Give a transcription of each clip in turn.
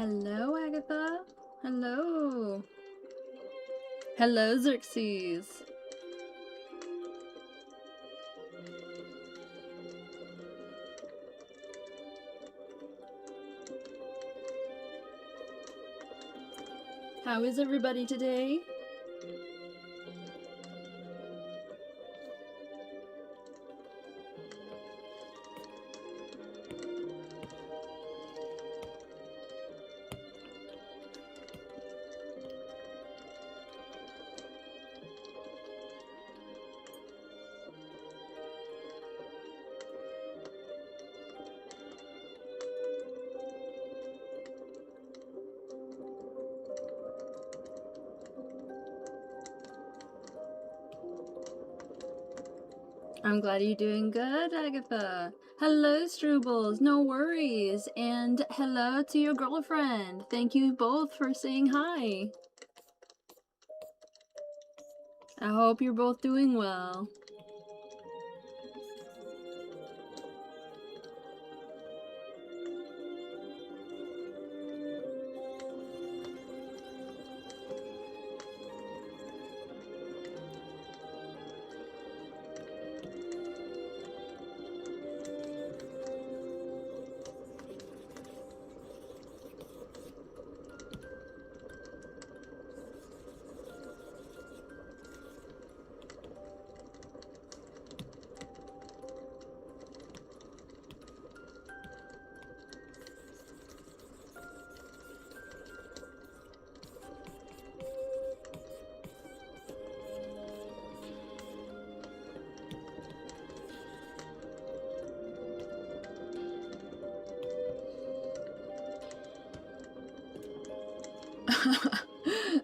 Hello, Agatha. Hello. Hello, Xerxes. How is everybody today? I'm glad you're doing good, Agatha. Hello, Strubles. No worries. And hello to your girlfriend. Thank you both for saying hi. I hope you're both doing well.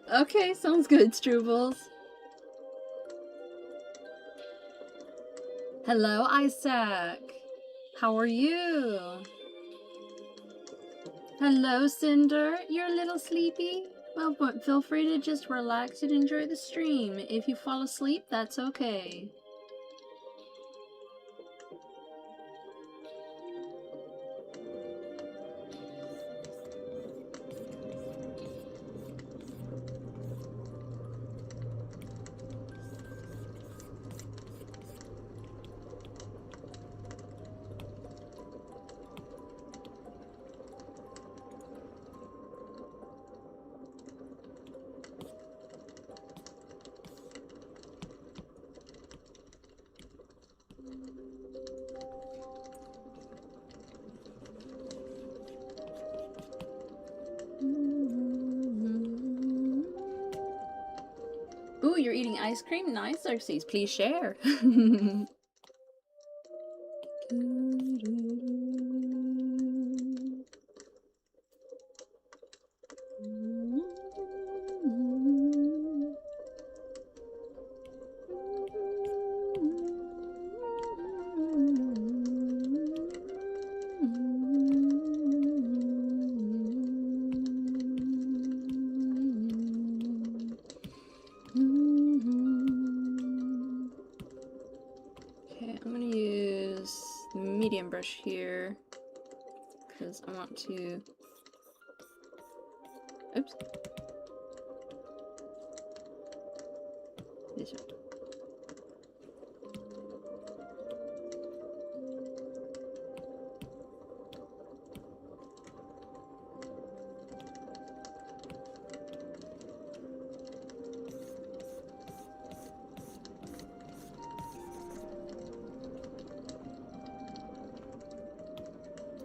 Okay, sounds good, Strubles. Hello, Isaac. How are you? Hello, Cinder. You're a little sleepy? Well, but feel free to just relax and enjoy the stream. If you fall asleep, that's okay. Ooh, you're eating ice cream? Nice, Xerxes. Please share. Okay, I'm gonna use the medium brush here because I want to. Oops. This one.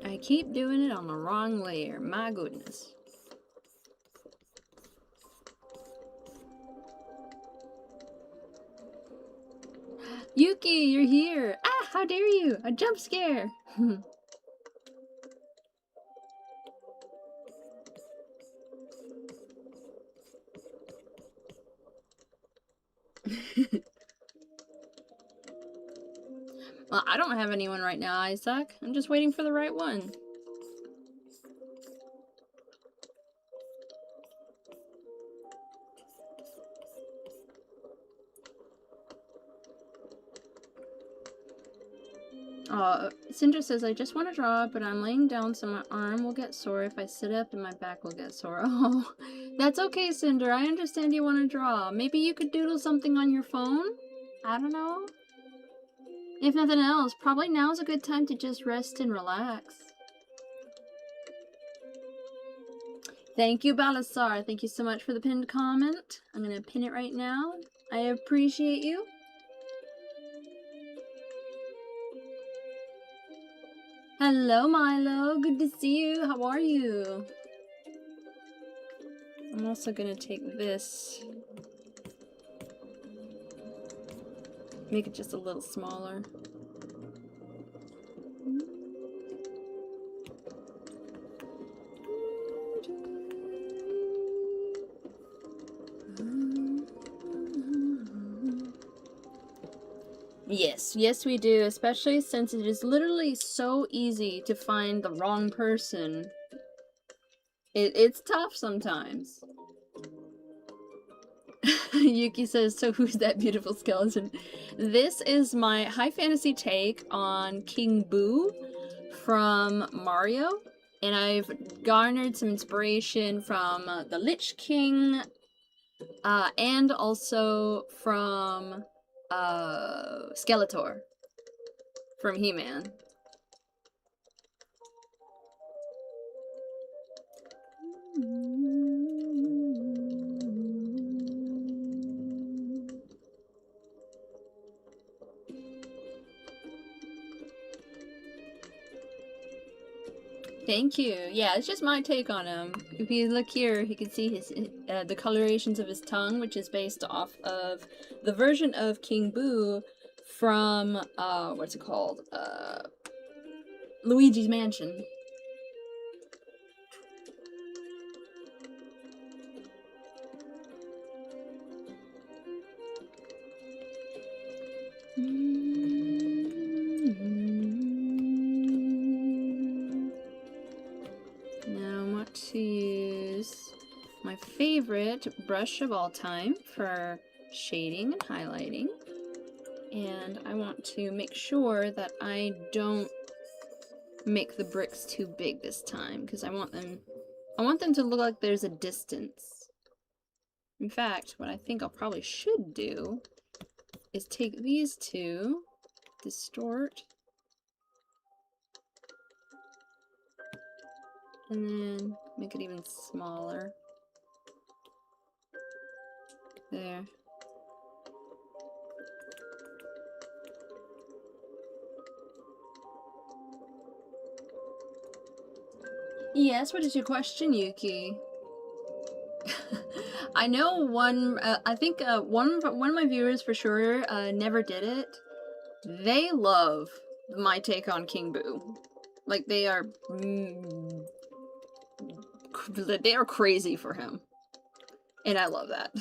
I keep doing it on the wrong layer. My goodness. Yuki, you're here! Ah, how dare you! A jump scare! Well, I don't have anyone right now, Isaac. I'm just waiting for the right one. Cinder says, I just want to draw, but I'm laying down so my arm will get sore if I sit up and my back will get sore. Oh, that's okay, Cinder. I understand you want to draw. Maybe you could doodle something on your phone? I don't know. If nothing else, probably now's a good time to just rest and relax. Thank you, Balasar. Thank you so much for the pinned comment. I'm going to pin it right now. I appreciate you. Hello, Milo. Good to see you. How are you? I'm also going to take this. Make it just a little smaller. Yes we do, especially since it is literally so easy to find the wrong person. It's tough sometimes. Yuki says, so who's that beautiful skeleton? This is my high fantasy take on King Boo from Mario, and I've garnered some inspiration from the Lich King, and also from Skeletor from He-Man. Thank you. Yeah, it's just my take on him. If you look here, you can see his the colorations of his tongue, which is based off of the version of King Boo from what's it called? Luigi's Mansion. Now I want to use my favorite brush of all time for shading and highlighting. And I want to make sure that I don't make the bricks too big this time, because I want them to look like there's a distance. In fact, what I think I probably should do is take these two, distort, and then make it even smaller. There. Yes, what is your question, Yuki? I know one, I think one of my viewers for sure never did it. They love my take on King Boo. Like, they are crazy for him. And I love that.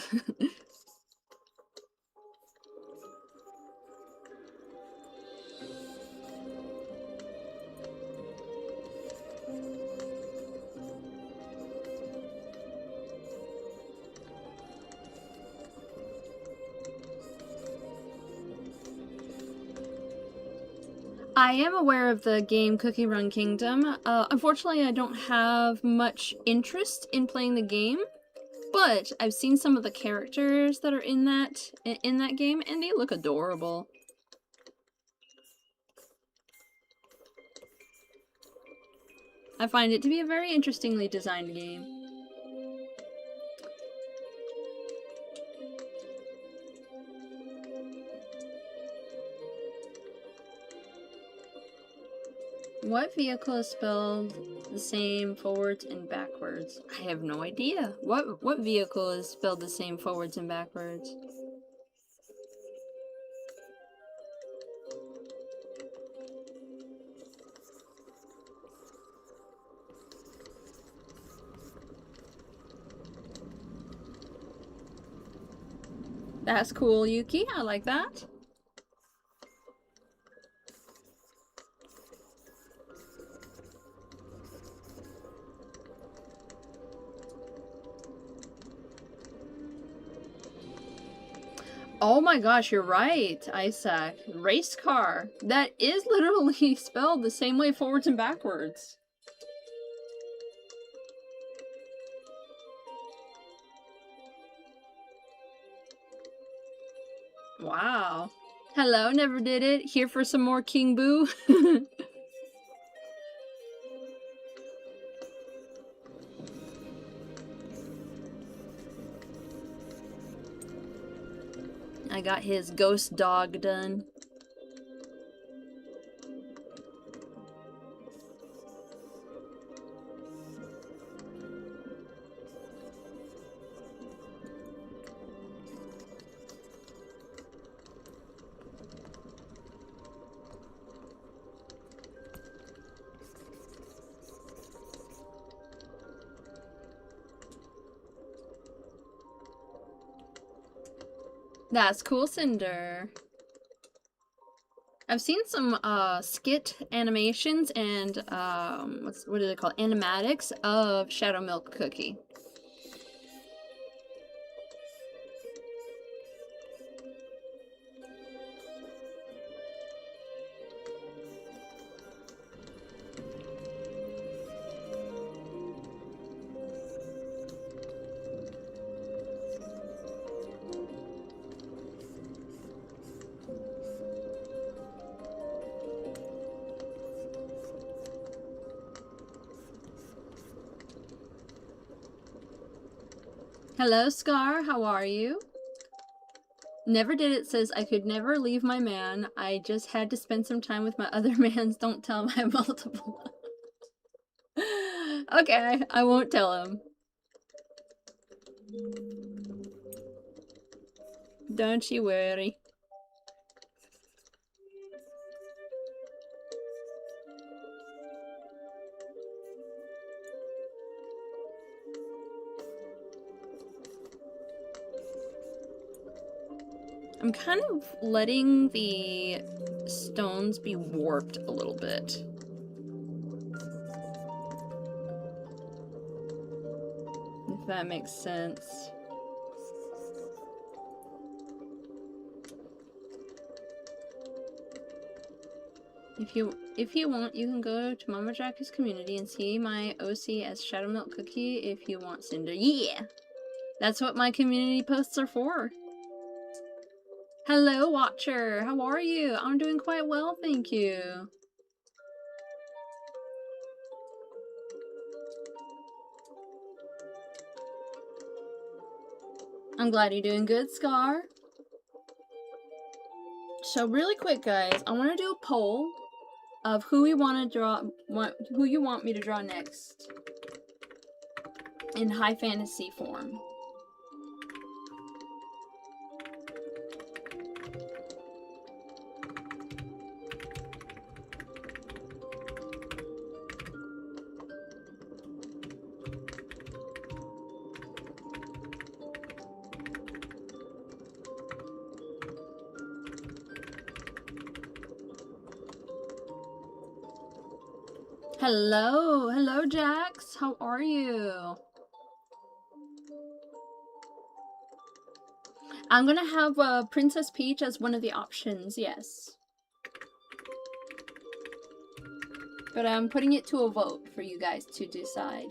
I am aware of the game Cookie Run Kingdom. Unfortunately, I don't have much interest in playing the game, but I've seen some of the characters that are in that game, and they look adorable. I find it to be a very interestingly designed game. What vehicle is spelled the same forwards and backwards? I have no idea. What vehicle is spelled the same forwards and backwards? That's cool, Yuki. I like that. Oh my gosh, you're right, Isaac. Race car. That is literally spelled the same way forwards and backwards. Wow. Hello, never did it. Here for some more King Boo. I got his ghost dog done. That's cool, Cinder. I've seen some skit animations and what do they call animatics of Shadow Milk Cookie. Hello, Scar. How are you? Never did it says I could never leave my man. I just had to spend some time with my other mans. Don't tell him I have multiple. Okay, I won't tell him. Don't you worry. I'm kind of letting the stones be warped a little bit. If that makes sense. If you want, you can go to Mama Jackie's community and see my OC as Shadow Milk Cookie if you want, Cinder. Yeah! That's what my community posts are for. Hello, Watcher. How are you? I'm doing quite well, thank you. I'm glad you're doing good, Scar. So really quick, guys, I want to do a poll of who we want to draw, who you want me to draw next in high fantasy form. Hello Jax, how are you? I'm gonna have Princess Peach as one of the options, yes. But I'm putting it to a vote for you guys to decide.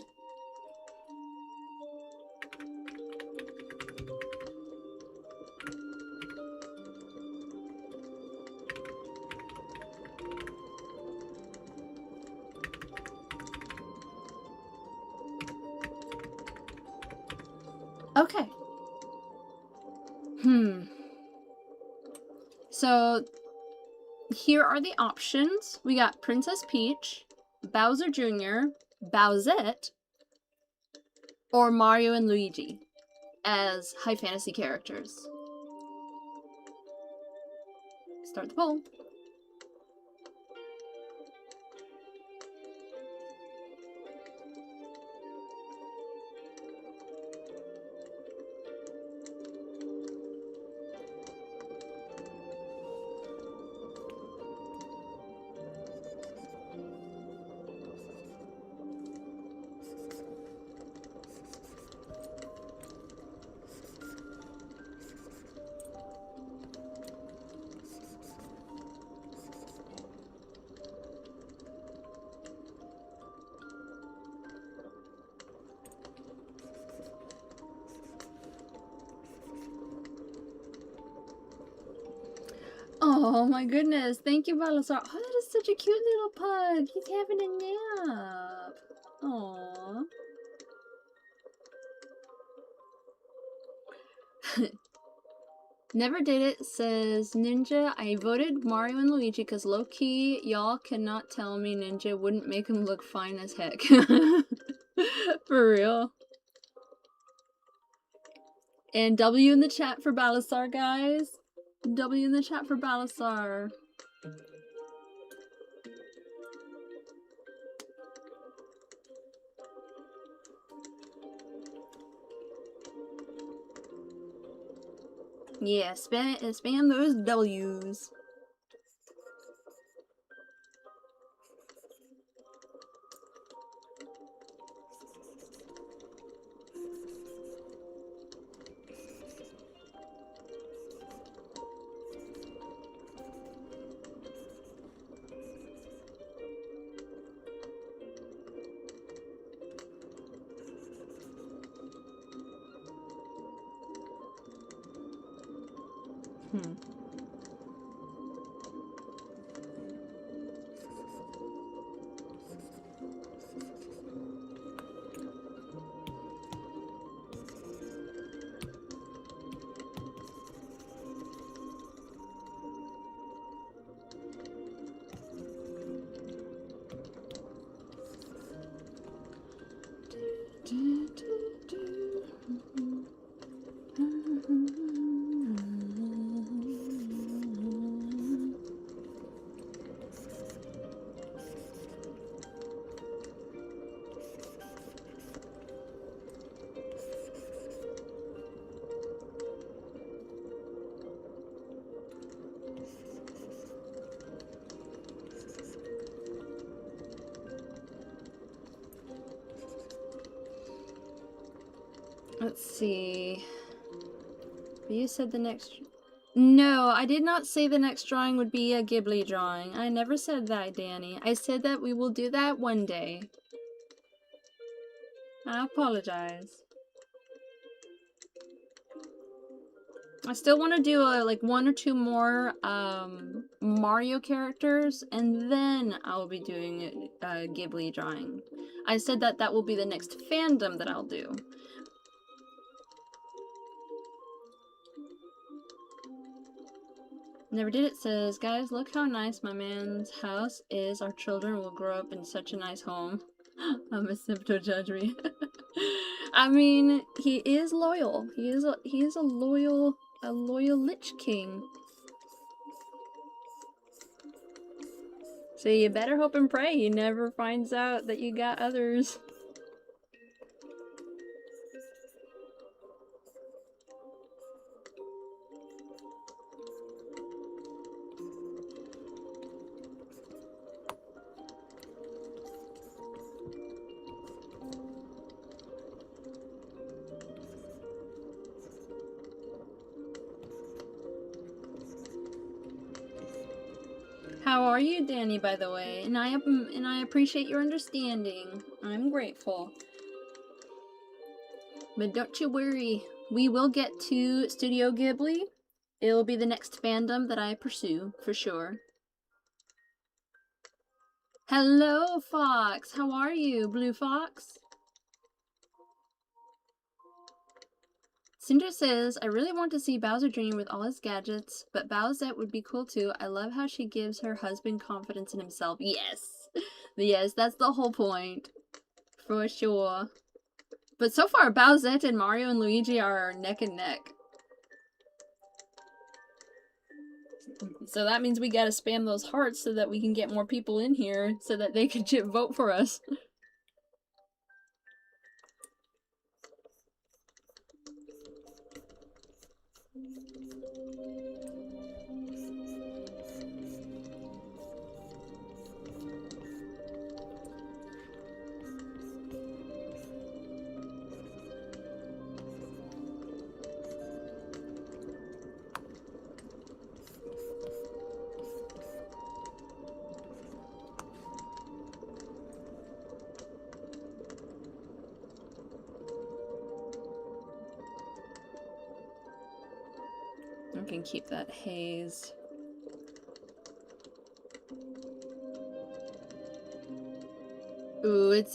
Okay. So, here are the options. We got Princess Peach, Bowser Jr., Bowsette, or Mario and Luigi as high fantasy characters. Start the poll. Oh my goodness. Thank you, Balasar. Oh, that is such a cute little pug. He's having a nap. Aww. Never did it, says Ninja. I voted Mario and Luigi because low-key, y'all cannot tell me Ninja wouldn't make him look fine as heck. For real. And W in the chat for Balasar, guys. W in the chat for Balasar. Yeah, spam those W's. Let's see. You said the next... No, I did not say the next drawing would be a Ghibli drawing. I never said that, Danny. I said that we will do that one day. I apologize. I still want to do like 1 or 2 more Mario characters, and then I'll be doing a Ghibli drawing. I said that that will be the next fandom that I'll do. Never did it says, guys, look how nice my man's house is. Our children will grow up in such a nice home. I'm a simp, don't judge me. I mean, he is loyal. He is a loyal Lich King. So you better hope and pray he never finds out that you got others. How are you, Danny, by the way? And I appreciate your understanding. I'm grateful. But don't you worry, we will get to Studio Ghibli. It'll be the next fandom that I pursue, for sure. Hello, Fox! How are you, Blue Fox? Cinder says, I really want to see Bowser Jr. with all his gadgets, but Bowsette would be cool too. I love how she gives her husband confidence in himself. Yes! Yes, that's the whole point. For sure. But so far, Bowsette and Mario and Luigi are neck and neck. So that means we gotta spam those hearts so that we can get more people in here so that they can vote for us. I can keep that hazed. Ooh, it's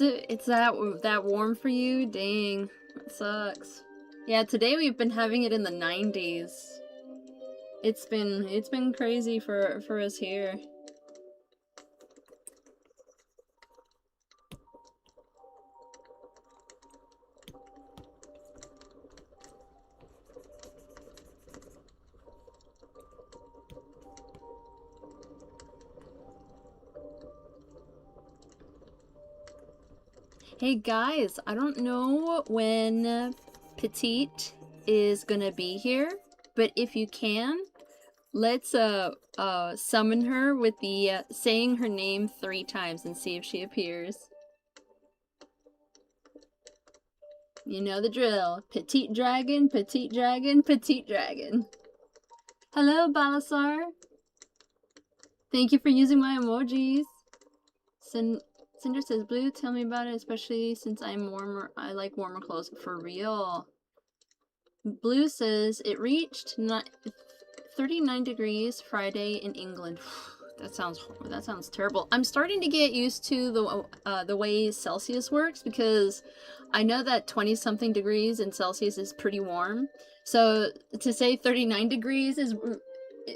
that warm for you? Dang, that sucks. Yeah, today we've been having it in the 90s. It's been crazy for us here. Hey guys, I don't know when Petite is gonna be here, but if you can, let's summon her with the saying her name 3 times and see if she appears. You know the drill. Petite dragon, petite dragon, petite dragon. Hello, Balasar. Thank you for using my emojis. Cinder says, Blue, tell me about it, especially since I'm warmer. I like warmer clothes. For real. Blue says, it reached 39 degrees Friday in England. That sounds terrible. I'm starting to get used to the way Celsius works, because I know that 20-something degrees in Celsius is pretty warm. So to say 39 degrees is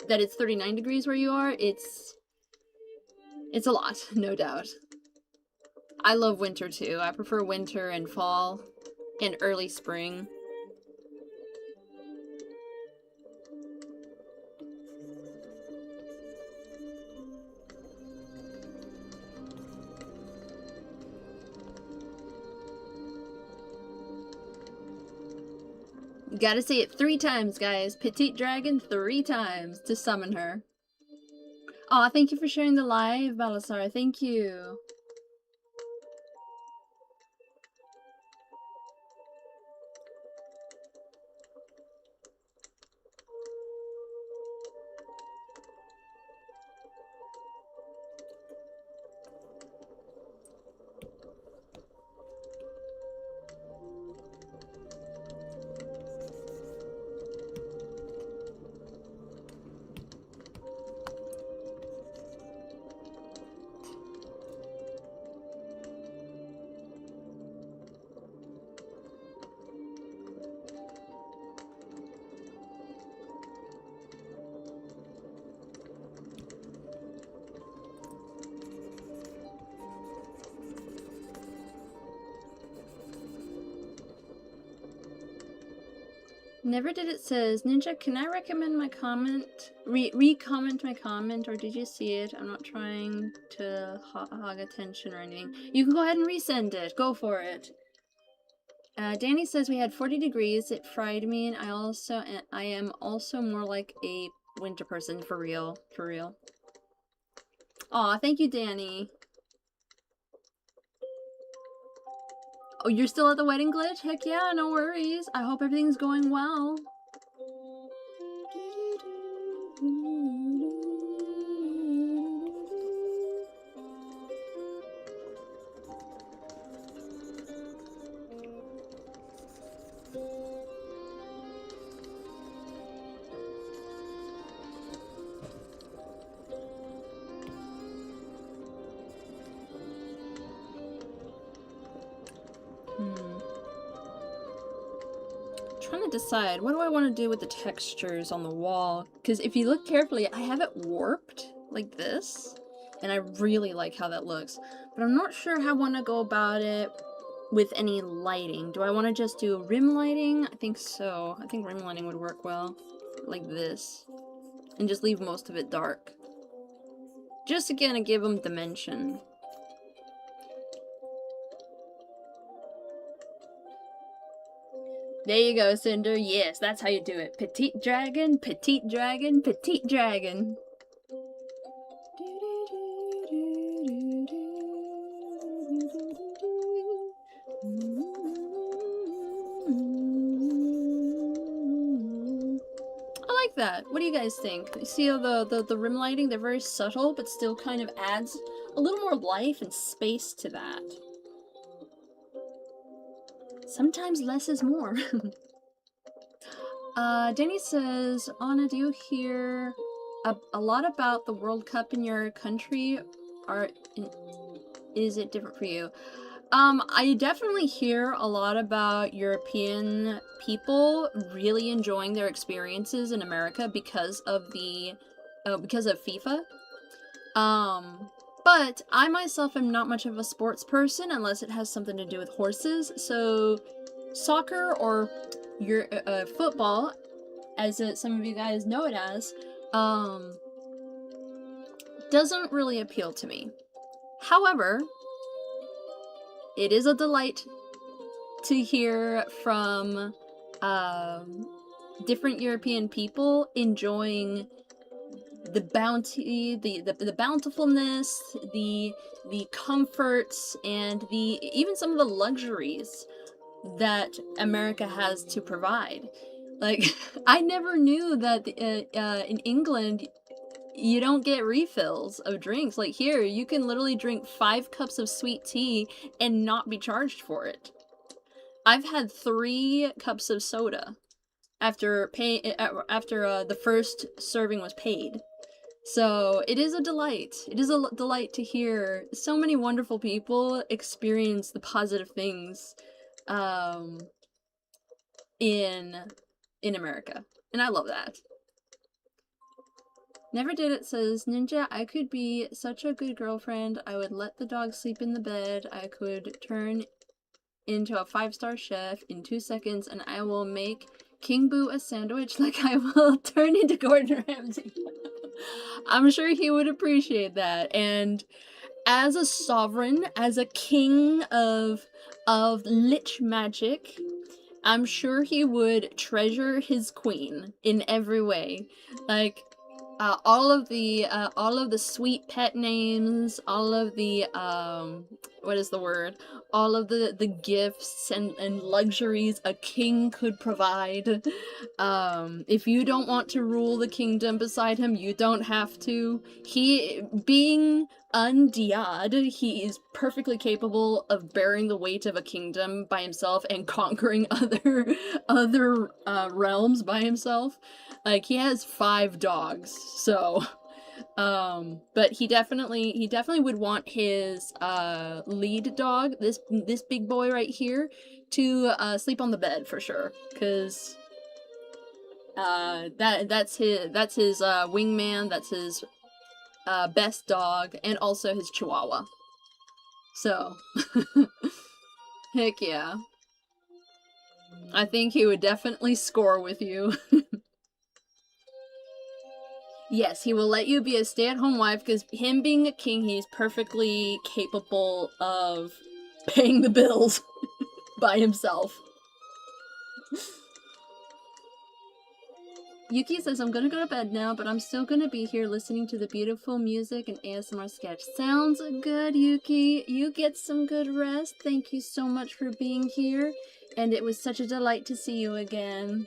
that it's 39 degrees where you are, it's a lot, no doubt. I love winter too. I prefer winter and fall and early spring. You gotta say it 3 times, guys. Petite dragon 3 times to summon her. Aw, thank you for sharing the live, Balasar. Thank you. Never did it says, Ninja, can I recommend my comment? Re-comment my comment, or did you see it? I'm not trying to hog attention or anything. You can go ahead and resend it. Go for it. Danny says we had 40 degrees. It fried me, and I am also more like a winter person, for real. For real. Aw, thank you, Danny. Oh, you're still at the wedding glitch? Heck yeah, no worries. I hope everything's going well. Trying to decide, what do I want to do with the textures on the wall? Because if you look carefully, I have it warped like this, and I really like how that looks. But I'm not sure how I want to go about it with any lighting. Do I want to just do rim lighting? I think so. I think rim lighting would work well, like this, and just leave most of it dark. Just to kind of give them dimension. There you go, Cinder. Yes, that's how you do it. Petite dragon, petite dragon, petite dragon. I like that. What do you guys think? You see the rim lighting? They're very subtle, but still kind of adds a little more life and space to that. Sometimes less is more. Danny says, Anna, do you hear a lot about the World Cup in your country? is it different for you? I definitely hear a lot about European people really enjoying their experiences in America because of FIFA. But I myself am not much of a sports person unless it has something to do with horses. So soccer or your football, as some of you guys know it as, doesn't really appeal to me. However, it is a delight to hear from different European people enjoying the bounty, the bountifulness, the comforts, and even some of the luxuries that America has to provide. Like, I never knew that in England you don't get refills of drinks. Like here, you can literally drink 5 cups of sweet tea and not be charged for it. I've had 3 cups of soda after the first serving was paid. So it is a delight. It is a delight to hear so many wonderful people experience the positive things in America. And I love that. Never did it says, Ninja, I could be such a good girlfriend. I would let the dog sleep in the bed. I could turn into a 5-star chef in 2 seconds, and I will make King Boo a sandwich like I will turn into Gordon Ramsay. I'm sure he would appreciate that. And as a sovereign, as a king of Lich magic, I'm sure he would treasure his queen in every way. Like, all of the sweet pet names, all of the what is the word? All of the gifts and luxuries a king could provide. If you don't want to rule the kingdom beside him, you don't have to. He, being undiad, he is perfectly capable of bearing the weight of a kingdom by himself and conquering other realms by himself. Like, he has 5 dogs, so but he definitely would want his lead dog, this big boy right here, to sleep on the bed for sure, because that's his wingman, that's his best dog, and also his chihuahua. So heck yeah. I think he would definitely score with you. Yes, he will let you be a stay-at-home wife because him being a king, he's perfectly capable of paying the bills by himself. Yuki says, I'm gonna go to bed now, but I'm still gonna be here listening to the beautiful music and ASMR sketch. Sounds good, Yuki. You get some good rest. Thank you so much for being here, and it was such a delight to see you again.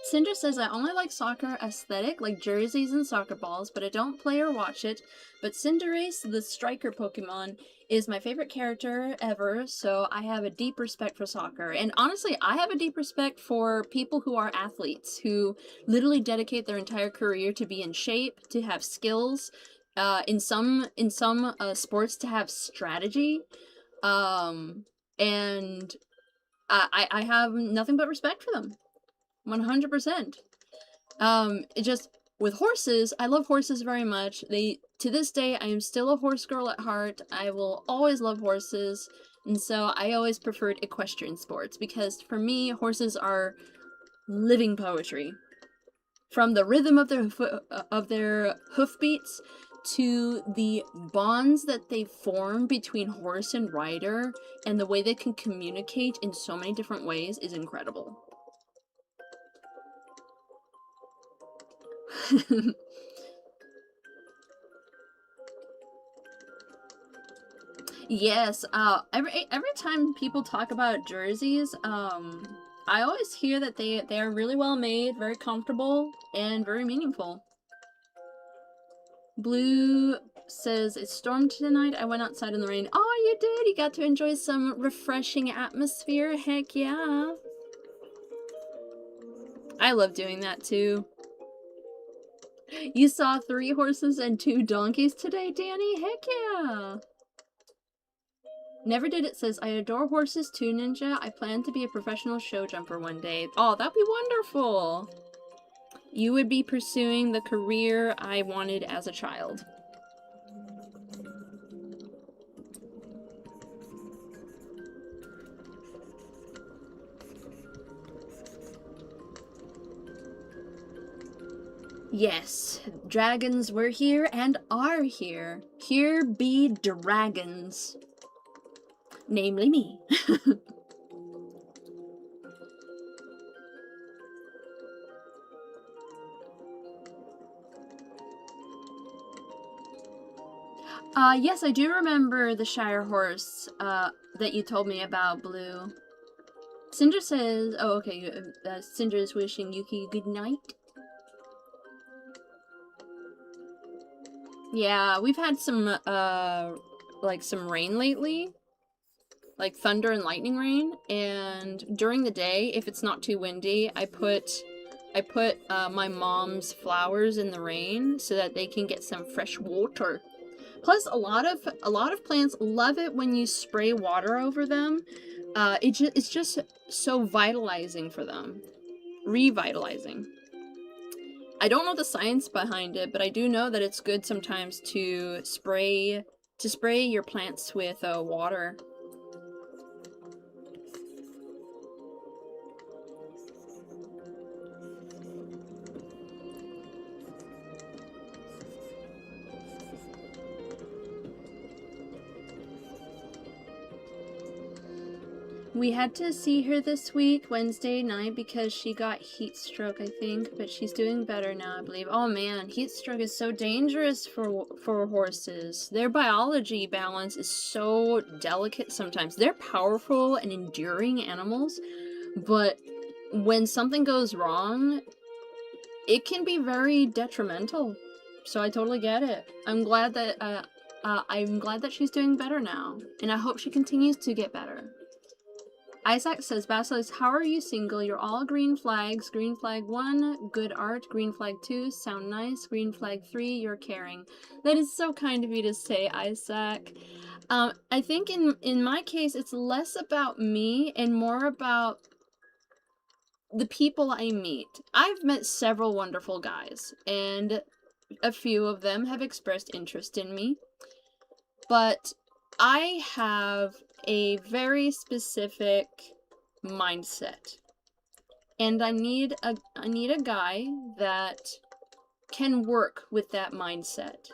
Cinder says, I only like soccer aesthetic, like jerseys and soccer balls, but I don't play or watch it. But Cinderace, the striker Pokemon, is my favorite character ever, so I have a deep respect for soccer. And honestly, I have a deep respect for people who are athletes, who literally dedicate their entire career to be in shape, to have skills, in some sports to have strategy. And I have nothing but respect for them. 100%. It just, with horses, I love horses very much. To this day, I am still a horse girl at heart. I will always love horses, and so I always preferred equestrian sports, because for me, horses are living poetry. From the rhythm of their hoofbeats, to the bonds that they form between horse and rider, and the way they can communicate in so many different ways is incredible. Yes, every time people talk about jerseys, I always hear that they are really well made, very comfortable, and very meaningful. Blue says, it stormed tonight. I went outside in the rain. Oh, you did? You got to enjoy some refreshing atmosphere? Heck yeah. I love doing that too. You saw 3 horses and 2 donkeys today, Danny? Heck yeah. Never Did It says, I adore horses too, Ninja. I plan to be a professional show jumper one day. Oh, that'd be wonderful. You would be pursuing the career I wanted as a child. Yes, dragons were here and are here. Here be dragons. Namely me. Yes, I do remember the Shire horse, that you told me about, Blue. Cinder says, oh, okay, Cinder is wishing Yuki good night. Yeah, we've had some, like some rain lately. Like thunder and lightning rain, and during the day, if it's not too windy, I put my mom's flowers in the rain so that they can get some fresh water. Plus, a lot of plants love it when you spray water over them. It's just so vitalizing for them, revitalizing. I don't know the science behind it, but I do know that it's good sometimes to spray your plants with water. We had to see her this week, Wednesday night, because she got heat stroke, I think, but she's doing better now, I believe. Oh man, heat stroke is so dangerous for horses. Their biology balance is so delicate sometimes. They're powerful and enduring animals, but when something goes wrong, it can be very detrimental. So I totally get it. I'm glad that she's doing better now, and I hope she continues to get better. Isaac says, Basilisk, how are you single? You're all green flags. Green flag 1, good art. Green flag 2, sound nice. Green flag 3, you're caring. That is so kind of you to say, Isaac. I think in my case, it's less about me and more about the people I meet. I've met several wonderful guys, and a few of them have expressed interest in me. But I have a very specific mindset, and I need a guy that can work with that mindset.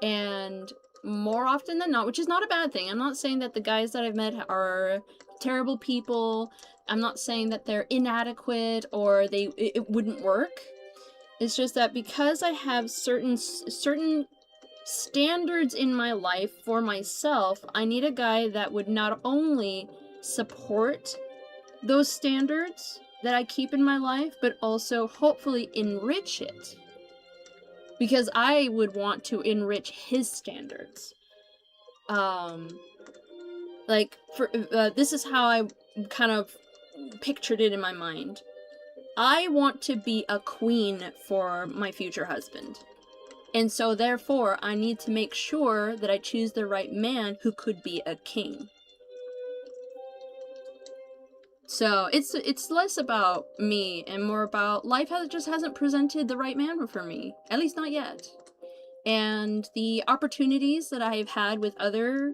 And more often than not, which is not a bad thing, I'm not saying that the guys that I've met are terrible people. I'm not saying that they're inadequate or it wouldn't work. It's just that because I have certain standards in my life for myself, I need a guy that would not only support those standards that I keep in my life, but also hopefully enrich it. Because I would want to enrich his standards. This is how I kind of pictured it in my mind. I want to be a queen for my future husband. And so, therefore, I need to make sure that I choose the right man who could be a king. So, it's less about me and more about life just hasn't presented the right man for me. At least not yet. And the opportunities that I've had with other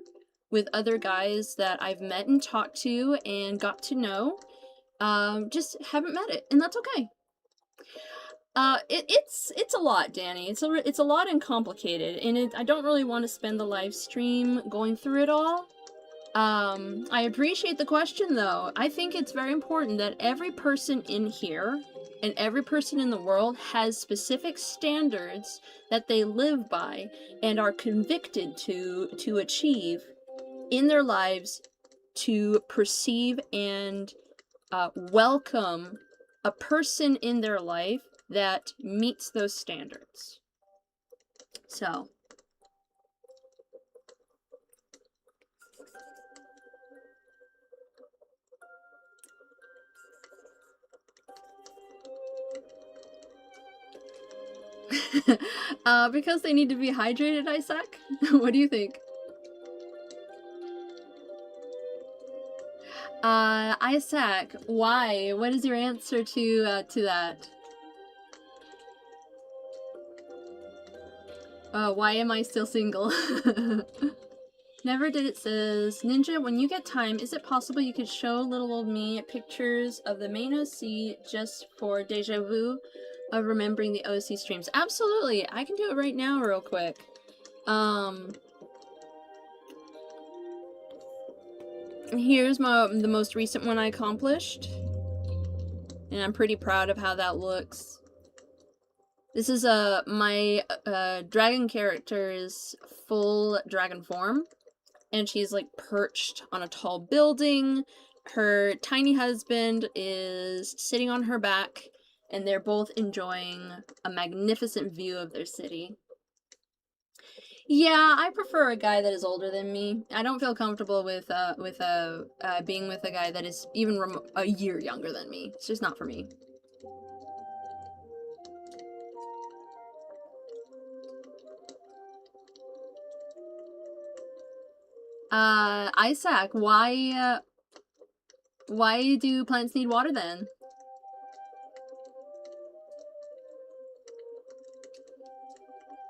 guys that I've met and talked to and got to know, just haven't met it. And that's okay. It's a lot, Danny. It's a lot and complicated, and I don't really want to spend the live stream going through it all. I appreciate the question, though. I think it's very important that every person in here and every person in the world has specific standards that they live by and are convicted to achieve in their lives to perceive and welcome a person in their life that meets those standards. So. Because they need to be hydrated, Isaac? What do you think? Isaac, why? What is your answer to that? Why am I still single? Never Did It says, Ninja, when you get time, is it possible you could show little old me pictures of the main OC just for deja vu of remembering the OC streams? Absolutely, I can do it right now real quick. Here's the most recent one I accomplished. And I'm pretty proud of how that looks. This is my dragon character's full dragon form. And she's like perched on a tall building. Her tiny husband is sitting on her back. And they're both enjoying a magnificent view of their city. Yeah, I prefer a guy that is older than me. I don't feel comfortable with being with a guy that is even a year younger than me. It's just not for me. Isaac, why do plants need water then?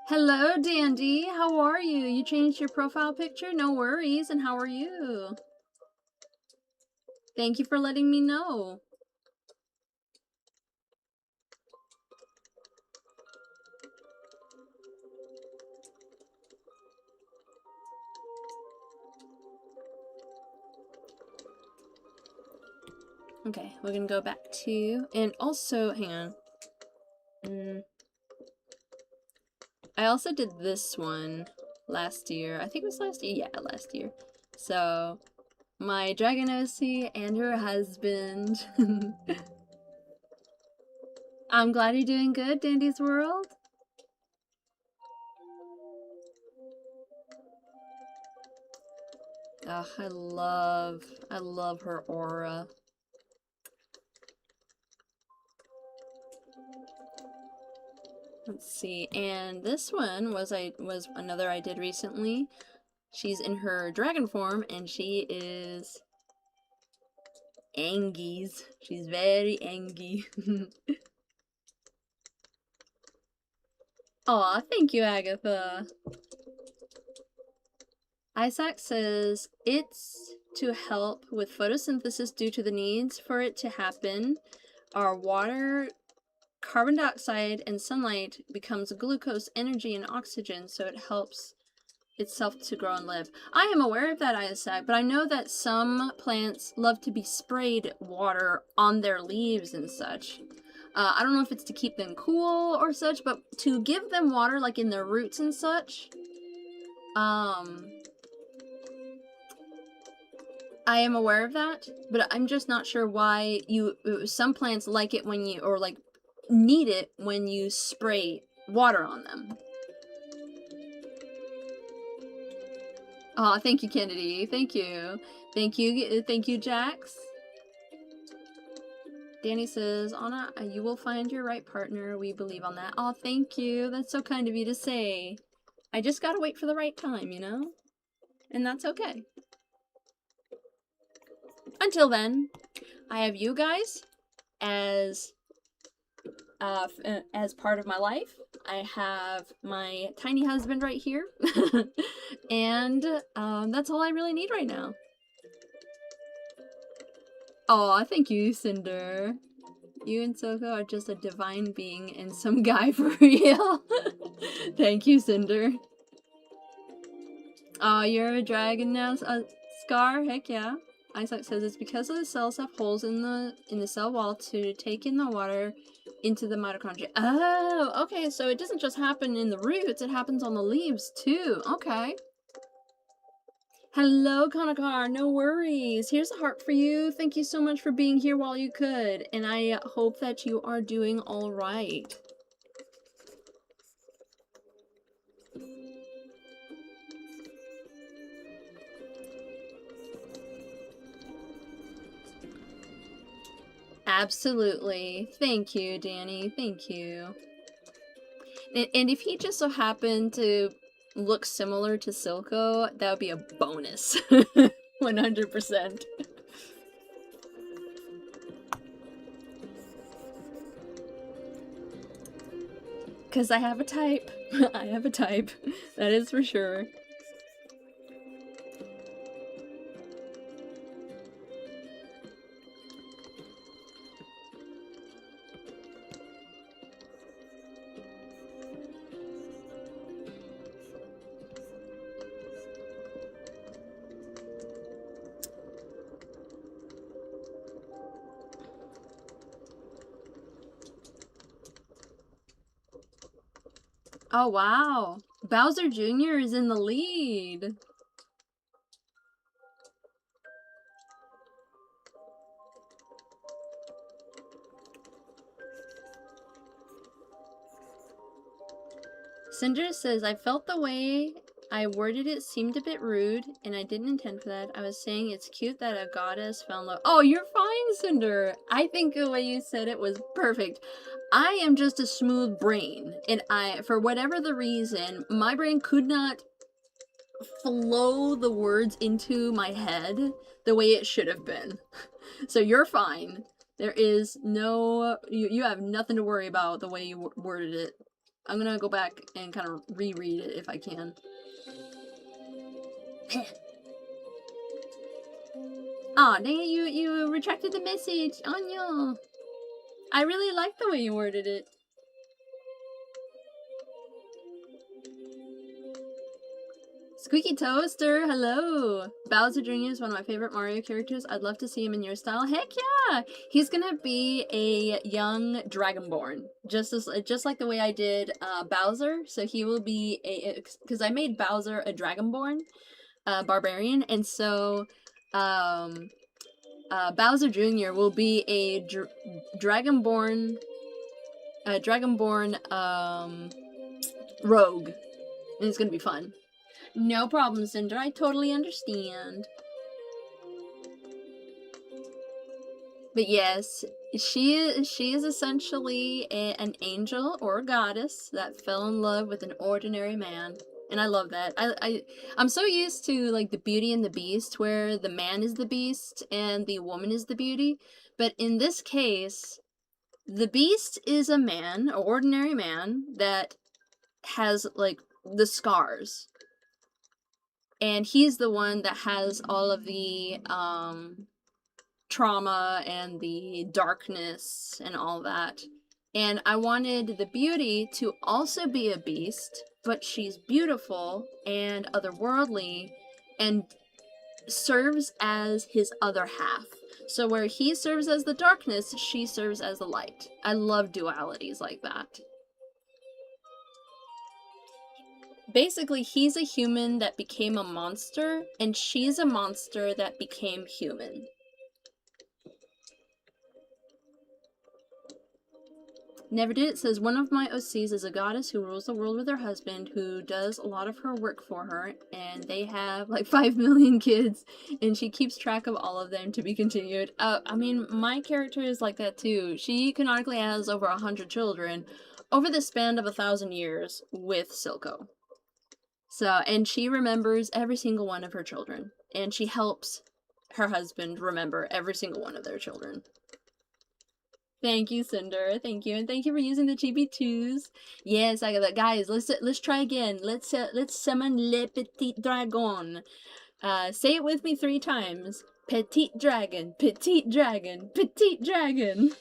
Hello, Dandy. How are you? You changed your profile picture? No worries. And how are you? Thank you for letting me know. Okay, we're gonna go back to, and also, hang on. I also did this one last year. I think it was last year. Yeah, last year. So, my dragon OC and her husband. I'm glad you're doing good, Dandy's World. Oh, I love her aura. Let's see, and this one was another I did recently. She's in her dragon form, and she is Angies. She's very angy. Aw, thank you, Agatha. Isaac says, it's to help with photosynthesis due to the needs for it to happen. Our water, carbon dioxide, and sunlight becomes glucose, energy, and oxygen, so it helps itself to grow and live. I am aware of that, Isaac, but I know that some plants love to be sprayed water on their leaves and such. I don't know if it's to keep them cool or such, but to give them water, like in their roots and such, I am aware of that, but I'm just not sure why some plants like it when you, or like need it when you spray water on them. Aw, thank you, Kennedy. Thank you. Thank you, Jax. Danny says, Anna, you will find your right partner. We believe on that. Aw, thank you. That's so kind of you to say. I just gotta wait for the right time, you know? And that's okay. Until then, I have you guys as part of my life. I have my tiny husband right here. And that's all I really need right now. Aw, thank you, Cinder. You and Soko are just a divine being and some guy for real. Thank you, Cinder. Aw, you're a dragon now, Scar? Heck yeah. Isaac says it's because of the cells have holes in the cell wall to take in the water into the mitochondria. Oh, okay, so it doesn't just happen in the roots, it happens on the leaves too. Okay. Hello, Kanakar, no worries. Here's a heart for you. Thank you so much for being here while you could, and I hope that you are doing all right. Absolutely. Thank you, Danny. Thank you. And if he just so happened to look similar to Silco, that would be a bonus. 100%. Because I have a type. I have a type. That is for sure. Oh, wow. Bowser Jr. is in the lead. Cinder says, I felt the way I worded it seemed a bit rude, and I didn't intend for that. I was saying it's cute that a goddess fell in love. Oh, you're fine, Cinder. I think the way you said it was perfect. I am just a smooth brain, and for whatever the reason, my brain could not flow the words into my head the way it should have been. So you're fine. There is no, you have nothing to worry about the way you worded it. I'm gonna go back and kind of reread it if I can. Aw, dang it, you retracted the message. Oh no. I really like the way you worded it. Squeaky Toaster, hello! Bowser Jr. is one of my favorite Mario characters. I'd love to see him in your style. Heck yeah! He's gonna be a young Dragonborn, just like the way I did Bowser. So he will be because I made Bowser a Dragonborn, barbarian, and so Bowser Jr. will be a Dragonborn, rogue, and it's gonna be fun. No problem, Cinder. I totally understand. But yes, she is essentially an angel or a goddess that fell in love with an ordinary man. And I love that. I'm so used to like the Beauty and the Beast where the man is the beast and the woman is the beauty. But in this case, the beast is a man, an ordinary man that has like the scars. And he's the one that has all of the trauma and the darkness and all that. And I wanted the beauty to also be a beast, but she's beautiful and otherworldly and serves as his other half. So where he serves as the darkness, she serves as the light. I love dualities like that. Basically, he's a human that became a monster, and she's a monster that became human. Never Did It says, one of my OCs is a goddess who rules the world with her husband, who does a lot of her work for her, and they have like 5 million kids, and she keeps track of all of them to be continued. I mean, my character is like that too. She canonically has over 100 children over the span of 1,000 years with Silco. So, and she remembers every single one of her children, and she helps her husband remember every single one of their children. Thank you, Cinder. Thank you, and thank you for using the GB2s. Yes, I got that. Guys, let's try again. Let's summon Le Petit Dragon. Say it with me 3 times. Petit dragon, petite dragon, petite dragon.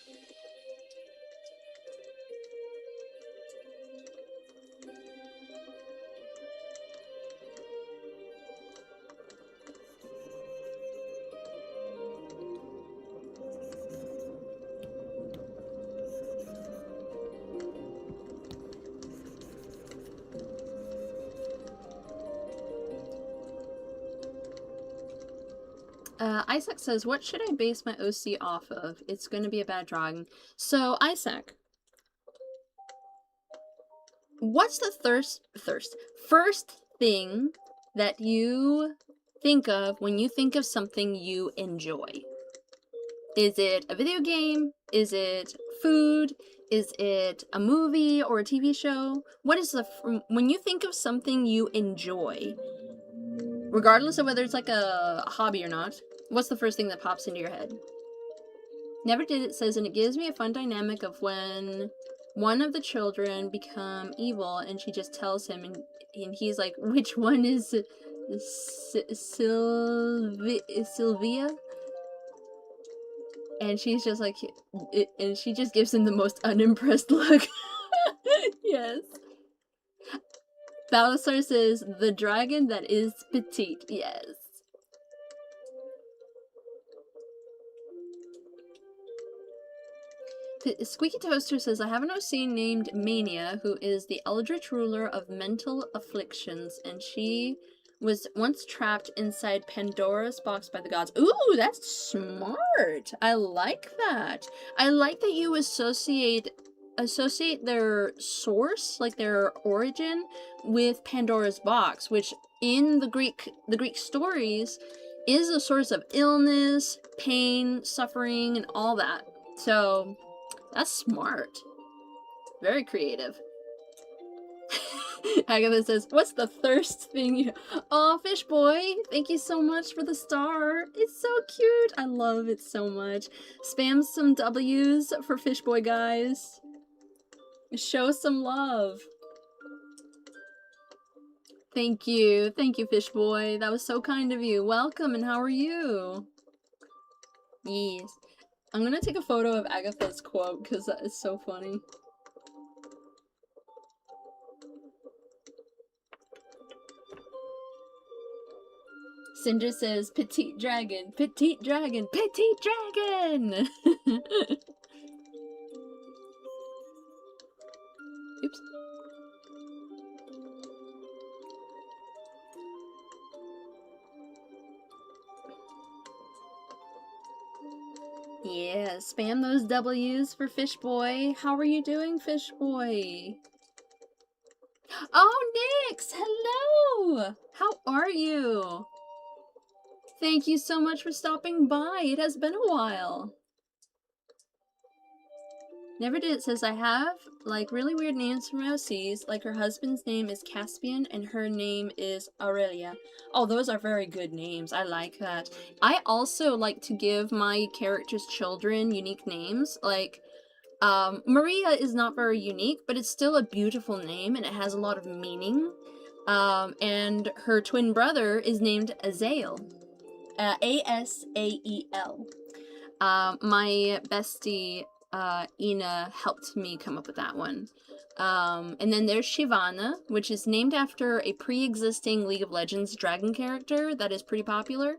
Isaac says, what should I base my OC off of? It's going to be a bad drawing. So, Isaac, what's the first thing that you think of when you think of something you enjoy? Is it a video game? Is it food? Is it a movie or a TV show? What is when you think of something you enjoy, regardless of whether it's like a hobby or not, what's the first thing that pops into your head? Never Did It says, and it gives me a fun dynamic of when one of the children become evil, and she just tells him, and he's like, which one is Sylvia? And she's just like, and she just gives him the most unimpressed look. Yes. Balasar says, the dragon that is petite. Yes. Squeaky Toaster says, I have an OC named Mania, who is the eldritch ruler of mental afflictions, and she was once trapped inside Pandora's box by the gods. Ooh, that's smart! I like that. I like that you associate their source, like their origin, with Pandora's box, which in the Greek stories is a source of illness, pain, suffering, and all that. So that's smart. Very creative. Agatha says, what's the thirst thing you... Aw, Fish Boy, thank you so much for the star. It's so cute. I love it so much. Spam some W's for Fish Boy, guys. Show some love. Thank you. Thank you, Fish Boy. That was so kind of you. Welcome, and how are you? Yes. I'm gonna take a photo of Agatha's quote, because that is so funny. Cinder says, petite dragon, petite dragon, petite dragon! Oops. Yeah, spam those W's for Fish Boy. How are you doing, Fish Boy? Oh, Nyx! Hello! How are you? Thank you so much for stopping by. It has been a while. Never Did It says, I have, like, really weird names from OCs. Like, her husband's name is Caspian, and her name is Aurelia. Oh, those are very good names. I like that. I also like to give my characters' children unique names. Like, Maria is not very unique, but it's still a beautiful name, and it has a lot of meaning. And her twin brother is named Azael. A-S-A-E-L. My bestie, Ina, helped me come up with that one. And then there's Shivana, which is named after a pre-existing League of Legends dragon character that is pretty popular.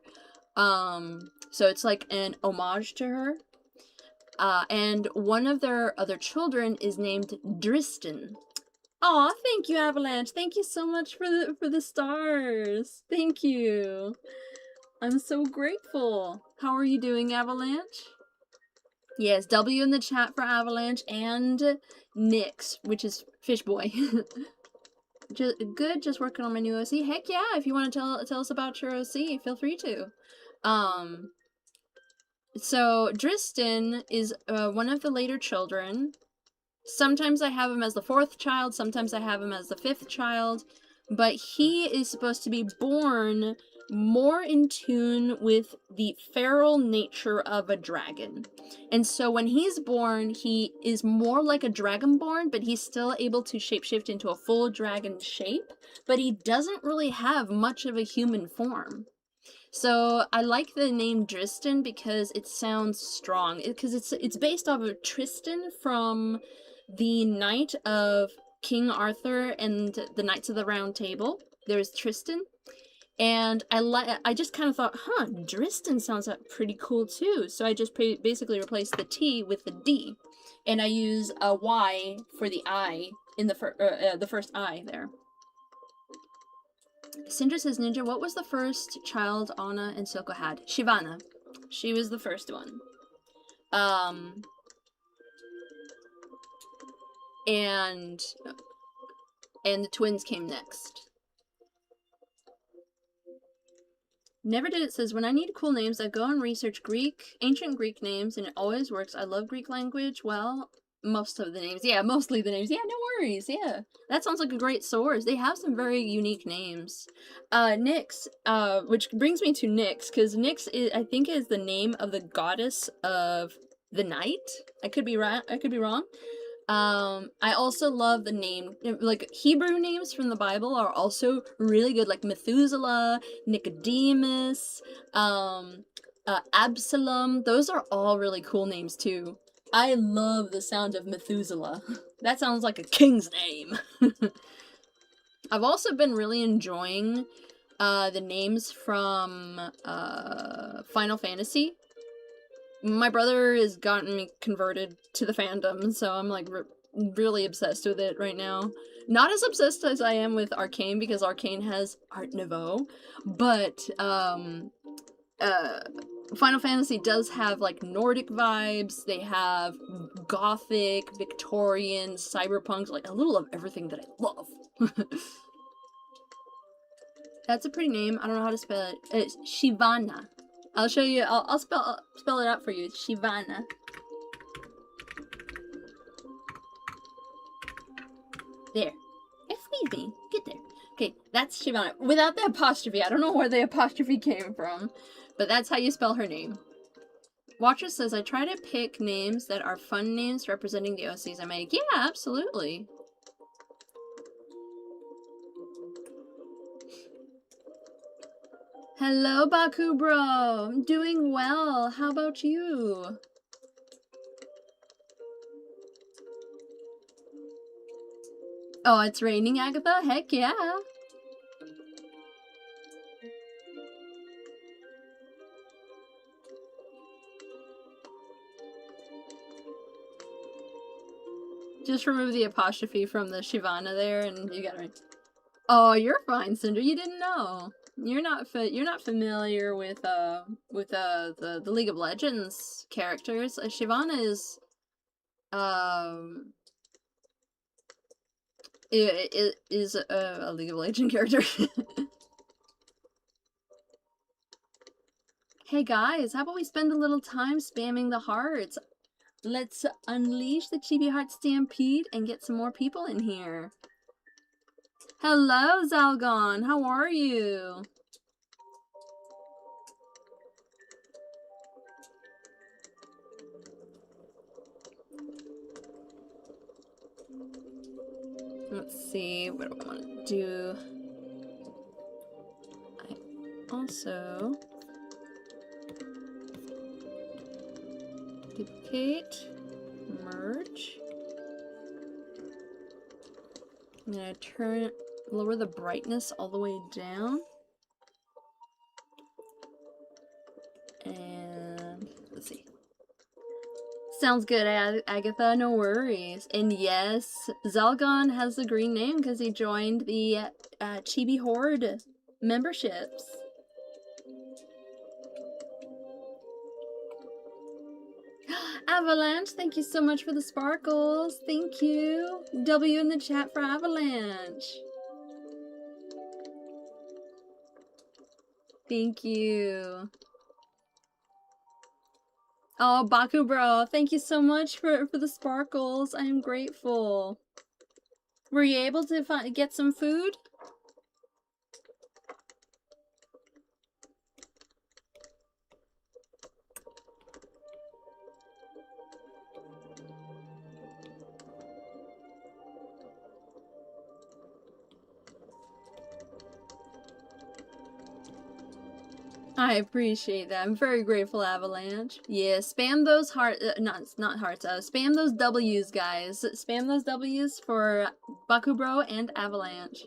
So it's like an homage to her. And one of their other children is named Dristan. Aw, thank you, Avalanche. Thank you so much for the stars. Thank you. I'm so grateful. How are you doing, Avalanche? Yes, W in the chat for Avalanche and Nyx, which is Fish Boy. Good, just working on my new OC. Heck yeah, if you want to tell us about your OC, feel free to. So Dristan is one of the later children. Sometimes I have him as the 4th child, sometimes I have him as the 5th child, but he is supposed to be born more in tune with the feral nature of a dragon. And so when he's born, he is more like a dragonborn, but he's still able to shapeshift into a full dragon shape, but he doesn't really have much of a human form. So I like the name Dristan because it sounds strong, because it's based off of Tristan from the Knight of King Arthur and the Knights of the Round Table. There's Tristan. And I just kind of thought, huh, Dristan sounds pretty cool too. So I just basically replaced the T with the D. And I use a Y for the I in the first I there. Cinder says, Ninja, what was the first child Anna and Silco had? Shivana. She was the first one. And the twins came next. Never Did It says, when I need cool names, I go and research ancient Greek names, and it always works. I love Greek language. Well, most of the names. Yeah, mostly the names. Yeah, no worries. Yeah. That sounds like a great source. They have some very unique names. Nyx, which brings me to Nyx, because Nyx, I think, is the name of the goddess of the night. I could be wrong. I also love the name, like Hebrew names from the Bible are also really good, like Methuselah, Nicodemus, Absalom. Those are all really cool names too. I love the sound of Methuselah. That sounds like a king's name. I've also been really enjoying the names from Final Fantasy. My brother has gotten me converted to the fandom, so I'm like really obsessed with it right now. Not as obsessed as I am with Arcane, because Arcane has Art Nouveau, but Final Fantasy does have like Nordic vibes. They have Gothic, Victorian, cyberpunk, like a little of everything that I love. That's a pretty name. I don't know how to spell it. It's Shivana. I'll show you. I'll spell it out for you. It's Shivana. There. Excuse me. Get there. Okay, that's Shivana. Without the apostrophe. I don't know where the apostrophe came from, but that's how you spell her name. Watcher says, I try to pick names that are fun names representing the OCs I make. Yeah, absolutely. Hello, Baku bro. I'm doing well. How about you? Oh, it's raining, Agatha? Heck yeah. Just remove the apostrophe from the Shivana there, and you got it. Oh, you're fine, Cinder. You didn't know. You're not familiar with the League of Legends characters. Shivana is it is a League of Legends character. Hey guys, how about we spend a little time spamming the hearts? Let's unleash the Chibi Heart Stampede and get some more people in here. Hello, Zalgon. How are you? Let's see, what do I want to do? I also duplicate, merge. I'm gonna lower the brightness all the way down. And let's see. Sounds good, Agatha, no worries. And yes, Zalgon has the green name because he joined the Chibi Horde memberships. Avalanche, thank you so much for the sparkles. Thank you. W in the chat for Avalanche. Thank you. Oh, Baku bro, thank you so much for the sparkles. I am grateful. Were you able to get some food? I appreciate that. I'm very grateful, Avalanche. Yeah, spam those not hearts, spam those W's, guys. Spam those W's for Baku bro and Avalanche.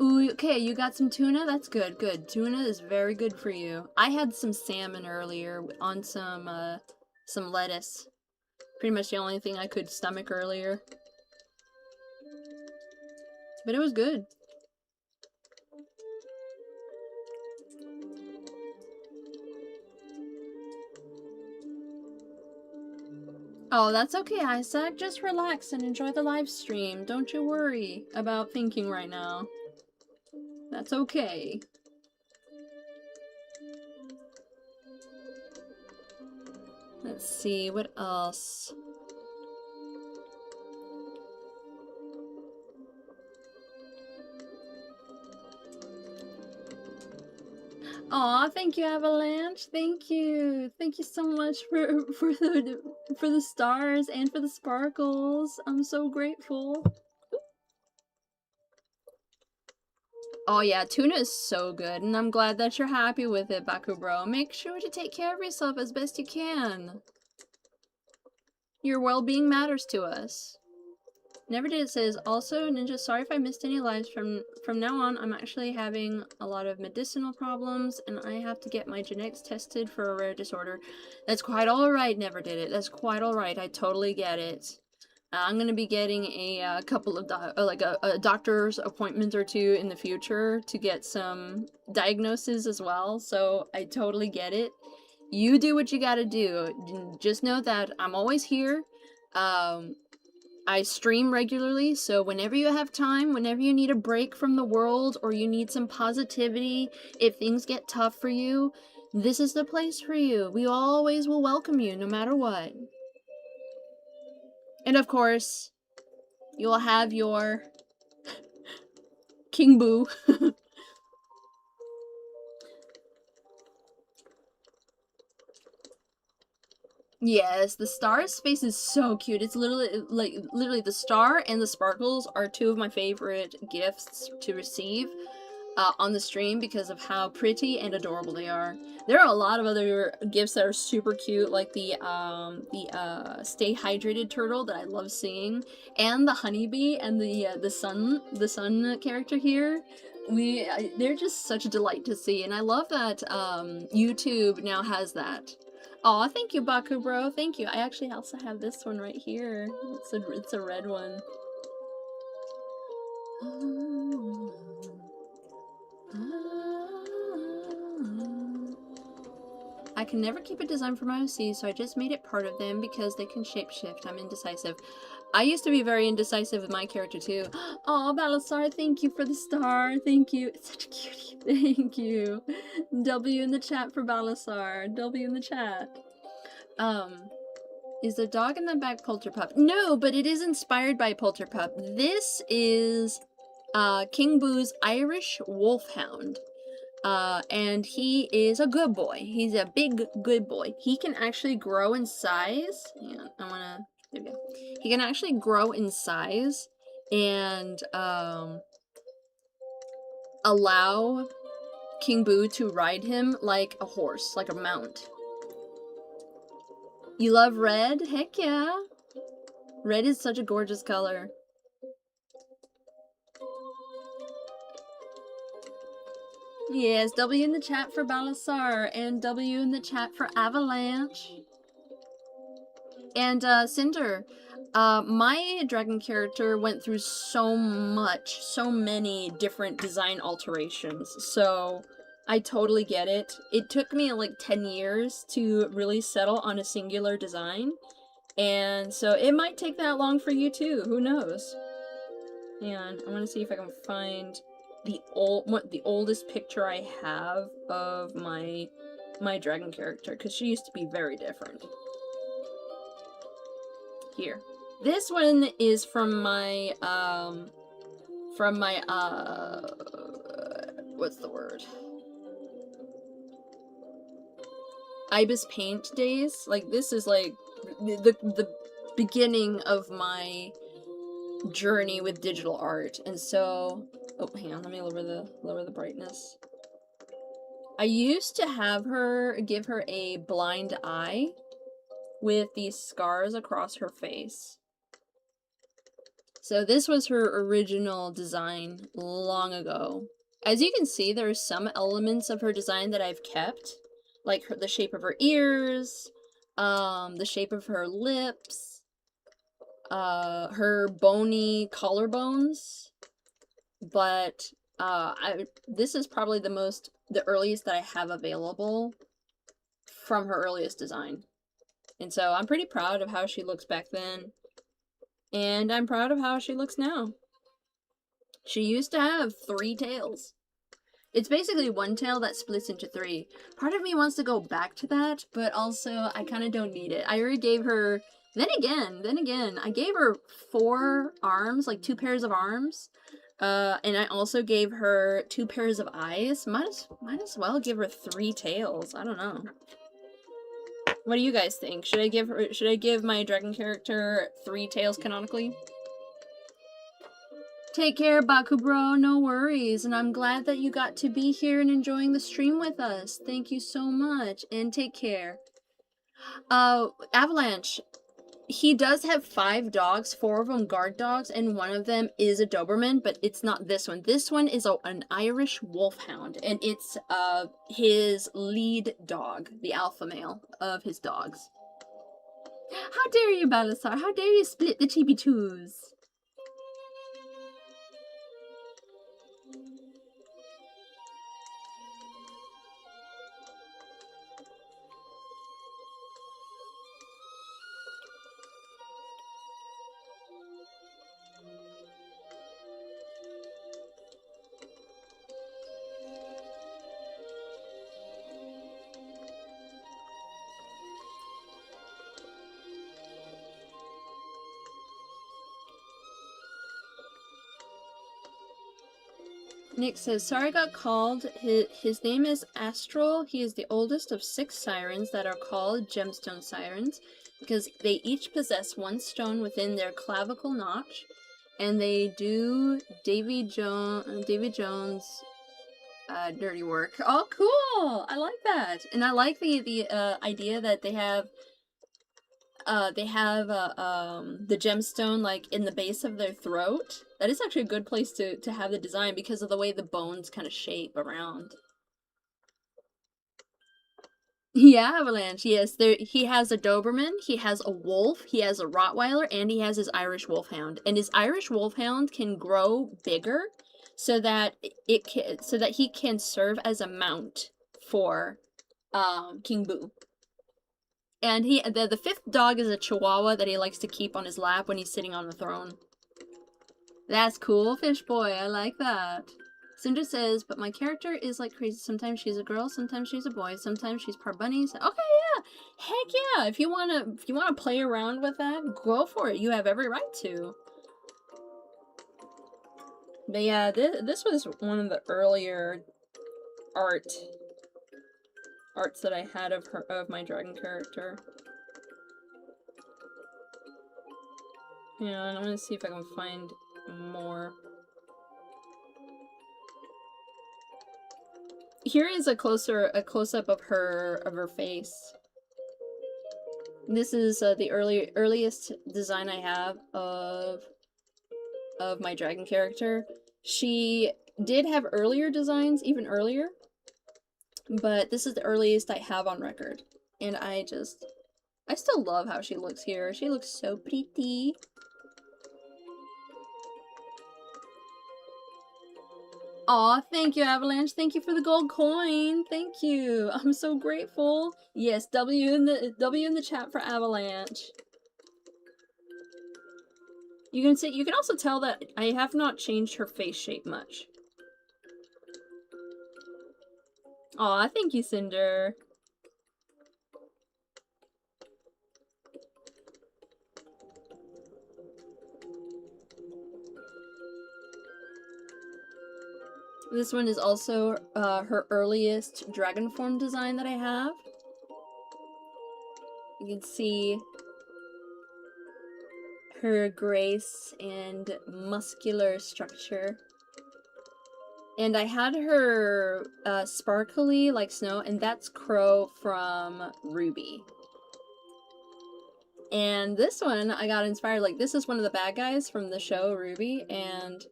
Ooh, okay, you got some tuna? That's good, good. Tuna is very good for you. I had some salmon earlier on some lettuce. Pretty much the only thing I could stomach earlier. But it was good. Oh, that's okay, Isaac. Just relax and enjoy the live stream. Don't you worry about thinking right now. That's okay. Let's see, what else? Aw, thank you, Avalanche. Thank you. Thank you so much for the stars and for the sparkles. I'm so grateful. Oh yeah, tuna is so good, and I'm glad that you're happy with it, Baku bro. Make sure to take care of yourself as best you can. Your well-being matters to us. Never Did It says, also, Ninja, sorry if I missed any lives. From now on, I'm actually having a lot of medicinal problems, and I have to get my genetics tested for a rare disorder. That's quite alright, Never Did It. That's quite alright. I totally get it. I'm gonna be getting a couple of a doctor's appointment or two in the future to get some diagnoses as well, so I totally get it. You do what you gotta do. Just know that I'm always here. I stream regularly, so whenever you have time, whenever you need a break from the world or you need some positivity, if things get tough for you, this is the place for you. We always will welcome you no matter what. And of course, you'll have your King Boo. Yes, the star's face is so cute. It's literally the star and the sparkles are two of my favorite gifts to receive on the stream because of how pretty and adorable they are. There are a lot of other gifts that are super cute, like the Stay Hydrated turtle that I love seeing, and the honeybee and the sun character here. They're just such a delight to see, and I love that YouTube now has that. Aw, thank you, Baku bro. Thank you. I actually also have this one right here. It's a red one. I can never keep a design for my OC, so I just made it part of them because they can shapeshift. I'm indecisive. I used to be very indecisive with my character too. Oh, Balasar, thank you for the star. Thank you. It's such a cutie. Thank you. W in the chat for Balasar. W in the chat. Is the dog in the back Polterpup? No, but it is inspired by Polterpup. This is King Boo's Irish Wolfhound. And he is a good boy. He's a big good boy. He can actually grow in size. Yeah, there we go. He can actually grow in size and allow King Boo to ride him like a horse, like a mount. You love red? Heck yeah. Red is such a gorgeous color. Yes, W in the chat for Balasar, and W in the chat for Avalanche. And, Cinder, my dragon character went through so many different design alterations, so I totally get it. It took me like 10 years to really settle on a singular design, and so it might take that long for you too, who knows? And I want to see if I can find the oldest picture I have of my dragon character, because she used to be very different. Here. This one is from my, what's the word? Ibis Paint days. Like, this is like the beginning of my journey with digital art, and so, oh, hang on, let me lower the brightness. I used to have her, give her a blind eye with these scars across her face. So this was her original design long ago. As you can see, there are some elements of her design that I've kept, like the shape of her ears, the shape of her lips, her bony collarbones, but this is probably the earliest that I have available from her earliest design. And so I'm pretty proud of how she looks back then, and I'm proud of how she looks now. She used to have 3 tails. It's basically one tail that splits into 3. Part of me wants to go back to that, but also I kind of don't need it. I already gave her, then again, I gave her 4 arms, like 2 pairs of arms. And I also gave her 2 pairs of eyes. Might as well give her 3 tails. I don't know. What do you guys think? Should I give my dragon character 3 tails canonically? Take care, Bakubro, no worries, and I'm glad that you got to be here and enjoying the stream with us. Thank you so much, and take care. Avalanche, he does have 5 dogs, 4 of them guard dogs, and 1 of them is a Doberman, but it's not this one. This one is an Irish wolfhound, and it's his lead dog, the alpha male of his dogs. How dare you, Balasar? How dare you split the chibi-twos? Nick says, sorry I got called. His name is Astral. He is the oldest of 6 sirens that are called gemstone sirens because they each possess 1 stone within their clavicle notch, and they do Davy Jones dirty work. Oh, cool! I like that, and I like the idea that they have the gemstone like in the base of their throat. That is actually a good place to have the design because of the way the bones kind of shape around. Yeah, Avalanche, yes. He has a Doberman, he has a wolf, he has a Rottweiler, and he has his Irish Wolfhound. And his Irish Wolfhound can grow bigger so that he can serve as a mount for King Boo. And the 5th dog is a Chihuahua that he likes to keep on his lap when he's sitting on the throne. That's cool, Fish Boy. I like that. Cinder says, but my character is like crazy. Sometimes she's a girl, sometimes she's a boy, sometimes she's part bunny. Okay, yeah, heck yeah. If you wanna play around with that, go for it. You have every right to. But yeah, this was one of the earlier arts that I had of my dragon character. Yeah, and I'm gonna see if I can find more. Here is a close-up of her face. This is the earliest design I have of my dragon character. She did have earlier designs, even earlier, but this is the earliest I have on record. And I still love how she looks here. She looks so pretty. Aw, thank you, Avalanche. Thank you for the gold coin. Thank you. I'm so grateful. Yes, W in the chat for Avalanche. You can also tell that I have not changed her face shape much. Aw, thank you, Cinder. This one is also her earliest dragon form design that I have. You can see her grace and muscular structure. And I had her sparkly like snow, and that's Crow from Ruby. And this one I got inspired, like this is one of the bad guys from the show Ruby, and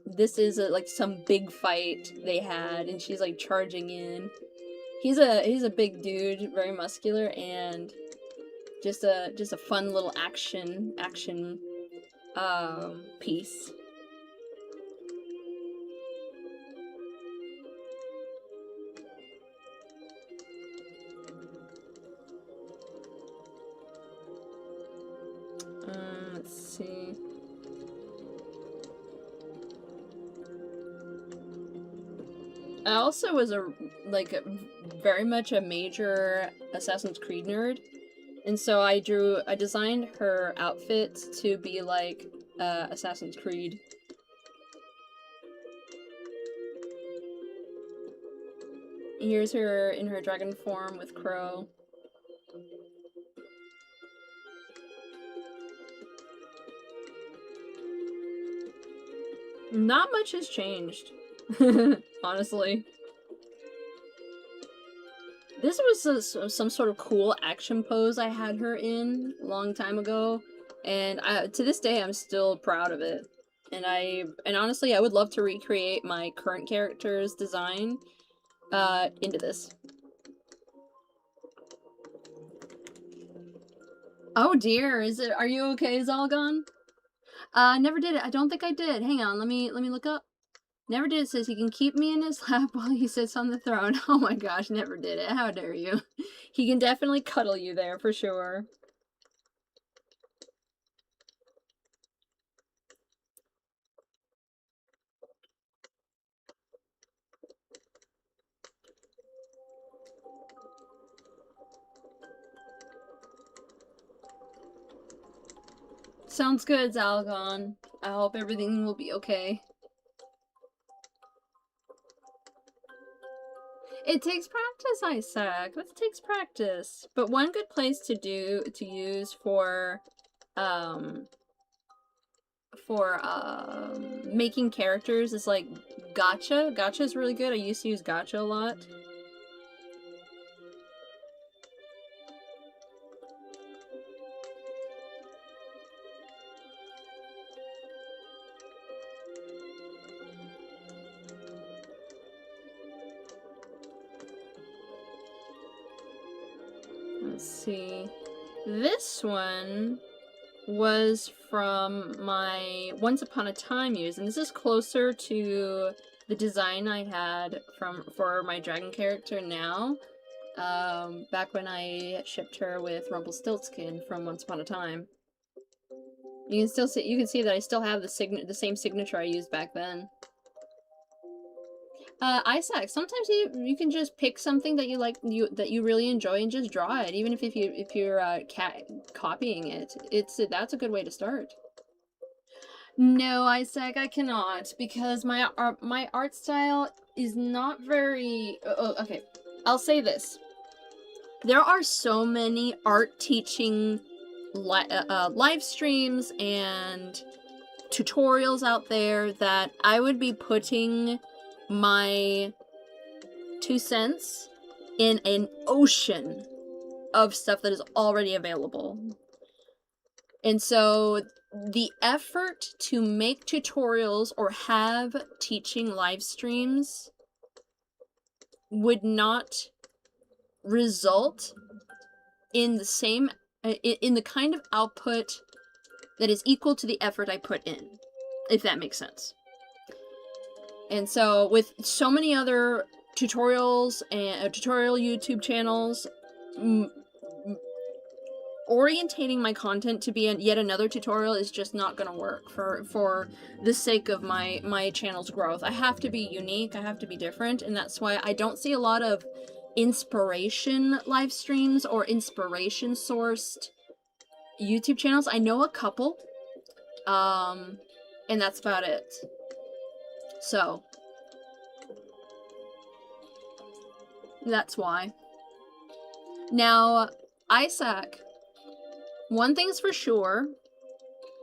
this is like some big fight they had, and she's like charging in. He's a big dude, very muscular, and just a fun little action piece. Let's see. I also was very much a major Assassin's Creed nerd, and so I designed her outfit to be like Assassin's Creed. Here's her in her dragon form with Crow. Not much has changed, honestly. This was some sort of cool action pose I had her in a long time ago, and to this day I'm still proud of it. And honestly, I would love to recreate my current character's design into this. Oh dear, are you okay, Zalgon? Never did it. I don't think I did. Hang on, let me look up. Never did it says he can keep me in his lap while he sits on the throne. Oh my gosh, never did it. How dare you? He can definitely cuddle you there for sure. Sounds good, Zalgon. I hope everything will be okay. It takes practice, Isaac. It takes practice. But one good place to use for making characters is like Gacha. Gacha is really good. I used to use Gacha a lot. Let's see. This one was from my Once Upon a Time use, and this is closer to the design I had for my dragon character now. Back when I shipped her with Rumpelstiltskin from Once Upon a Time. You can see that I still have the same signature I used back then. Isaac, sometimes you can just pick something that that you really enjoy and just draw it, even if you're copying it. That's a good way to start. No, Isaac, I cannot, because my art style is not very. Okay, I'll say this. There are so many art teaching live streams and tutorials out there that I would be putting my 2 cents in an ocean of stuff that is already available. And so the effort to make tutorials or have teaching live streams would not result in the same in the kind of output that is equal to the effort I put in, if that makes sense. And so with so many other tutorials and tutorial YouTube channels, orientating my content to be yet another tutorial is just not going to work for the sake of my channel's growth. I have to be unique, I have to be different, and that's why I don't see a lot of inspiration live streams or inspiration sourced YouTube channels. I know a couple, and that's about it. So that's why. Now, Isaac, one thing's for sure,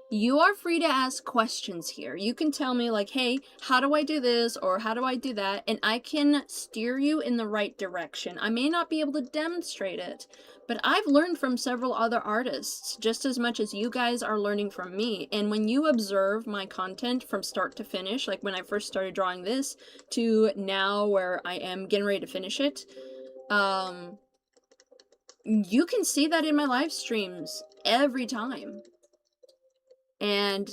you are free to ask questions here. You can tell me like, hey, how do I do this or how do I do that? And I can steer you in the right direction. I may not be able to demonstrate it, but I've learned from several other artists just as much as you guys are learning from me. And when you observe my content from start to finish, like when I first started drawing this to now where I am getting ready to finish it, you can see that in my live streams every time. And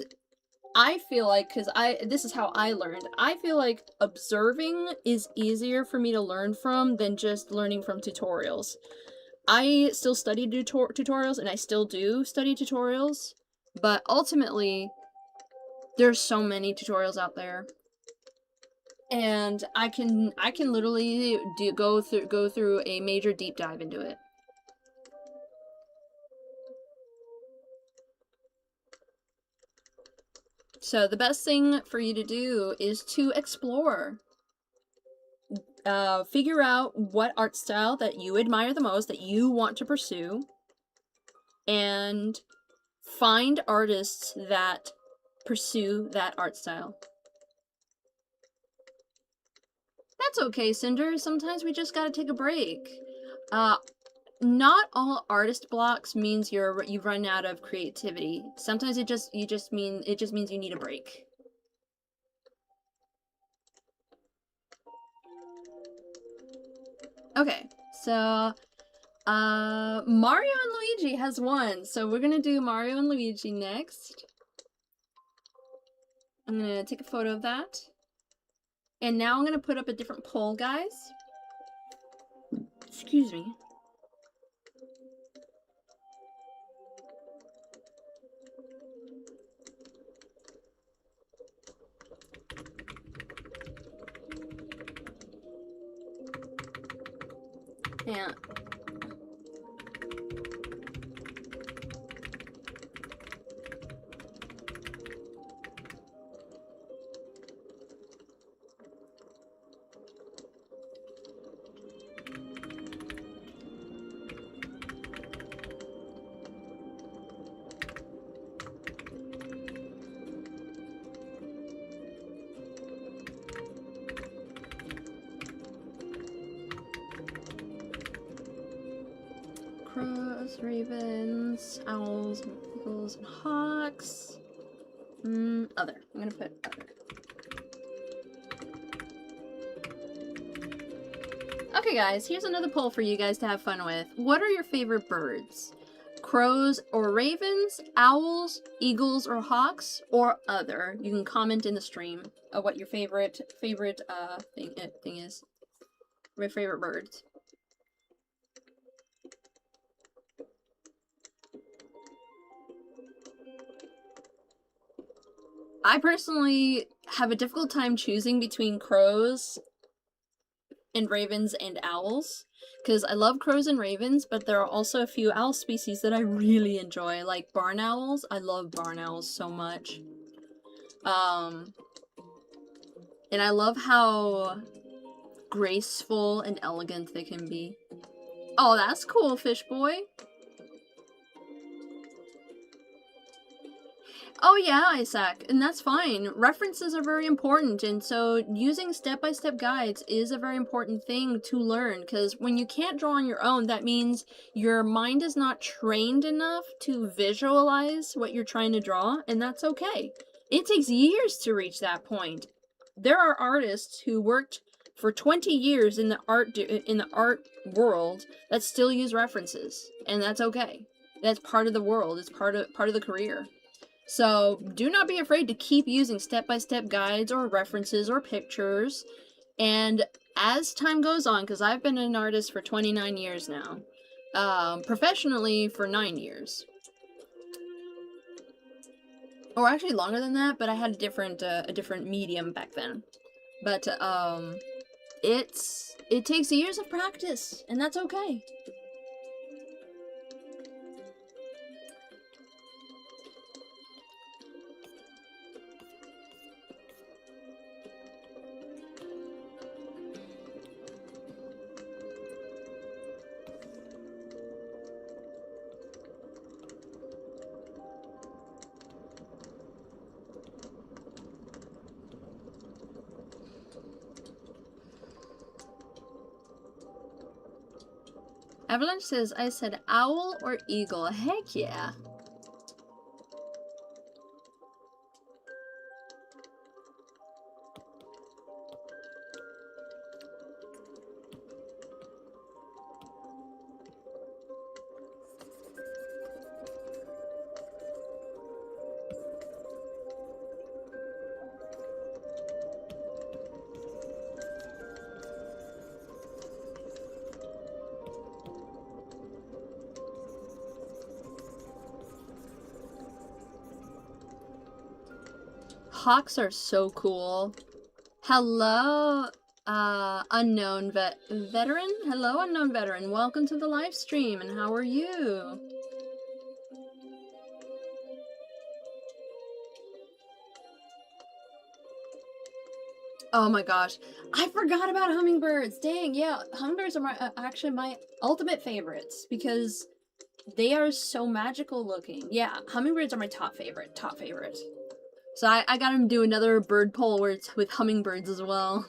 I feel like, this is how I learned, I feel like observing is easier for me to learn from than just learning from tutorials. I still study tutorials, and I still do study tutorials, but ultimately, there's so many tutorials out there. And I can literally go through a major deep dive into it. So the best thing for you to do is to explore. figure out what art style that you admire the most, that you want to pursue, and find artists that pursue that art style. That's okay, Cinder. Sometimes we just gotta take a break. Not all artist blocks means you've run out of creativity. Sometimes it just means you need a break. Okay, so Mario and Luigi has won, so we're gonna do Mario and Luigi next. I'm gonna take a photo of that. And now I'm gonna put up a different poll, guys. Excuse me. Yeah. Crows, ravens, owls, eagles, and hawks. Other. I'm gonna put other. Okay, guys, here's another poll for you guys to have fun with. What are your favorite birds? Crows or ravens, owls, eagles, or hawks, or other? You can comment in the stream of what your favorite thing is. My favorite birds. I personally have a difficult time choosing between crows and ravens and owls, because I love crows and ravens, but there are also a few owl species that I really enjoy, like barn owls. I love barn owls so much. And I love how graceful and elegant they can be. Oh, that's cool, fish boy. Oh yeah, Isaac, and that's fine. References are very important, and so using step-by-step guides is a very important thing to learn, because when you can't draw on your own, that means your mind is not trained enough to visualize what you're trying to draw, and that's okay. It takes years to reach that point. There are artists who worked for 20 years in the art world that still use references, and that's okay. That's part of the world. It's part of the career. So do not be afraid to keep using step-by-step guides or references or pictures. And as time goes on, because I've been an artist for 29 years now, professionally for 9 years. Or actually longer than that, but I had a different medium back then. But it takes years of practice, and that's okay. Avalanche says, I said owl or eagle. Heck yeah. Hawks are so cool. Hello, unknown veteran? Hello, unknown veteran. Welcome to the live stream, and how are you? Oh my gosh. I forgot about hummingbirds. Dang, yeah. Hummingbirds are my actually my ultimate favorites because they are so magical looking. Yeah, hummingbirds are my top favorite. Top favorite. So I got him do another bird poll where it's with hummingbirds as well.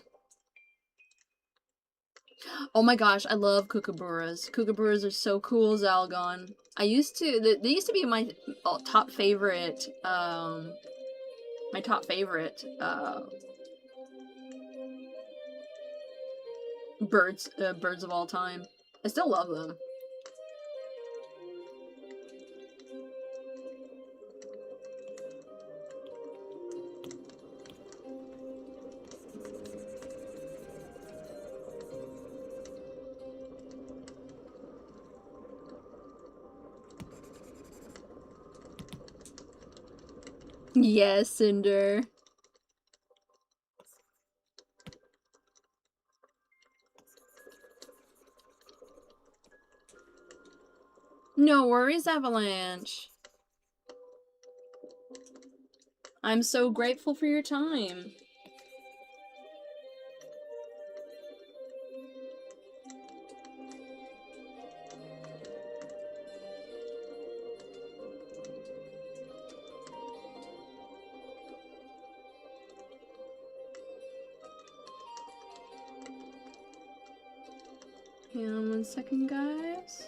Oh my gosh, I love kookaburras. Kookaburras are so cool, Zalgon. They used to be my top favorite, my top favorite, birds of all time. I still love them. Yes, Cinder. No worries, Avalanche. I'm so grateful for your time. Hang on 1 second, guys.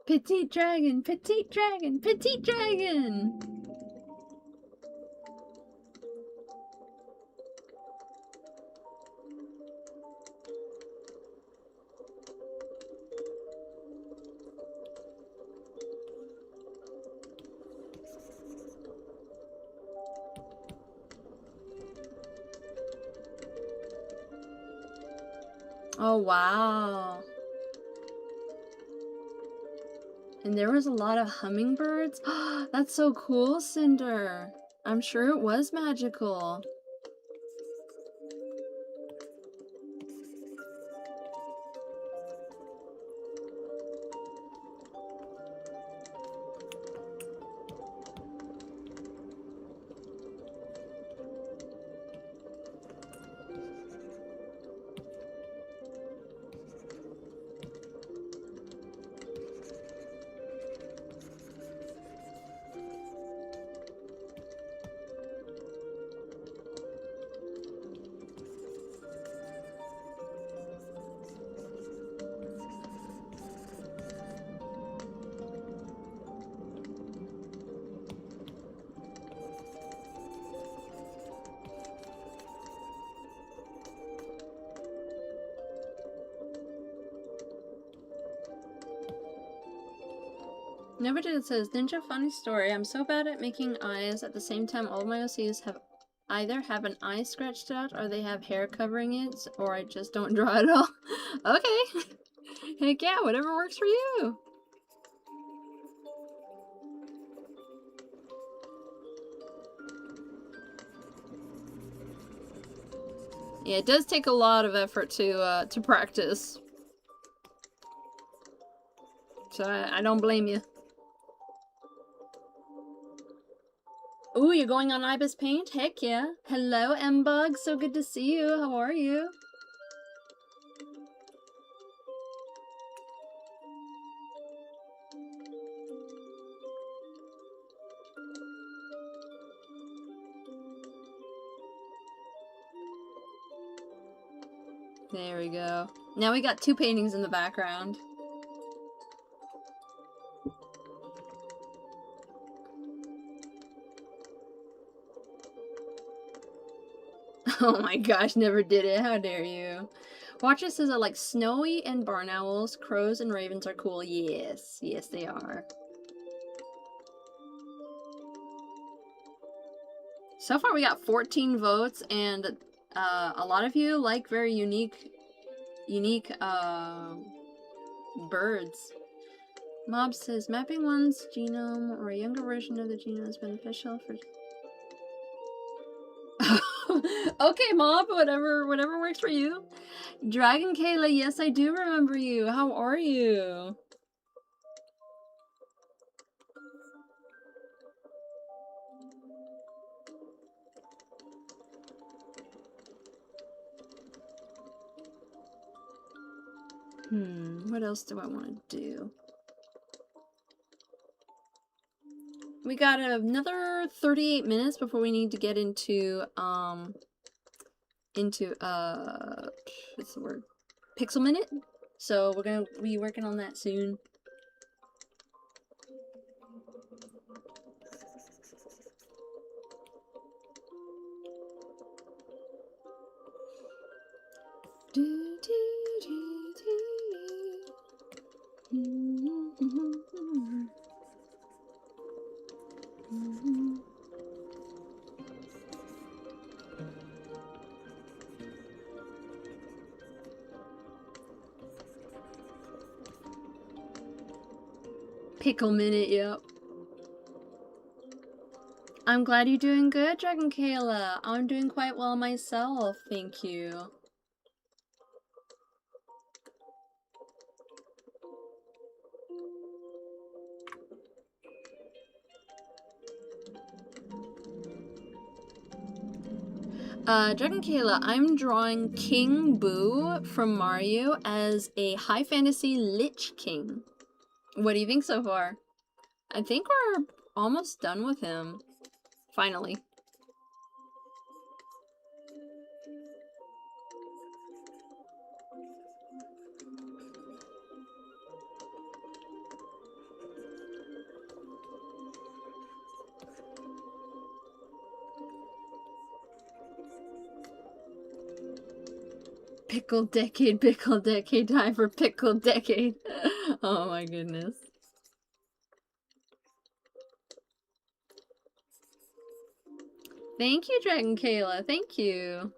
Petite dragon, petite dragon, petite dragon! Oh, wow. And there was a lot of hummingbirds? That's so cool, Cinder. I'm sure it was magical. Never did. It says, Ninja, funny story. I'm so bad at making eyes. At the same time, all my OCs have either have an eye scratched out or they have hair covering it, or I just don't draw at all. Okay. Heck yeah, whatever works for you. Yeah, it does take a lot of effort to practice. So I don't blame you. Ooh, you're going on Ibis Paint? Heck yeah. Hello, M-Bug. So good to see you. How are you? There we go. Now we got 2 paintings in the background. Oh my gosh, never did it. How dare you. Watcher says I like snowy and barn owls. Crows and ravens are cool. Yes. Yes, they are. So far we got 14 votes, and a lot of you like very unique birds. Mob says mapping one's genome or a younger version of the genome is beneficial for... Okay, Mob, whatever works for you. Dragon Kayla, yes, I do remember you. How are you? What else do I want to do? We got another 38 minutes before we need to get into what's the word? Pixel Minute. So we're gonna be working on that soon. Pickle Minute, yep. I'm glad you're doing good, Dragon Kayla. I'm doing quite well myself, thank you. Dragon Kayla, I'm drawing King Boo from Mario as a high fantasy Lich King. What do you think so far? I think we're almost done with him. Finally. Pickle decade, time for pickle decade. Oh my goodness. Thank you, Dragon Kayla. Thank you.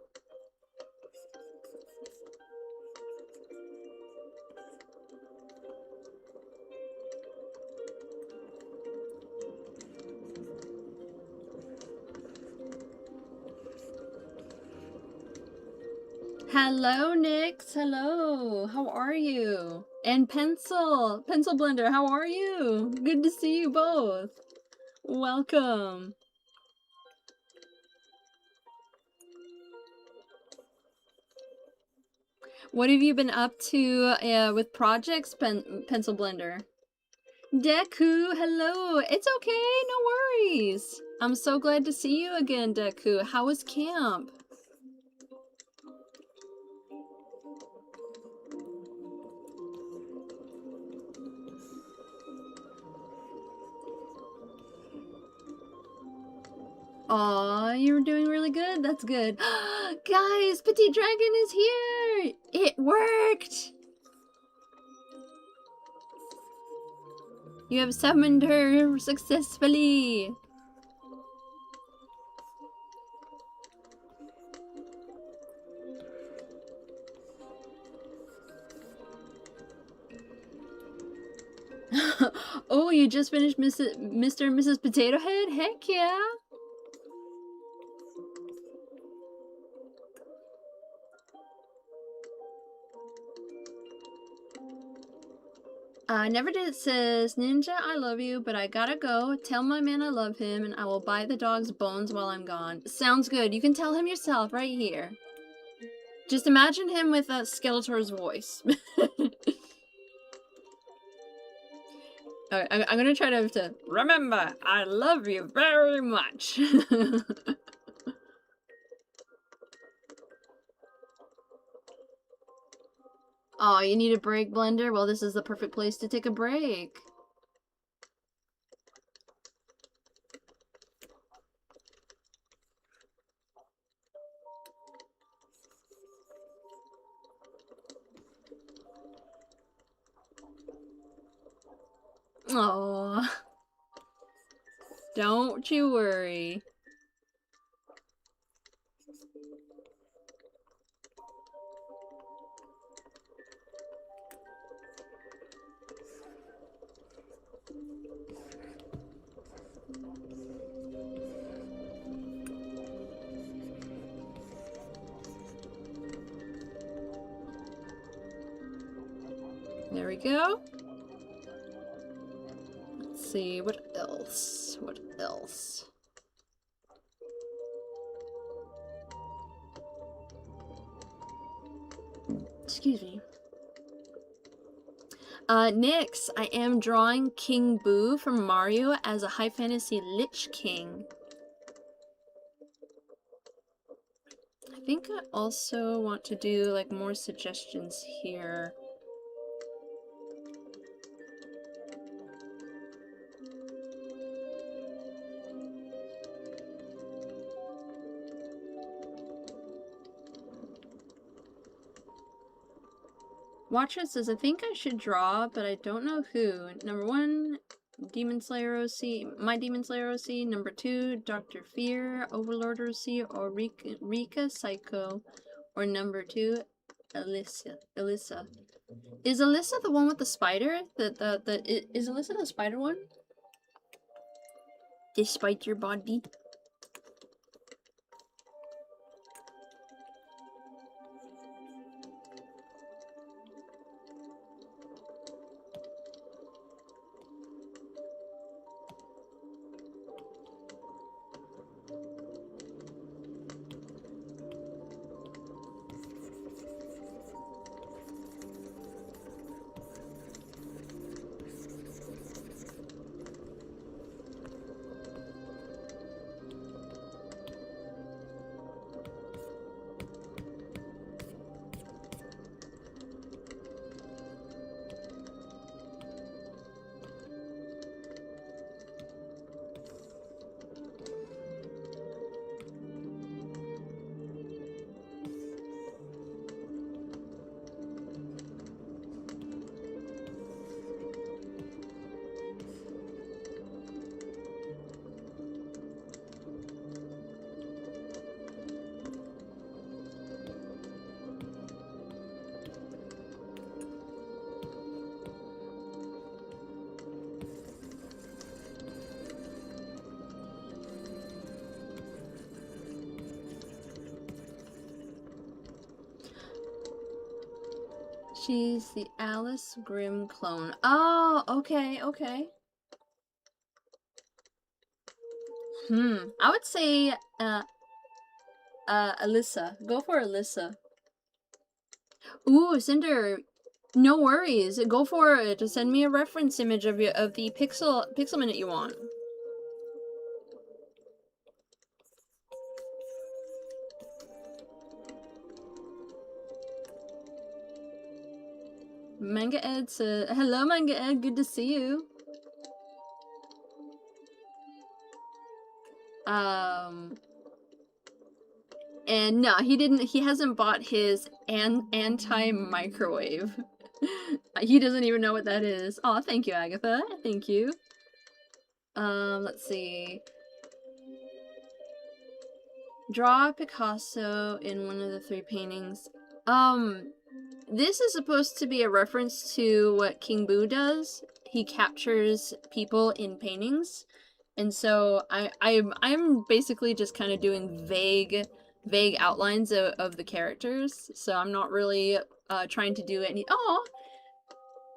Hello, Nyx. Hello. How are you? And Pencil Blender, how are you? Good to see you both. Welcome. What have you been up to with projects, Pencil Blender? Deku, hello. It's okay, no worries. I'm so glad to see you again, Deku. How was camp? Aw, you were doing really good. That's good. Guys, Petite Dragon is here! It worked! You have summoned her successfully! Oh, you just finished Mr. and Mrs. Potato Head? Heck yeah! Never Did It says, Ninja, I love you, but I gotta go. Tell my man I love him, and I will buy the dog's bones while I'm gone. Sounds good. You can tell him yourself right here. Just imagine him with Skeletor's voice. Alright, I'm gonna try to remember, I love you very much. Oh, you need a break, Blender? Well, this is the perfect place to take a break. Oh, don't you worry. There we go. Let's see, what else? What else? Excuse me. Nyx, I am drawing King Boo from Mario as a high fantasy Lich King. I think I also want to do, like, more suggestions here. Watcher says, I think I should draw, but I don't know who. Number 1, Demon Slayer OC, my Demon Slayer OC. Number 2, Dr. Fear, Overlord OC, or Rika Psycho. Or number 2, Alyssa. Is Alyssa the one with the spider? Is Alyssa the spider one? Despite your body. She's the Alice Grimm clone. Oh, okay, okay. I would say, Alyssa. Go for Alyssa. Ooh, Cinder, no worries. Go for it. Just send me a reference image of the pixel minute you want. Manga Ed says, hello Manga Ed, good to see you. And no, he hasn't bought his anti-microwave. He doesn't even know what that is. Oh, thank you, Agatha. Thank you. Let's see. Draw Picasso in one of the 3 paintings. This is supposed to be a reference to what King Boo does. He captures people in paintings. And so I'm basically just kind of doing vague outlines of the characters. So I'm not really trying to do any. Oh,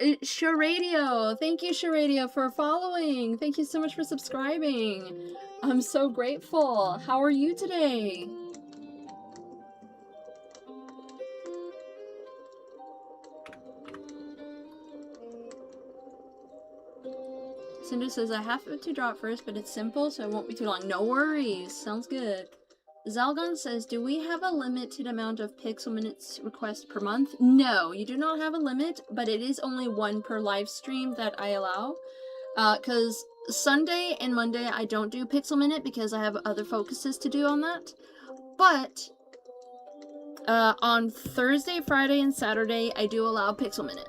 Sharadio! Thank you, Sharadio, for following. Thank you so much for subscribing. I'm so grateful. How are you today? Cinder says, I have to drop first, but it's simple, so it won't be too long. No worries. Sounds good. Zalgon says, do we have a limited amount of pixel minutes requests per month? No, you do not have a limit, but it is only one per live stream that I allow. Because Sunday and Monday I don't do pixel minute because I have other focuses to do on that. But on Thursday, Friday, and Saturday I do allow pixel minute.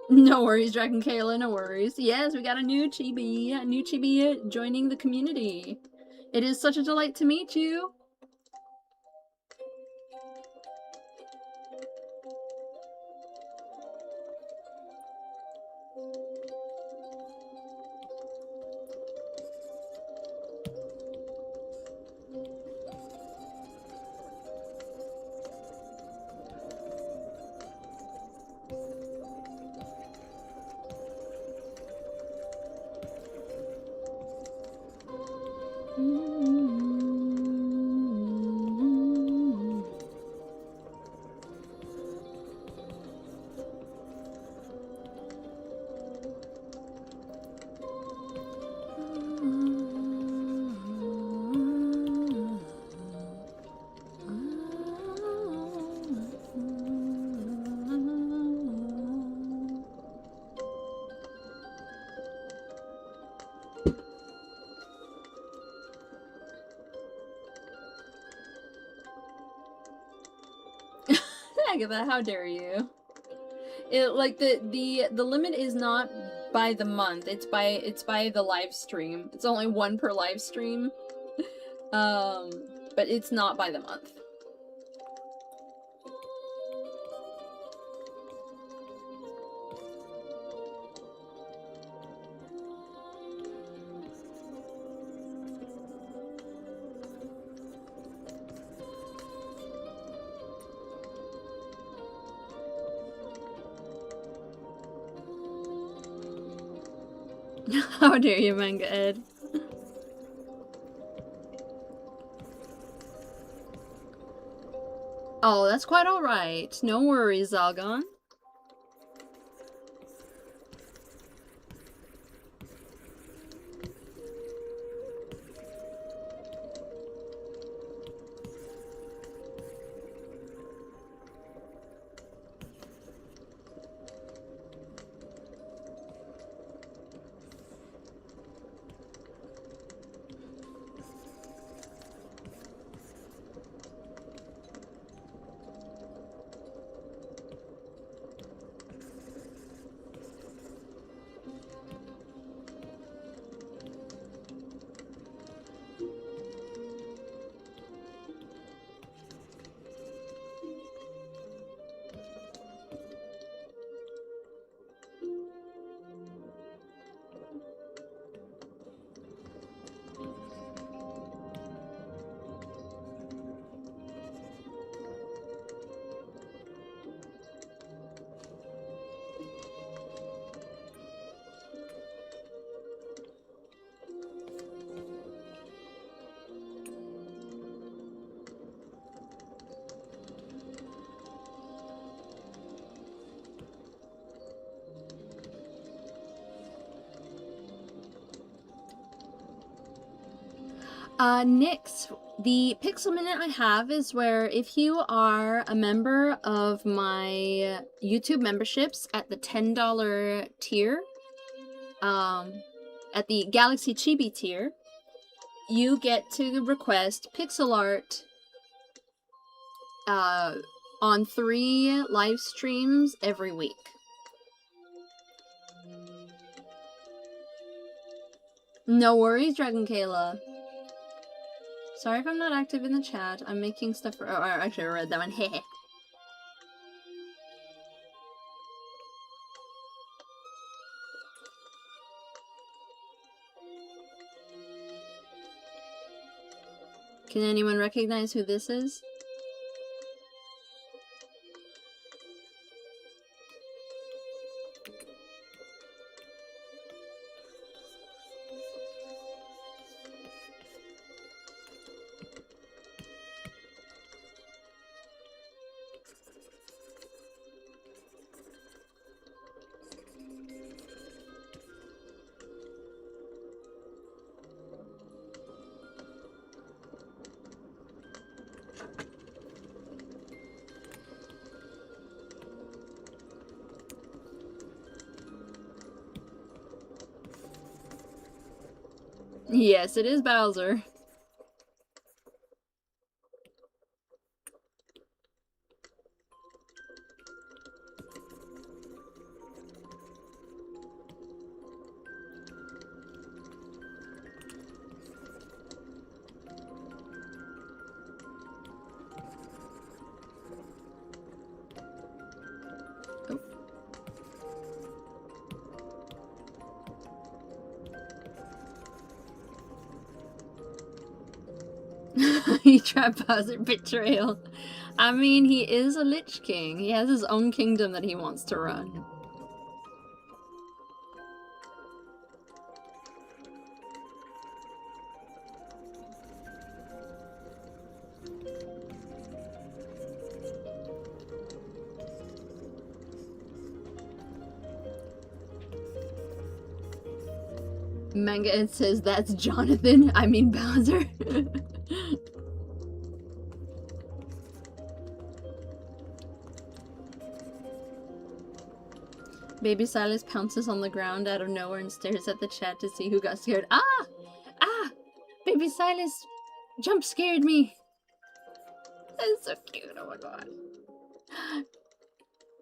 No worries, Dragon Kayla, no worries. Yes, we got a new chibi joining the community. It is such a delight to meet you. Agatha, how dare you? It like the limit is not by the month. It's by the live stream. It's only one per live stream. But it's not by the month. How dare you, Manga Ed? Oh, that's quite alright. No worries, Zalgon. Nix, the Pixel Minute I have is where if you are a member of my YouTube memberships at the $10 tier, at the Galaxy Chibi tier, you get to request pixel art on 3 live streams every week. No worries, Dragon Kayla. Sorry if I'm not active in the chat. I'm making stuff for... Oh, actually, I read that one. Heh. Can anyone recognize who this is? Yes, it is Bowser. He trapped Bowser. Betrayal. I mean, he is a Lich King. He has his own kingdom that he wants to run. Manga, it says that's Jonathan. I mean Bowser. Baby Silas pounces on the ground out of nowhere and stares at the chat to see who got scared. Ah! Ah! Baby Silas jump scared me. That's so cute. Oh my god.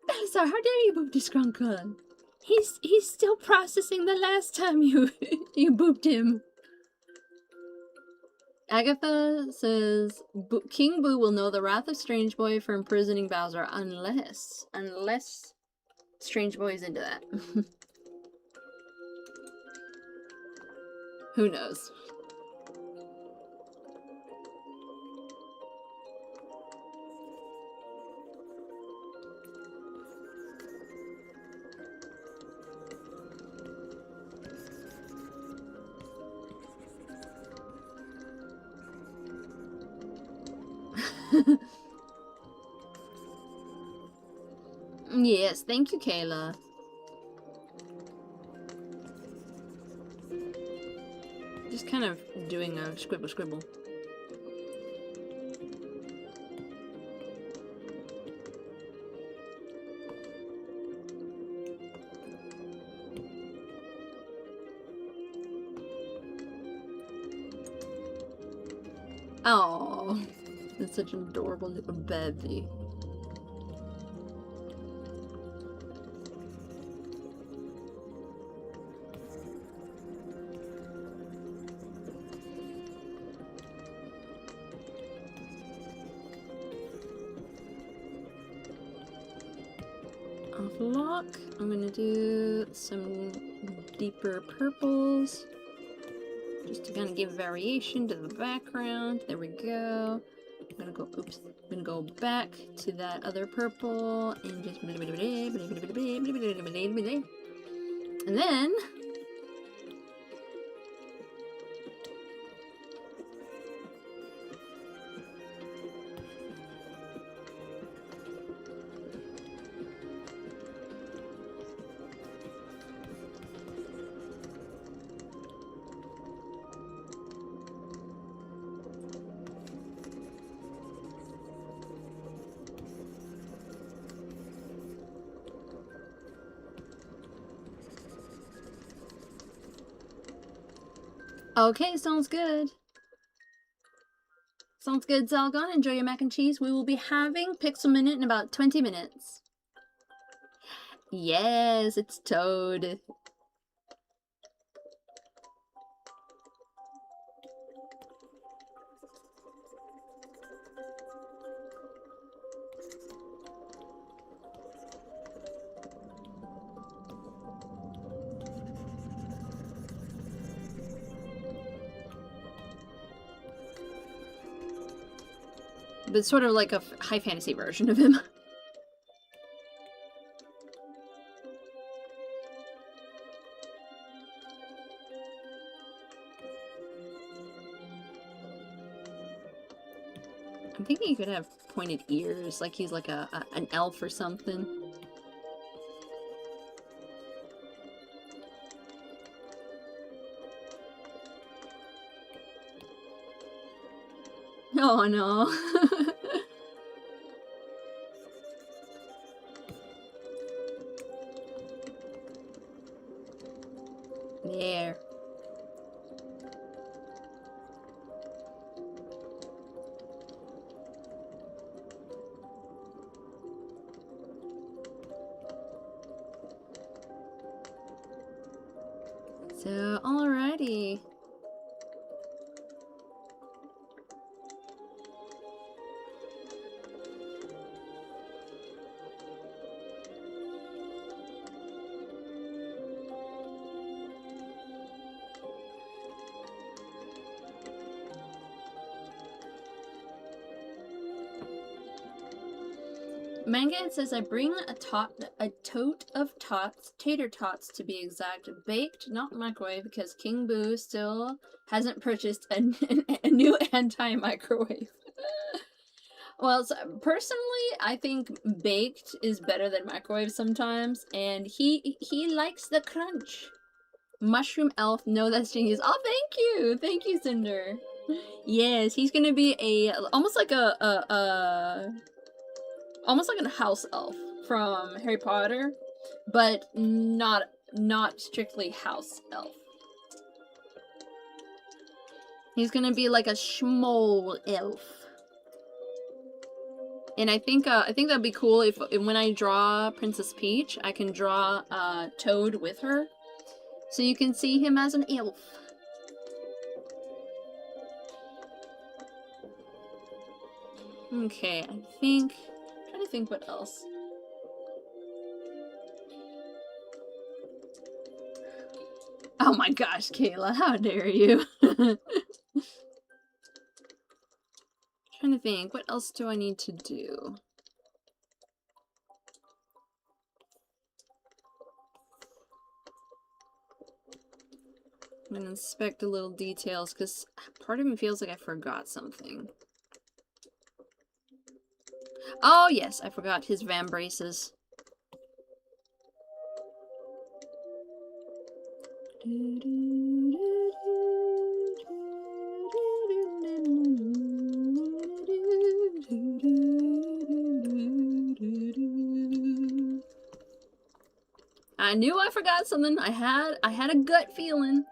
Balthazar, how dare you boop this grunkle? He's still processing the last time you you booped him. Agatha says King Boo will know the wrath of Strange Boy for imprisoning Bowser unless Strange Boy is into that. Who knows? Yes, thank you, Kayla. Just kind of doing a scribble. Oh, it's such an adorable little baby. Off lock. I'm gonna do some deeper purples just to kind of give variation to the background. There we go. I'm gonna go, oops, I'm gonna go back to that other purple and just, and then okay, sounds good. Sounds good, Zalgon. Enjoy your mac and cheese. We will be having Pixel Minute in about 20 minutes. Yes, it's Toad. But sort of like a high fantasy version of him. I'm thinking he could have pointed ears, like he's like an elf or something. Oh no. There. So, alrighty. Mangan says, I bring a tote of tater tots to be exact, baked, not microwave, because King Boo still hasn't purchased a new anti-microwave. Well, so personally, I think baked is better than microwave sometimes, and he likes the crunch. Mushroom Elf, no, that's genius. Oh, thank you, Cinder. Yes, he's gonna be almost like a house elf from Harry Potter, but not strictly house elf. He's gonna be like a schmole elf. And I think that'd be cool if when I draw Princess Peach, I can draw Toad with her, so you can see him as an elf. Okay, I'm trying to think what else. Oh my gosh, Kayla, how dare you? Trying to think, what else do I need to do? I'm gonna inspect the little details, because part of me feels like I forgot something. Oh yes, I forgot his vambraces. I knew I forgot something. I had a gut feeling.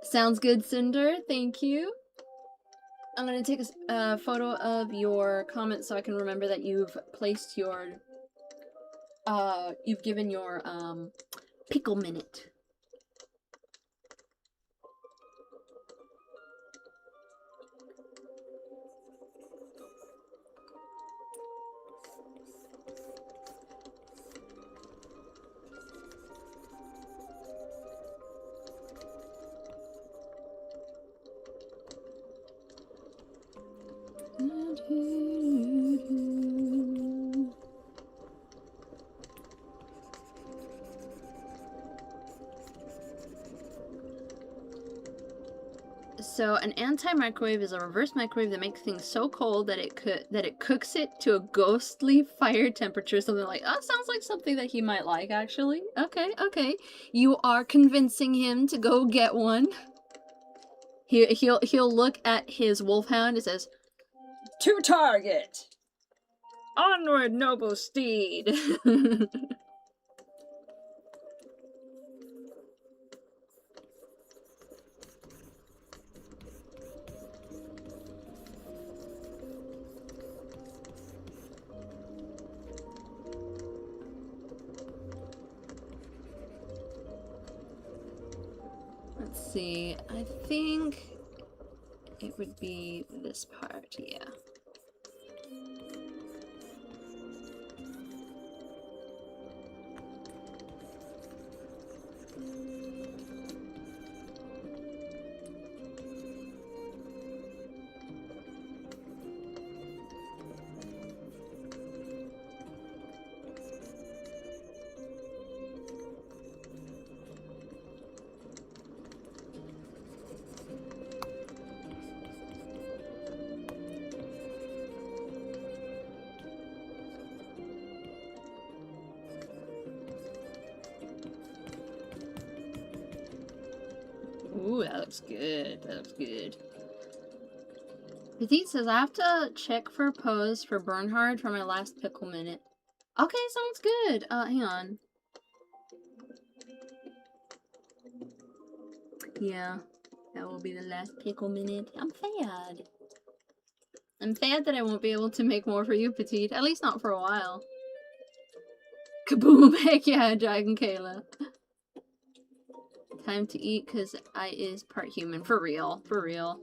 Sounds good, Cinder. Thank you. I'm gonna take a photo of your comment so I can remember that you've placed your you've given your pickle minute. So an anti-microwave is a reverse microwave that makes things so cold that it cooks it to a ghostly fire temperature. Something like, oh, sounds like something that he might like, actually. Okay. You are convincing him to go get one. He'll look at his wolfhound. It says, "To target! Onward, noble steed!" Let's see, I think it would be this part, yeah. Ooh, that looks good. That looks good. Petite says, I have to check for a pose for Bernhard for my last pickle minute. Okay, sounds good. Hang on. Yeah, that will be the last pickle minute. I'm sad. I'm sad that I won't be able to make more for you, Petite. At least not for a while. Kaboom! Heck yeah, Dragon Kayla. time to eat because I is part human. For real. For real.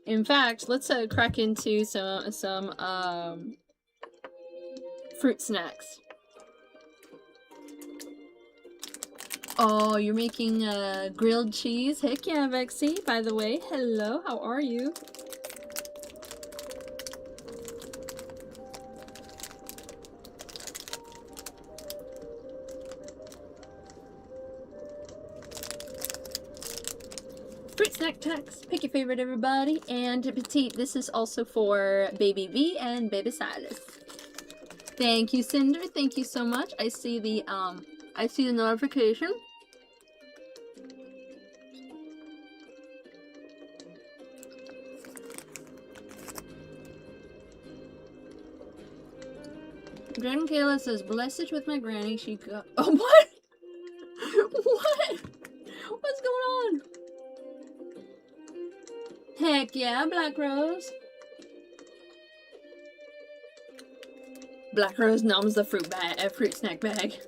In fact, let's crack into some fruit snacks. Oh, you're making grilled cheese? Heck yeah, Vexy. By the way, hello, how are you? Fruit snack tax. Pick your favorite, everybody. And Petite, this is also for Baby V and Baby Silas. Thank you, Cinder. Thank you so much. I see the notification. Grand Kayla says, blessed with my granny, she got— oh, what? What? What's going on? Heck yeah, Black Rose. Black Rose noms the fruit snack bag.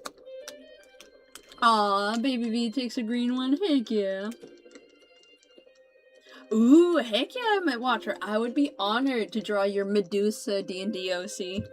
Aw, Baby V takes a green one. Heck yeah. Ooh, heck yeah, my Watcher. I would be honored to draw your Medusa D&D OC.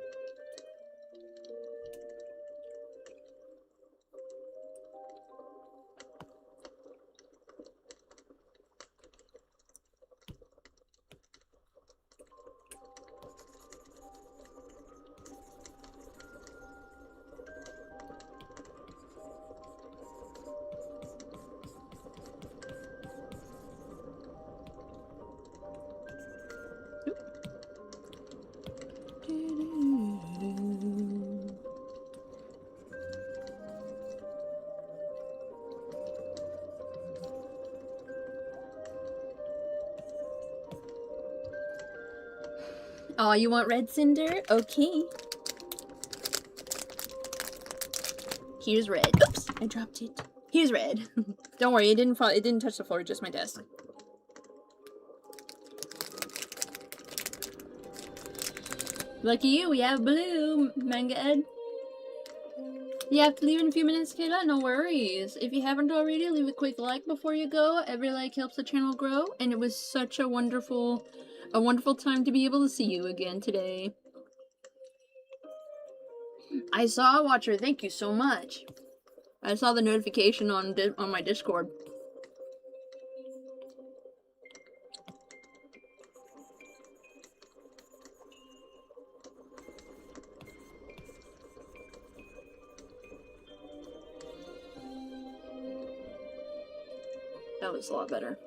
Oh, you want red Cinder? Okay. Here's red. Oops, I dropped it. Here's red. Don't worry, it didn't fall. It didn't touch the floor. Just my desk. Lucky you, we have blue, Manga Ed. You have to leave in a few minutes, Kayla. No worries. If you haven't already, leave a quick like before you go. Every like helps the channel grow, and it was such a wonderful time to be able to see you again today. I saw, Watcher. Thank you so much. I saw the notification on my Discord. That was a lot better.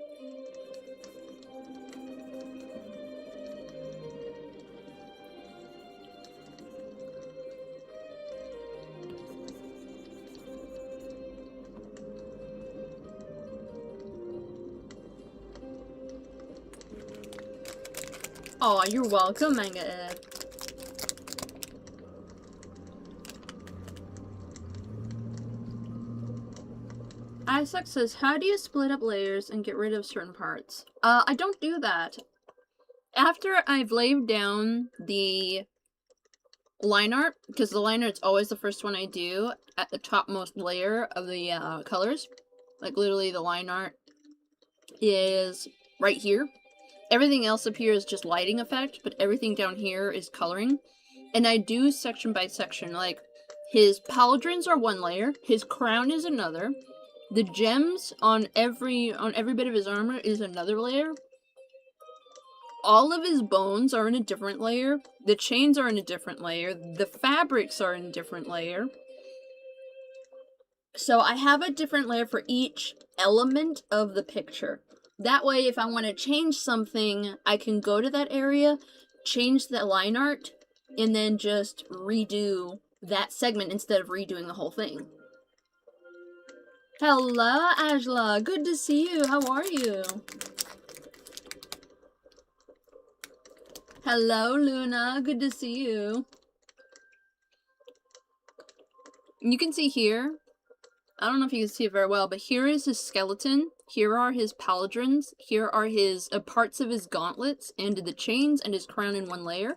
Oh, you're welcome, Manga Ed. Isaac says, how do you split up layers and get rid of certain parts? I don't do that. After I've laid down the line art, because the line art's always the first one I do at the topmost layer of the colors. Like literally the line art is right here. Everything else up here is just lighting effect, but everything down here is coloring. And I do section by section, like his pauldrons are one layer, his crown is another, the gems on every bit of his armor is another layer. All of his bones are in a different layer. The chains are in a different layer. The fabrics are in a different layer. So I have a different layer for each element of the picture. That way, if I want to change something, I can go to that area, change the line art, and then just redo that segment instead of redoing the whole thing. Hello, Ajla. Good to see you. How are you? Hello, Luna. Good to see you. You can see here. I don't know if you can see it very well, but here is his skeleton. Here are his pauldrons. Here are his parts of his gauntlets and the chains and his crown in one layer,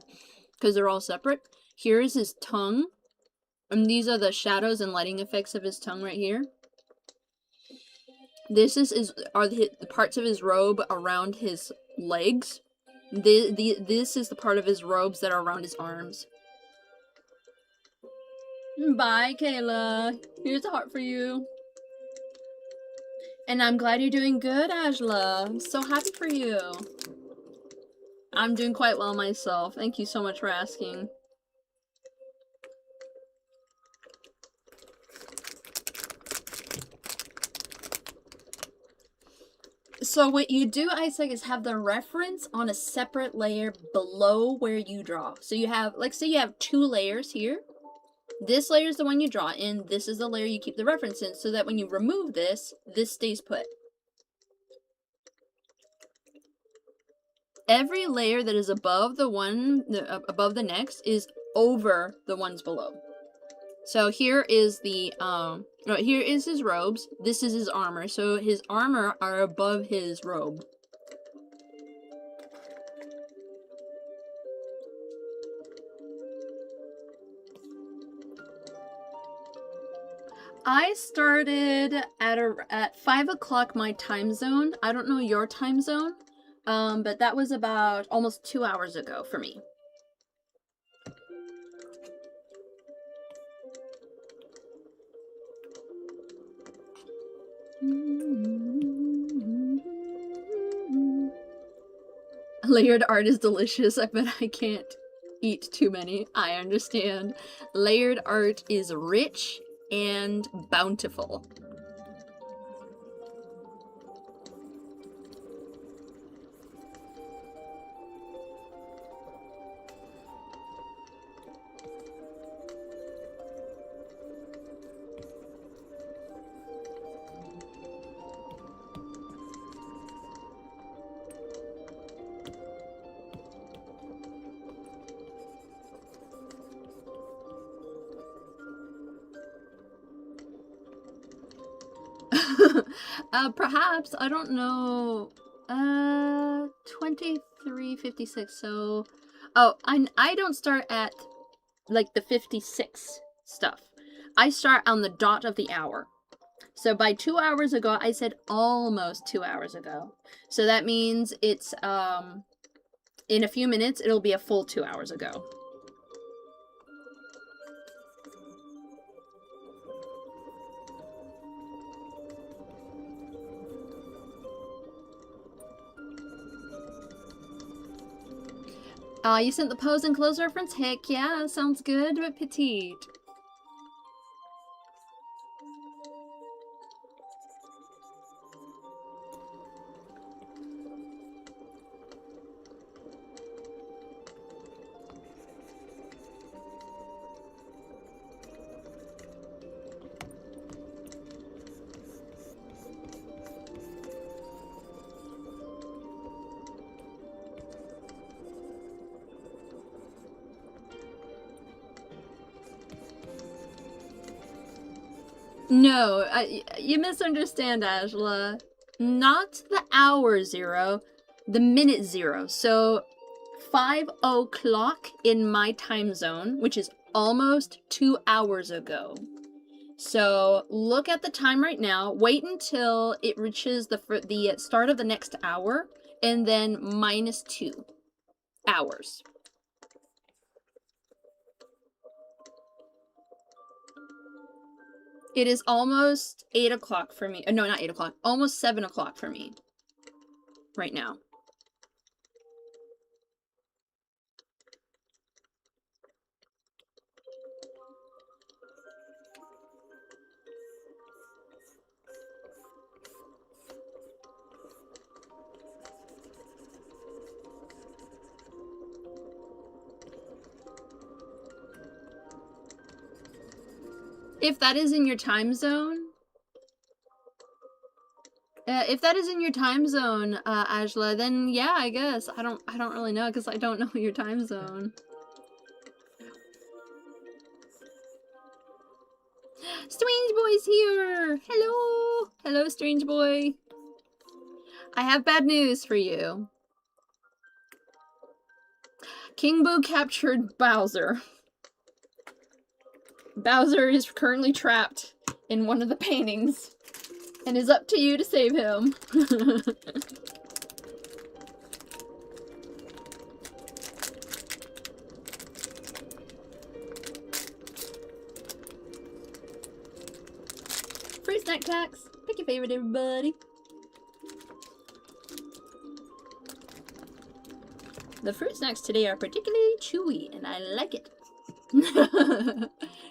because they're all separate. Here is his tongue. And these are the shadows and lighting effects of his tongue right here. This are the parts of his robe around his legs. This is the part of his robes that are around his arms. Bye, Kayla. Here's a heart for you. And I'm glad you're doing good, Ajla. I'm so happy for you. I'm doing quite well myself. Thank you so much for asking. So what you do, Isaac, is have the reference on a separate layer below where you draw. So you have, like, say you have 2 layers here. This layer is the one you draw in. This is the layer you keep the reference in, so that when you remove this, this stays put. Every layer that is above above the next is over the ones below. So here is the here is his robes. This is his armor. So his armor are above his robe. I started at 5 o'clock my time zone. I don't know your time zone, but that was about almost 2 hours ago for me. Layered art is delicious. I bet I can't eat too many. I understand. Layered art is rich and bountiful. Perhaps, I don't know. 23:56. So, oh, I don't start at like the 56 stuff. I start on the dot of the hour. So by 2 hours ago, I said almost 2 hours ago. So that means it's in a few minutes it'll be a full 2 hours ago. You sent the pose and clothes reference? Heck yeah, sounds good, but petite. No, you misunderstand, Ajla. Not the hour 0, the minute 0. So 5 o'clock in my time zone, which is almost 2 hours ago. So look at the time right now, wait until it reaches the start of the next hour, and then -2 hours. It is almost 8 o'clock for me. No, not 8 o'clock. Almost 7 o'clock for me. Right now. If that is in your time zone, Ajla, then yeah, I guess. I don't really know, because I don't know your time zone. Strange Boy's here! Hello! Hello, Strange Boy. I have bad news for you. King Boo captured Bowser. Bowser is currently trapped in one of the paintings. And it's up to you to save him. Free snack packs. Pick your favorite, everybody. The fruit snacks today are particularly chewy, and I like it.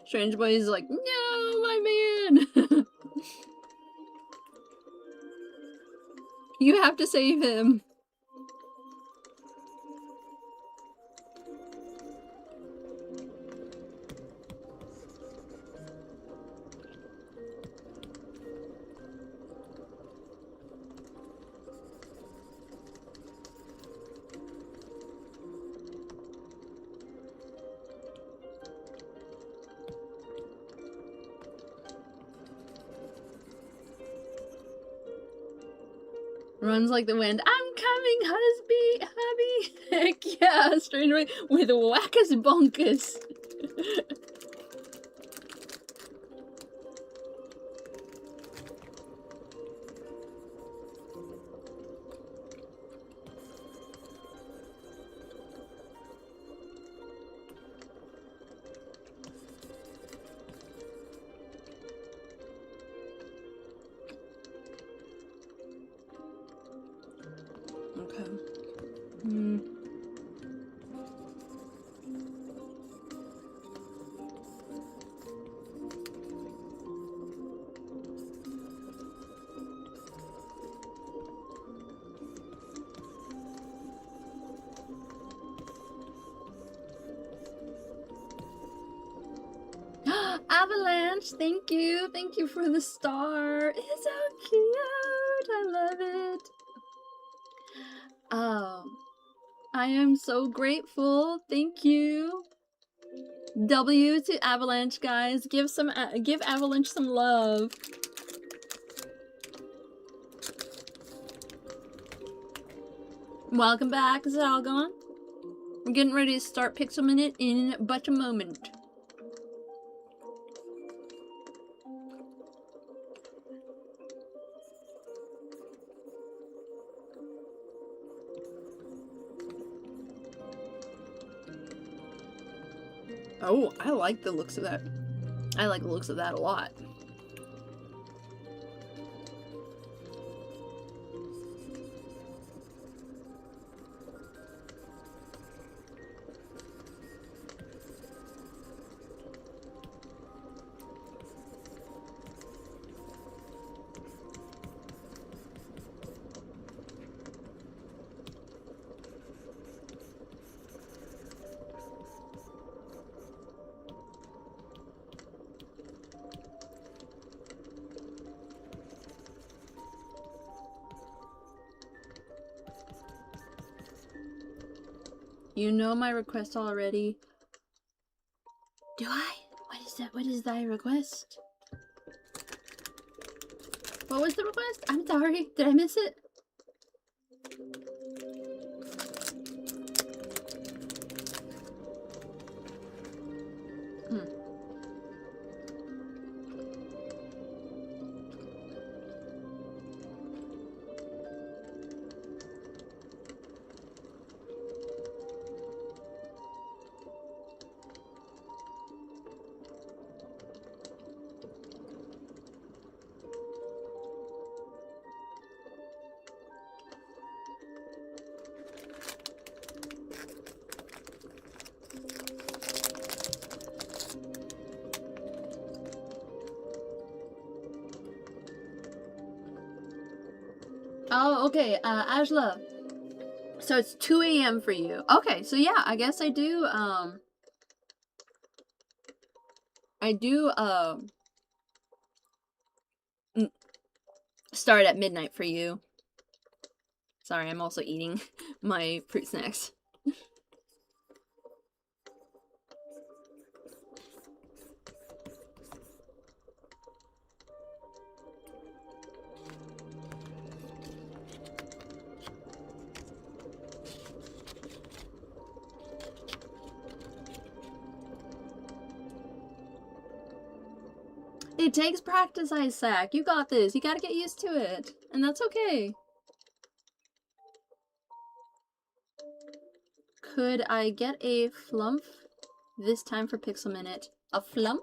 Strange Boy is like, no, my man. You have to save him. Runs like the wind. I'm coming, hubby. Heck yeah, Strange Boy with wackus bonkus. Okay. Avalanche, thank you. Thank you for the star. It's so cute. I love it. I am so grateful. Thank you. W to Avalanche, guys. Give Avalanche some love. Welcome back, Zalgon. We're getting ready to start Pixel Minute in but a moment. Oh, I like the looks of that. I like the looks of that a lot. You know my request already. Do I? What is that? What is thy request? What was the request? I'm sorry. Did I miss it? Oh, okay, Ajla. So it's 2 a.m. for you. Okay, so yeah, I guess I do start at midnight for you. Sorry, I'm also eating my fruit snacks. It takes practice, Isaac. You got this. You gotta get used to it. And that's okay. Could I get a flump this time for Pixel Minute? A flump?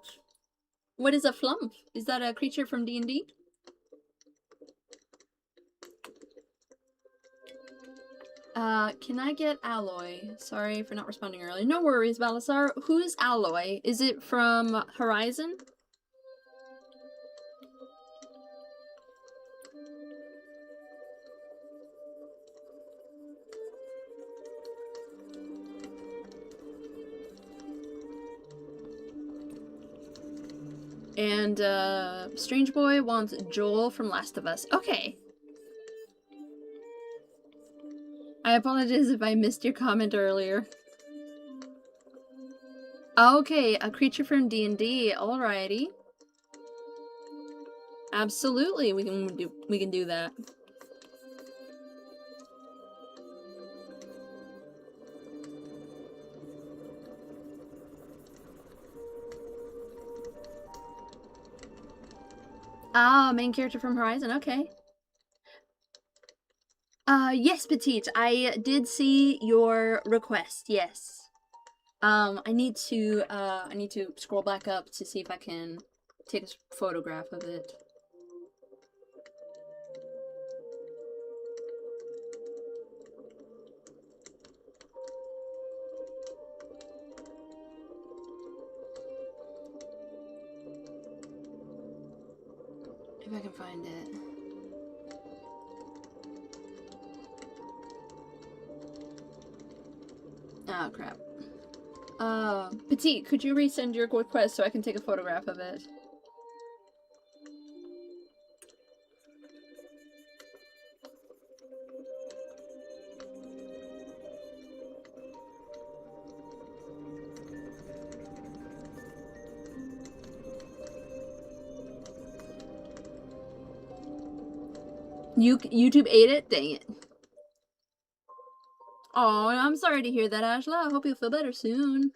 What is a flump? Is that a creature from D&D? Can I get Alloy? Sorry for not responding earlier. No worries, Balasar. Who's Alloy? Is it from Horizon? And, Strange Boy wants Joel from Last of Us. Okay. I apologize if I missed your comment earlier. Okay, a creature from D&D. Alrighty. Absolutely, we can do that. Ah, main character from Horizon, okay. Yes, Petite, I did see your request, yes. I need to scroll back up to see if I can take a photograph of it. If I can find it. Oh, crap. Petite, could you resend your request so I can take a photograph of it? YouTube ate it? Dang it. Oh, I'm sorry to hear that, Ashla. I hope you'll feel better soon.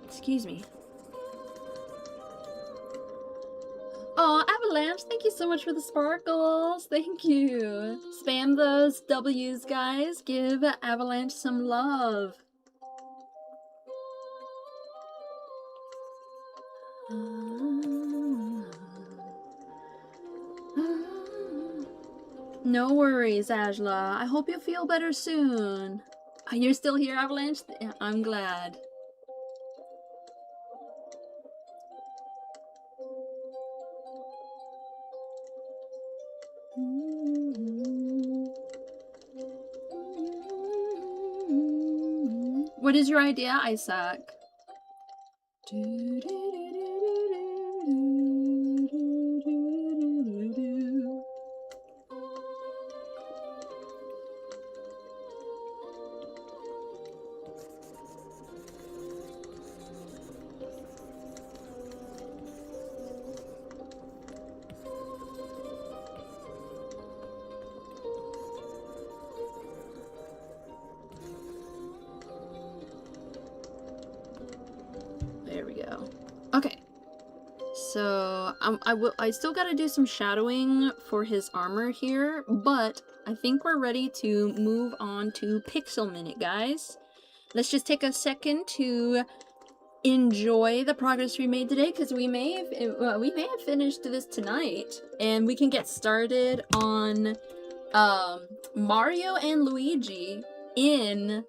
Excuse me. Oh, Avalanche, thank you so much for the sparkles. Thank you. Spam those W's, guys. Give Avalanche some love. No worries, Ajla. I hope you feel better soon. You're still here, Avalanche? I'm glad. What is your idea, Isaac? There we go. Okay. So, I still gotta do some shadowing for his armor here, but I think we're ready to move on to Pixel Minute, guys. Let's just take a second to enjoy the progress we made today, because we may have finished this tonight, and we can get started on Mario and Luigi in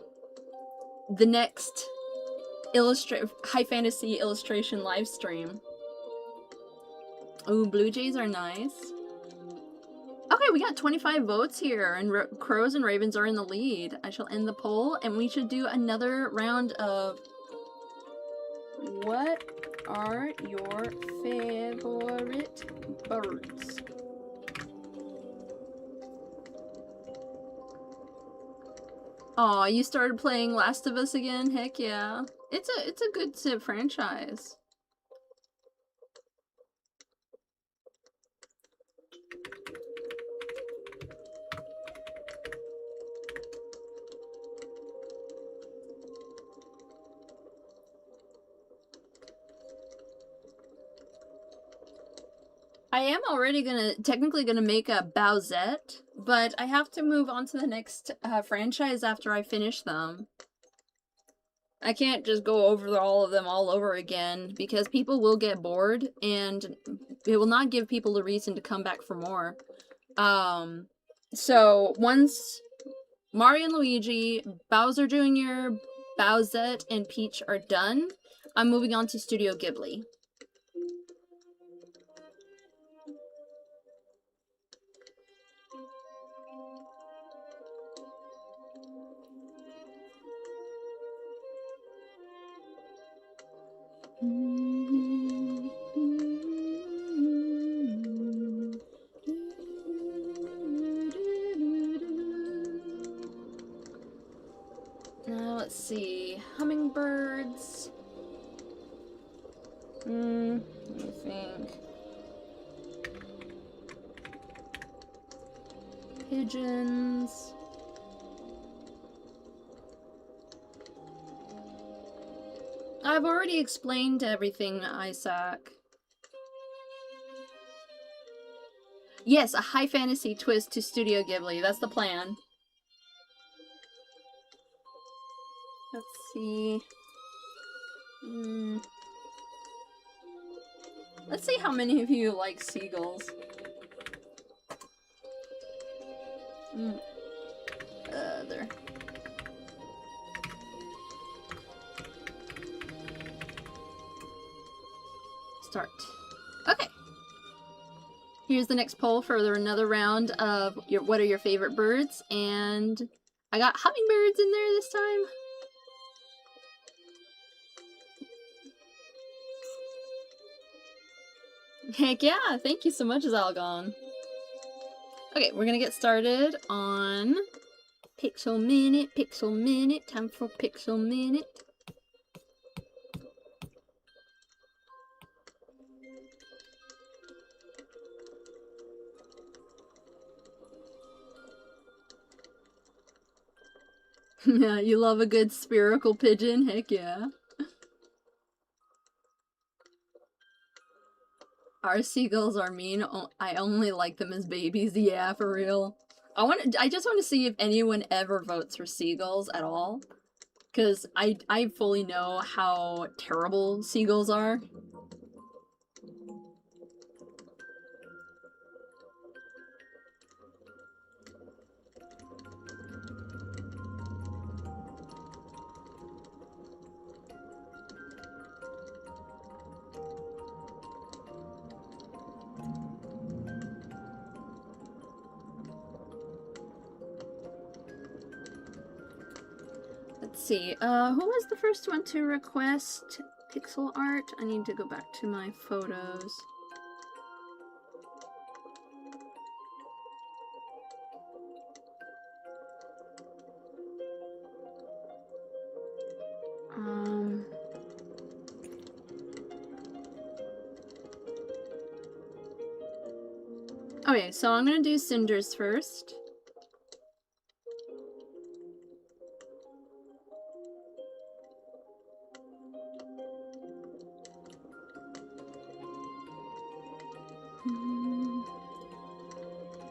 the next high fantasy illustration live stream. Ooh, Blue Jays are nice. Okay, we got 25 votes here, and Crows and Ravens are in the lead. I shall end the poll, and we should do another round of what are your favorite birds? Aw, you started playing Last of Us again? Heck yeah. It's a good franchise. I am already technically gonna make a Bowsette, but I have to move on to the next franchise after I finish them. I can't just go over all of them all over again because people will get bored and it will not give people a reason to come back for more. So once Mario and Luigi, Bowser Jr., Bowsette, and Peach are done, I'm moving on to Studio Ghibli. Now let's see. Hummingbirds. Let me think. Pigeons. I've already explained everything, Isaac. Yes, a high fantasy twist to Studio Ghibli. That's the plan. Let's see. Let's see how many of you like seagulls. There. Start. Okay. Here's the next poll for another round of what are your favorite birds, and I got hummingbirds in there this time. Heck yeah, thank you so much, Zalgon. Okay, we're gonna get started on Pixel Minute, time for Pixel Minute. Yeah, you love a good spherical pigeon? Heck yeah. Our seagulls are mean. I only like them as babies. Yeah, for real. I just want to see if anyone ever votes for seagulls at all. Because I fully know how terrible seagulls are. Let's see, who was the first one to request pixel art? I need to go back to my photos. Okay, so I'm gonna do cinders first.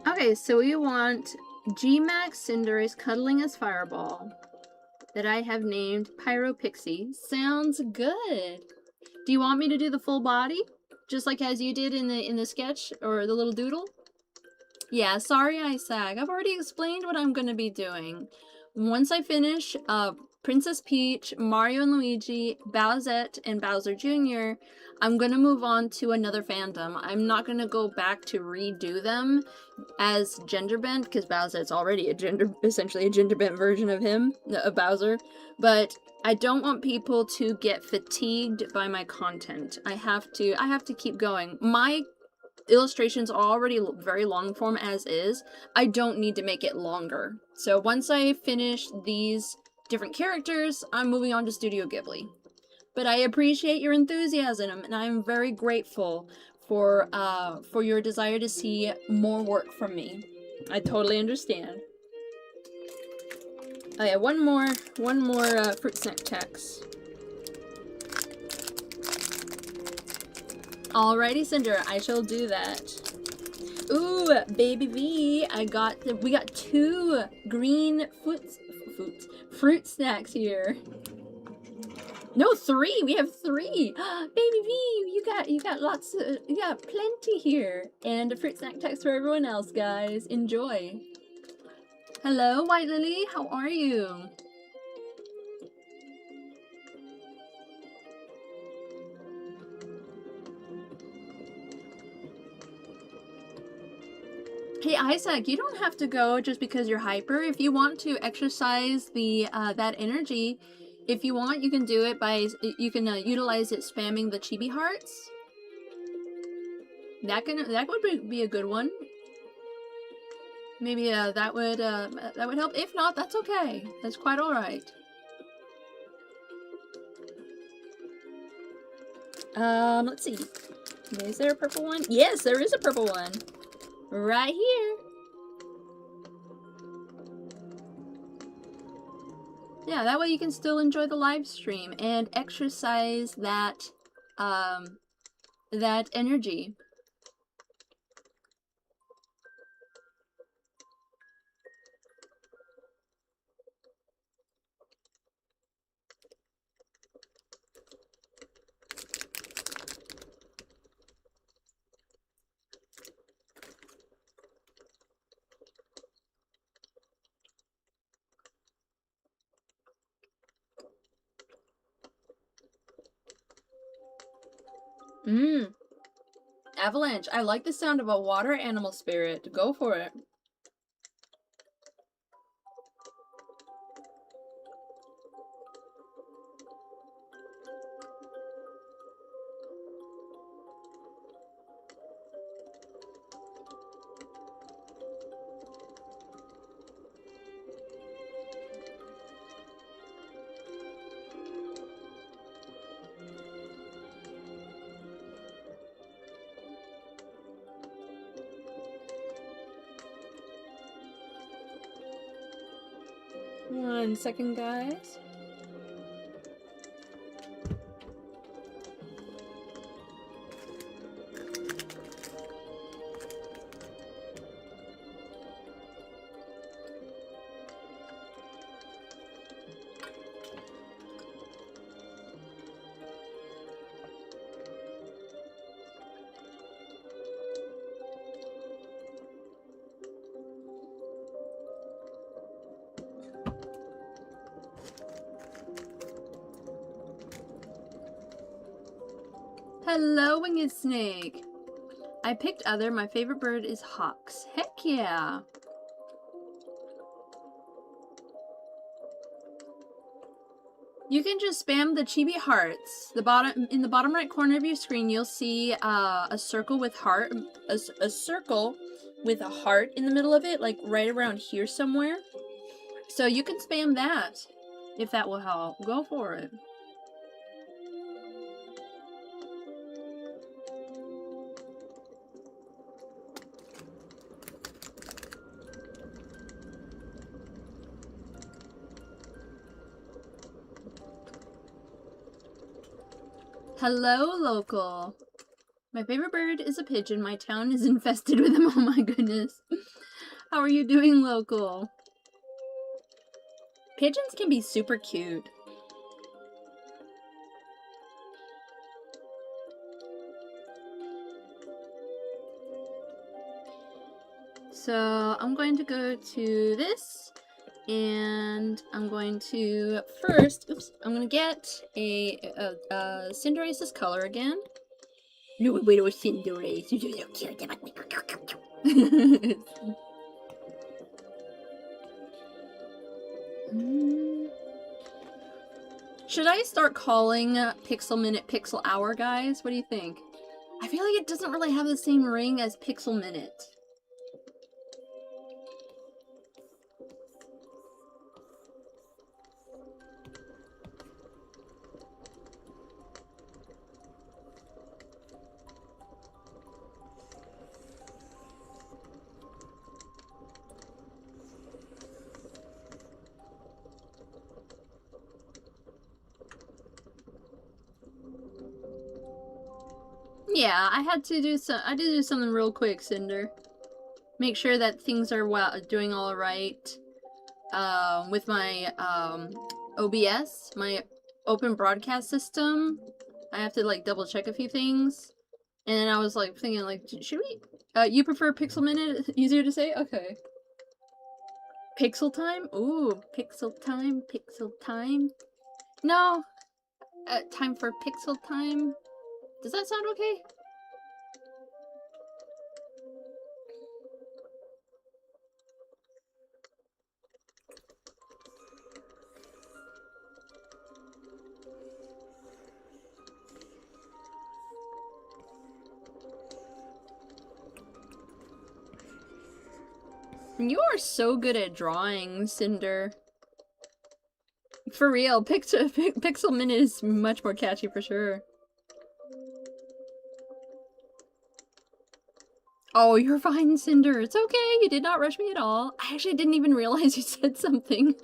Okay, so we want G-Max Cinders cuddling as Fireball that I have named Pyropixie. Sounds good. Do you want me to do the full body? Just like as you did in the sketch or the little doodle? Yeah, sorry, Isaac. I've already explained what I'm gonna be doing. once I finish Princess Peach, Mario and Luigi, Bowsette, and Bowser Jr., I'm gonna move on to another fandom. I'm not gonna go back to redo them as gender bent, because Bowsette's already essentially a gender bent version of him, of Bowser. But I don't want people to get fatigued by my content. I have to keep going. My illustrations are already very long form as is. I don't need to make it longer. So once I finish these different characters, I'm moving on to Studio Ghibli. But I appreciate your enthusiasm, and I'm very grateful for your desire to see more work from me. I totally understand. Oh yeah, one more fruit snack text. Alrighty, Cinder, I shall do that. Ooh, baby V, we got 2 green fruit snacks here. No, 3. We have 3. Baby V, you got lots. You got plenty here, and a fruit snack text for everyone else, guys. Enjoy. Hello, White Lily. How are you? Hey Isaac, you don't have to go just because you're hyper. If you want to exercise the that energy, if you want, you can do it by utilize it spamming the chibi hearts. That would be a good one. Maybe that would help. If not, that's okay. That's quite all right. Let's see. Is there a purple one? Yes, there is a purple one. Right here. Yeah, that way you can still enjoy the live stream and exercise that that energy. Avalanche. I like the sound of a water animal spirit. Go for it. One second, guys. Hello, Winged Snake. I picked other. My favorite bird is hawks. Heck yeah. You can just spam the chibi hearts. In the bottom right corner of your screen, you'll see a circle with heart, a circle with a heart in the middle of it, like right around here somewhere. So you can spam that if that will help. Go for it. Hello, local. My favorite bird is a pigeon. My town is infested with them. Oh my goodness. How are you doing, local? Pigeons can be super cute. So I'm going to go to this, And I'm going to first, I'm going to get a Cinderace's color again. No, wait, it was Cinderace. Should I start calling Pixel Minute Pixel Hour, guys? What do you think? I feel like it doesn't really have the same ring as Pixel Minute. Yeah, I had to do something real quick, Cinder. Make sure that things are doing all right. With my OBS, my open broadcast system, I have to like double check a few things. And then I was like thinking like, should we? You prefer Pixel Minute? Easier to say? Okay. Pixel time? Ooh, Pixel time, Pixel time. No, time for Pixel time. Does that sound okay? You are so good at drawing, Cinder. For real, Pixel Minute is much more catchy for sure. Oh, you're fine, Cinder. It's okay. You did not rush me at all. I actually didn't even realize you said something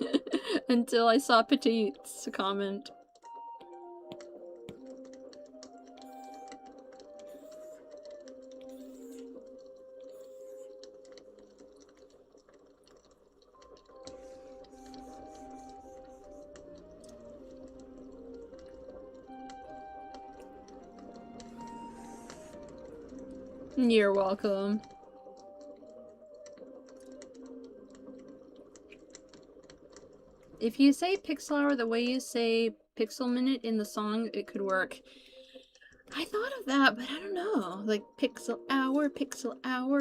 until I saw Petite's comment. You're welcome. If you say Pixel Hour the way you say Pixel Minute in the song, it could work. I thought of that, but I don't know. Like, Pixel Hour,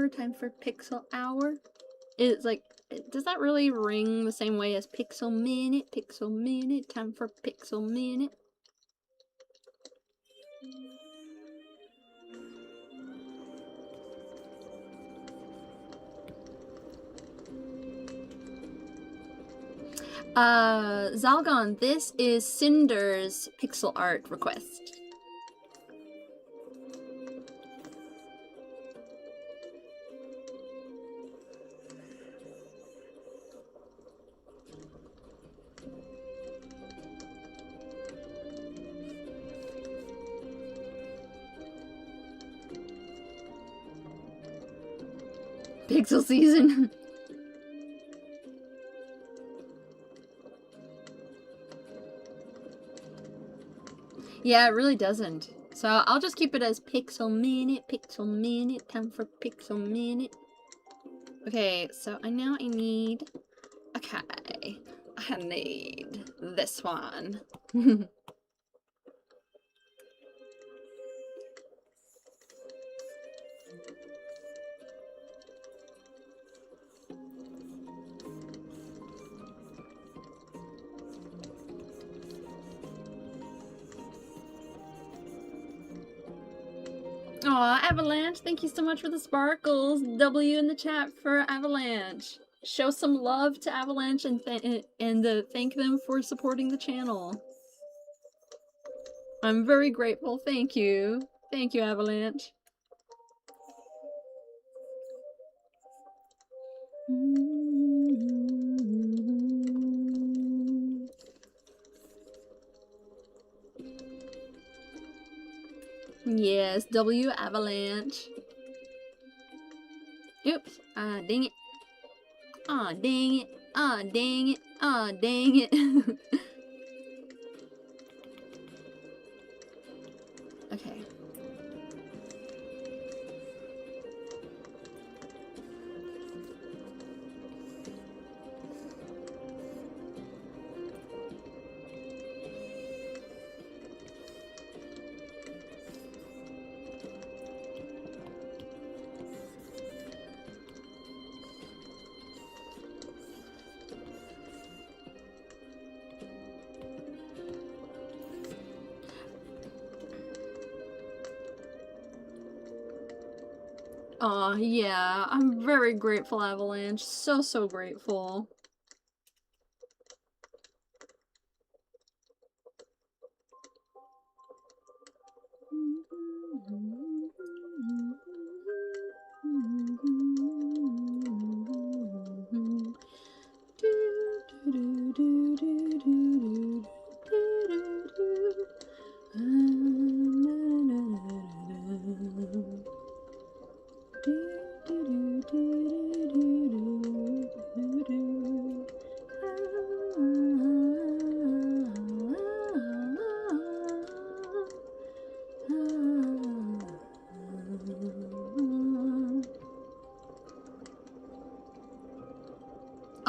time for Pixel Hour. It's like, does that really ring the same way as Pixel Minute, time for Pixel Minute? Zalgon, this is Cinder's pixel art request. Pixel season. Yeah, it really doesn't. So I'll just keep it as Pixel Minute, time for Pixel Minute. Okay, so I need... Okay, I need this one. Aw, Avalanche, thank you so much for the sparkles. W in the chat for Avalanche. Show some love to Avalanche and thank them for supporting the channel. I'm very grateful. Thank you. Thank you, Avalanche. Yes, W Avalanche. Oops. Ah, dang it. Ah, dang it. Ah, dang it. Ah, dang it. Okay. Oh, yeah. I'm very grateful, Avalanche. So, so grateful.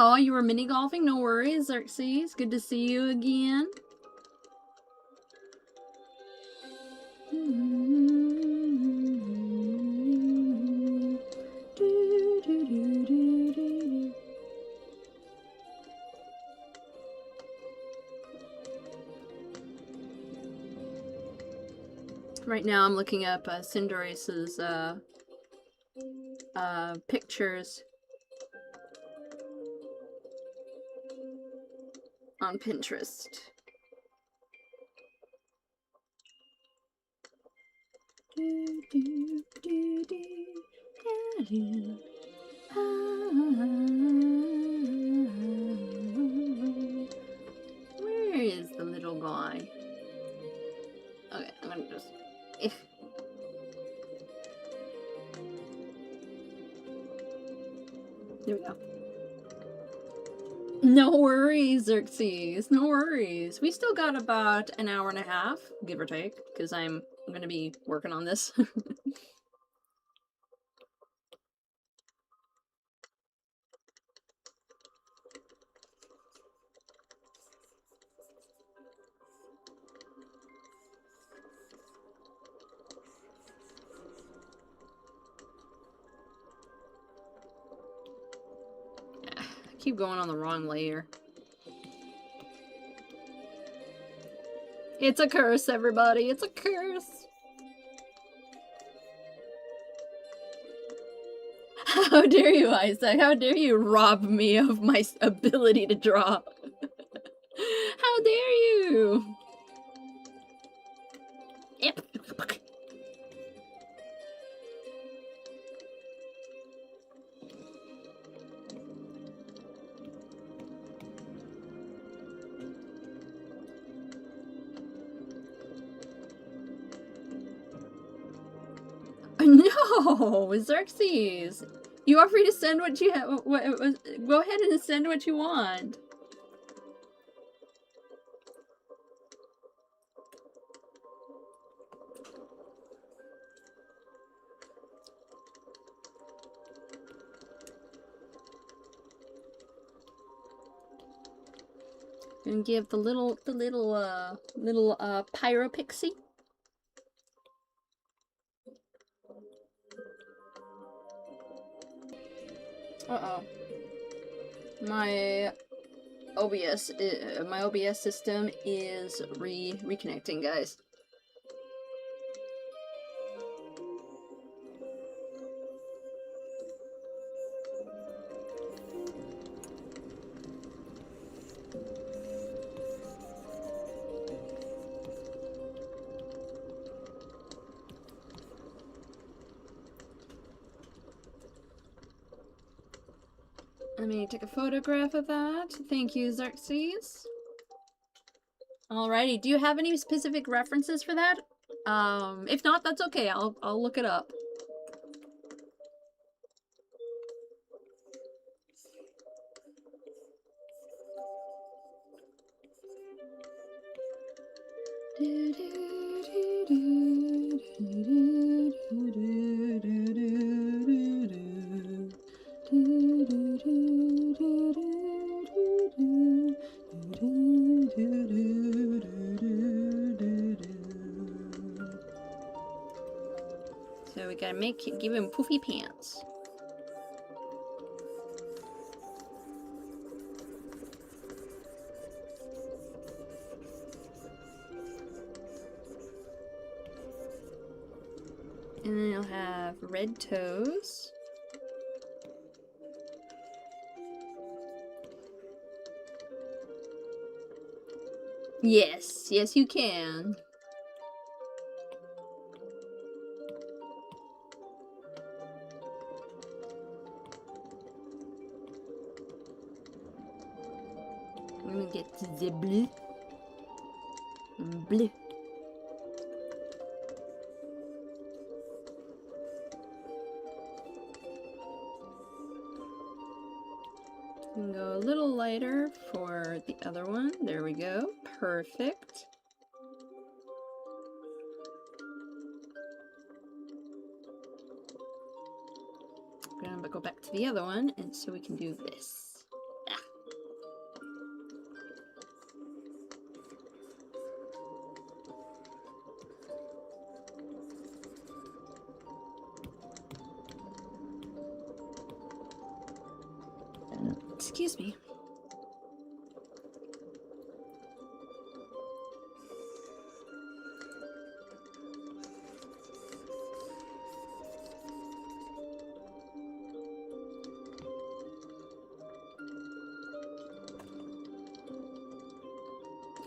Oh, you were mini golfing? No worries, Xerxes. Good to see you again. Right now I'm looking up Cinderella's pictures on Pinterest. Where is the little guy? Okay, I'm gonna just... There we go. No worries, Xerxes. No worries. We still got about an hour and a half, give or take, because I'm gonna be working on this. I keep going on the wrong layer. It's a curse, everybody. It's a curse. How dare you, Isaac? How dare you rob me of my ability to draw? How dare you? Yep. No, Xerxes. You are free to send what you have. Go ahead and send what you want. And give the little pyro pixie. Uh-oh. My OBS system is reconnecting, guys. Let me take a photograph of that. Thank you, Xerxes. Alrighty, do you have any specific references for that? If not, that's okay. I'll look it up. So we gotta give him poofy pants. And then you'll have red toes. Yes, yes you can. Let me get the blue. Blue. And go a little lighter for the other one. There we go. Perfect. I'm gonna go back to the other one, and so we can do this. Ah. Excuse me.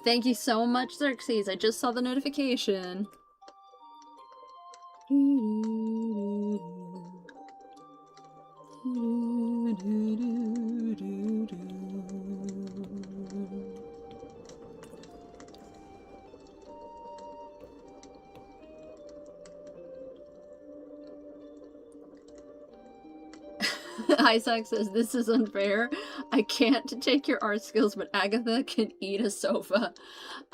Thank you so much, Xerxes. I just saw the notification. Isaac says, this is unfair. I can't take your art skills, but Agatha can eat a sofa.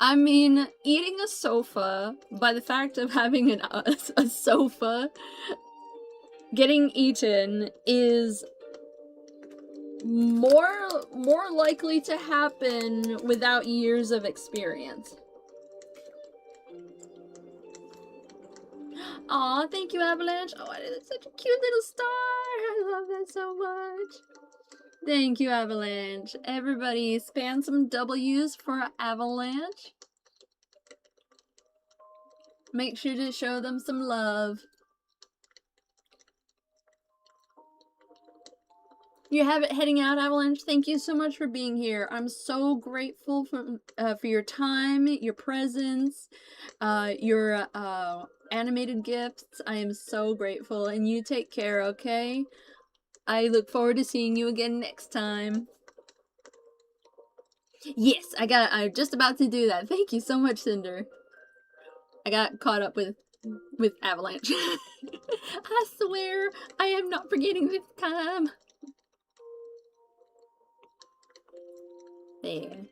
I mean, eating a sofa, by the fact of having a sofa getting eaten, is more likely to happen without years of experience. Aw, thank you, Avalanche. Oh, it's such a cute little star. I love that so much. Thank you, Avalanche. Everybody, spam some W's for Avalanche. Make sure to show them some love. You have it heading out, Avalanche. Thank you so much for being here. I'm so grateful for your time, your presence, your animated gifts. I am so grateful, and you take care, okay? I look forward to seeing you again next time. Yes, I'm just about to do that. Thank you so much, Cinder. I got caught up with Avalanche. I swear, I am not forgetting this time. There.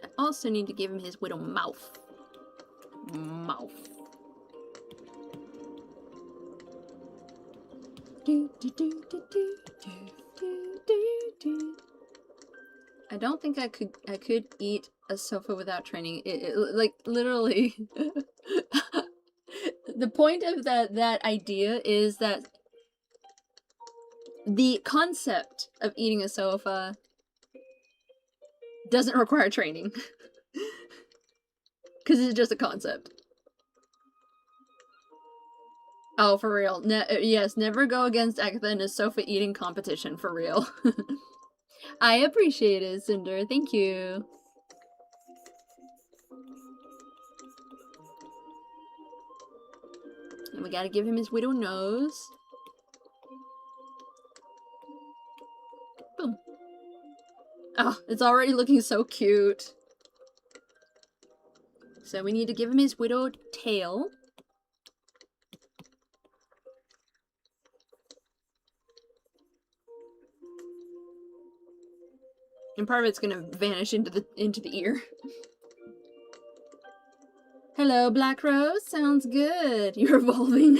I also need to give him his little mouth. Mouth. I don't think I could eat a sofa without training. Like literally. The point of that idea is that the concept of eating a sofa doesn't require training. Because it's just a concept. Oh, for real. Yes, never go against Agatha in a sofa eating competition, for real. I appreciate it, Cinder. Thank you. And we gotta give him his widow nose. Boom. Oh, it's already looking so cute. So we need to give him his widow tail. And part of it's gonna vanish into the ear. Hello, Black Rose. Sounds good. You're evolving.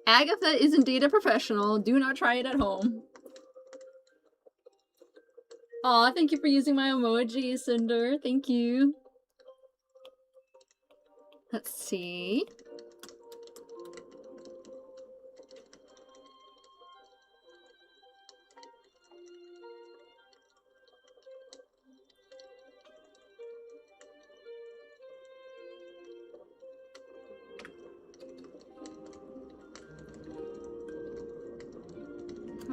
Agatha is indeed a professional. Do not try it at home. Aw, thank you for using my emoji, Cinder. Thank you. Let's see.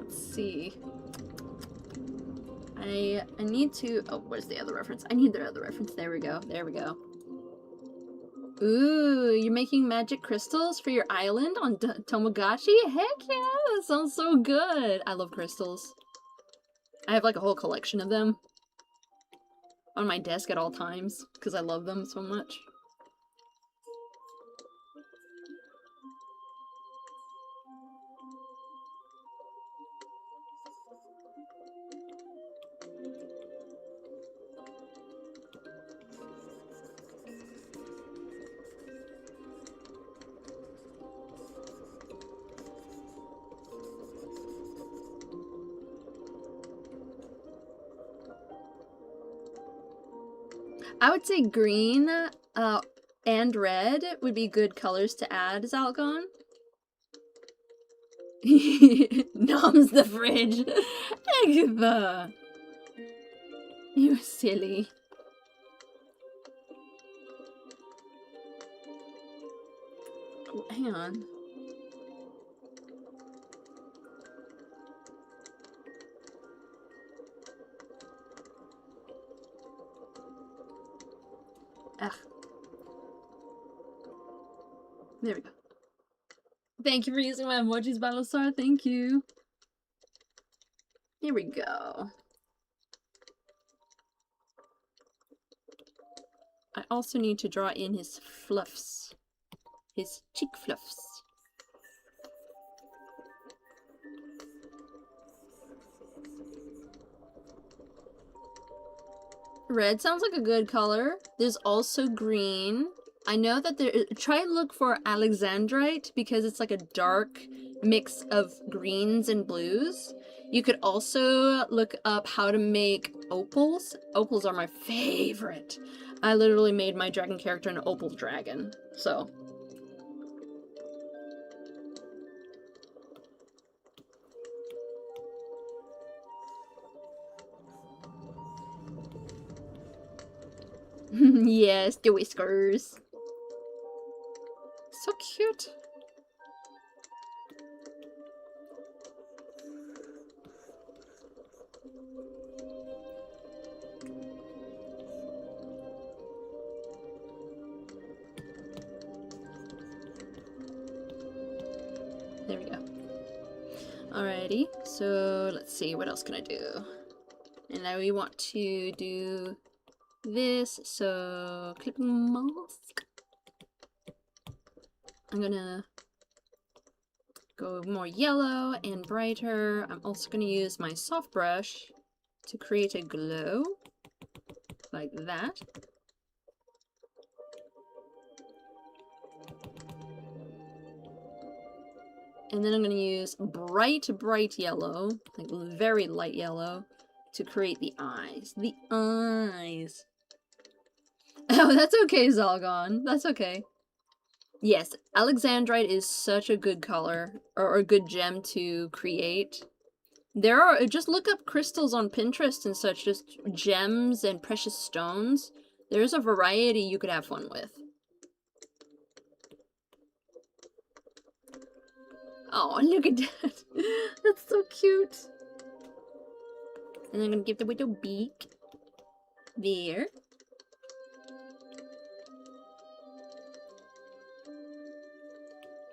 Let's see. I need to... Oh, where's the other reference? I need the other reference. There we go. There we go. Ooh, you're making magic crystals for your island on Tomogachi? Heck yeah! That sounds so good! I love crystals. I have like a whole collection of them on my desk at all times because I love them so much. I would say green and red would be good colors to add, Zalgon. Noms the fridge. Agatha. You silly. Oh, hang on. Ugh. There we go. Thank you for using my emojis, Battlestar. Thank you. Here we go. I also need to draw in his fluffs. His cheek fluffs. Red sounds like a good color. There's also green. I know that there... Try to look for Alexandrite because it's like a dark mix of greens and blues. You could also look up how to make opals. Opals are my favorite. I literally made my dragon character an opal dragon, so... Yes, the whiskers. So cute. There we go. Alrighty, so let's see, what else can I do? And now we want to do this, so clipping mask. I'm gonna go more yellow and brighter. I'm also gonna use my soft brush to create a glow, like that. And then I'm gonna use bright, bright yellow, like very light yellow, to create the eyes. The eyes. Oh, that's okay, Zalgon. That's okay. Yes, Alexandrite is such a good color, or a good gem to create. There are, just look up crystals on Pinterest and such, just gems and precious stones. There's a variety you could have fun with. Oh, look at that. That's so cute. And I'm gonna give the widow beak. There.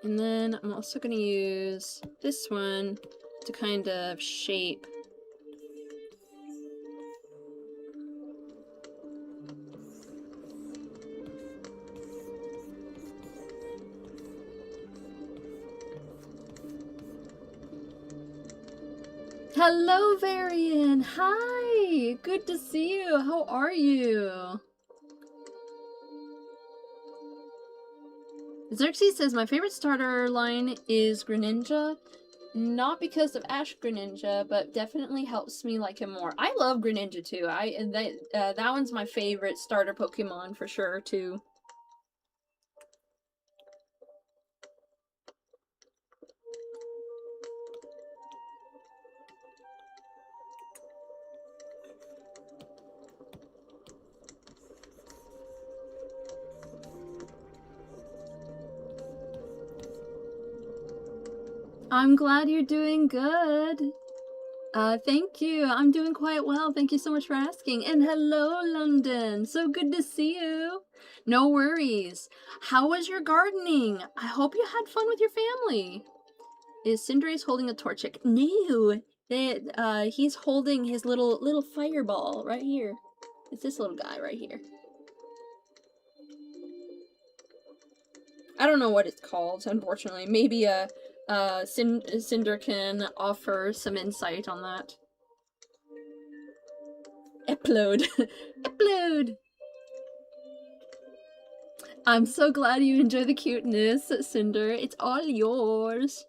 And then I'm also gonna use this one to kind of shape. Hello, Varian! Hi! Good to see you! How are you? Xerxes says, my favorite starter line is Greninja. Not because of Ash Greninja, but definitely helps me like him more. I love Greninja too. That one's my favorite starter Pokemon for sure too. I'm glad you're doing good. Thank you. I'm doing quite well. Thank you so much for asking. And hello, London. So good to see you. No worries. How was your gardening? I hope you had fun with your family. Is Cinderace holding a torchic? No. He's holding his little fireball right here. It's this little guy right here. I don't know what it's called, unfortunately. Maybe Cinder can offer some insight on that. Upload. Upload! I'm so glad you enjoy the cuteness, Cinder. It's all yours.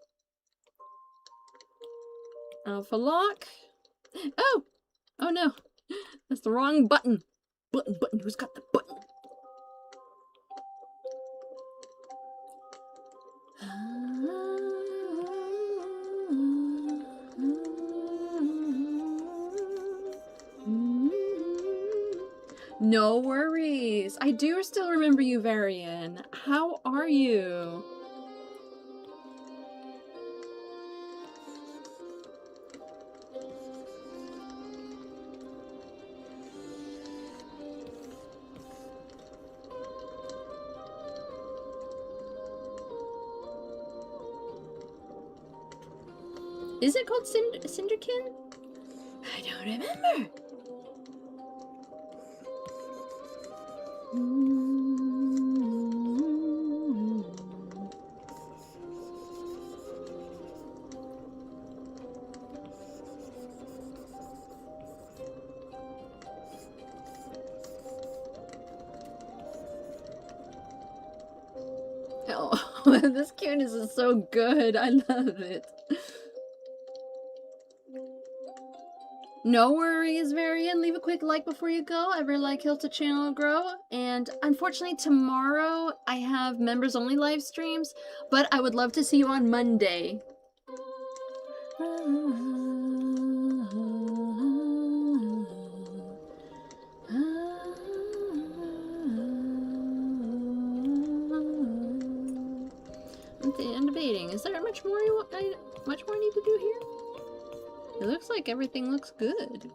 Alpha lock. Oh! Oh no. That's the wrong button. Button. Who's got the button? No worries. I do still remember you, Varian. How are you? Is it called Cinderkin? I don't remember. Oh, this cuteness is so good. I love it. No worries, Varian. Leave a quick like before you go. Every like helps the channel grow. And unfortunately, tomorrow I have members only live streams, but I would love to see you on Monday. I'm debating. Is there much more I need to do here? It looks like everything looks good.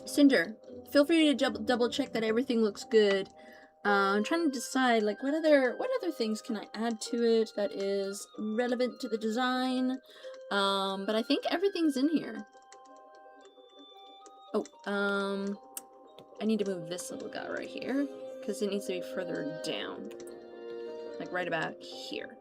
Cinder, feel free to double check that everything looks good. I'm trying to decide, like, what other things can I add to it that is relevant to the design. But I think everything's in here. Oh, I need to move this little guy right here, because it needs to be further down. Like, right about here.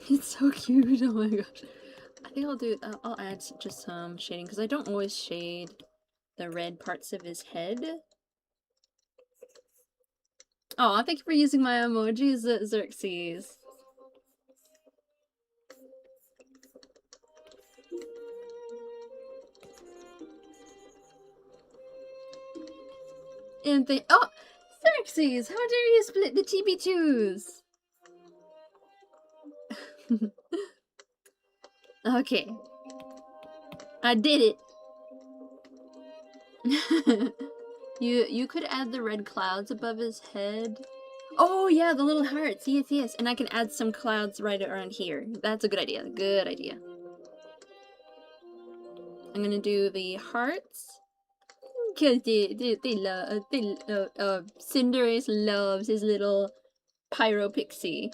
It's so cute. Oh my gosh. I think I'll add just some shading, because I don't always shade the red parts of his head. Oh, thank you for using my emojis, Xerxes. And oh, Xerxes, how dare you split the TB2s? Okay. I did it. You could add the red clouds above his head. Oh yeah, the little hearts. Yes. And I can add some clouds right around here. That's a good idea. Good idea. I'm gonna do the hearts. Cause Cinderace loves his little pyro pixie.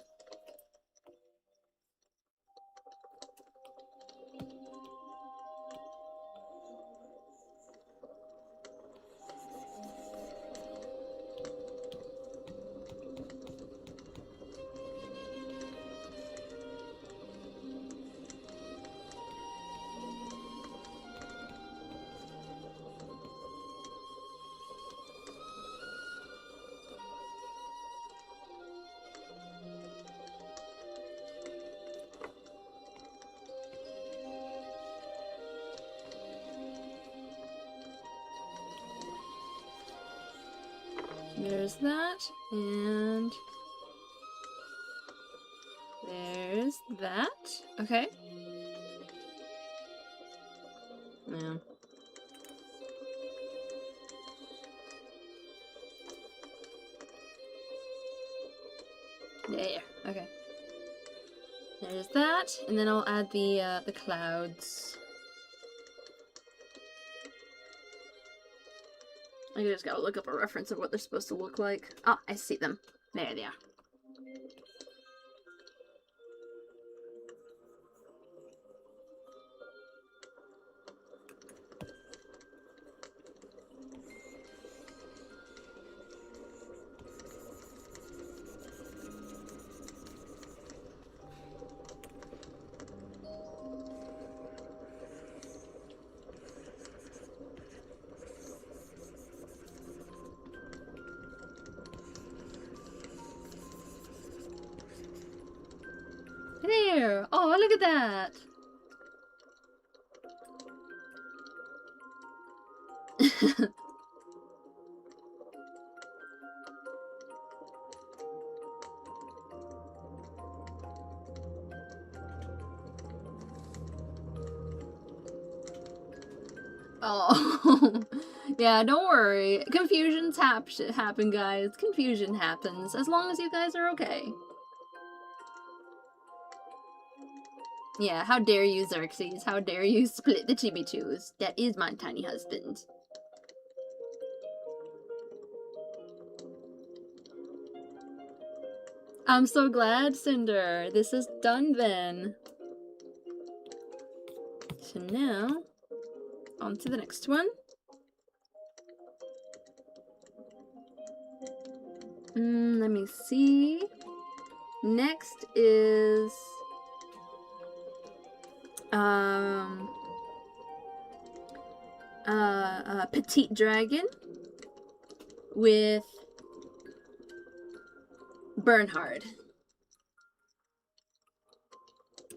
There's that, and there's that. Okay. Yeah. There. Okay. There's that, and then I'll add the clouds. I just gotta look up a reference of what they're supposed to look like. Ah, I see them. There they are. There! Oh, look at that! Oh, yeah, don't worry. Confusions happen, guys. Confusion happens, as long as you guys are okay. Yeah, how dare you, Xerxes? How dare you split the chibi-choos? That is my tiny husband. I'm so glad, Cinder. This is done then. So now, on to the next one. Let me see. Next is Petite Dragon with Bernhard.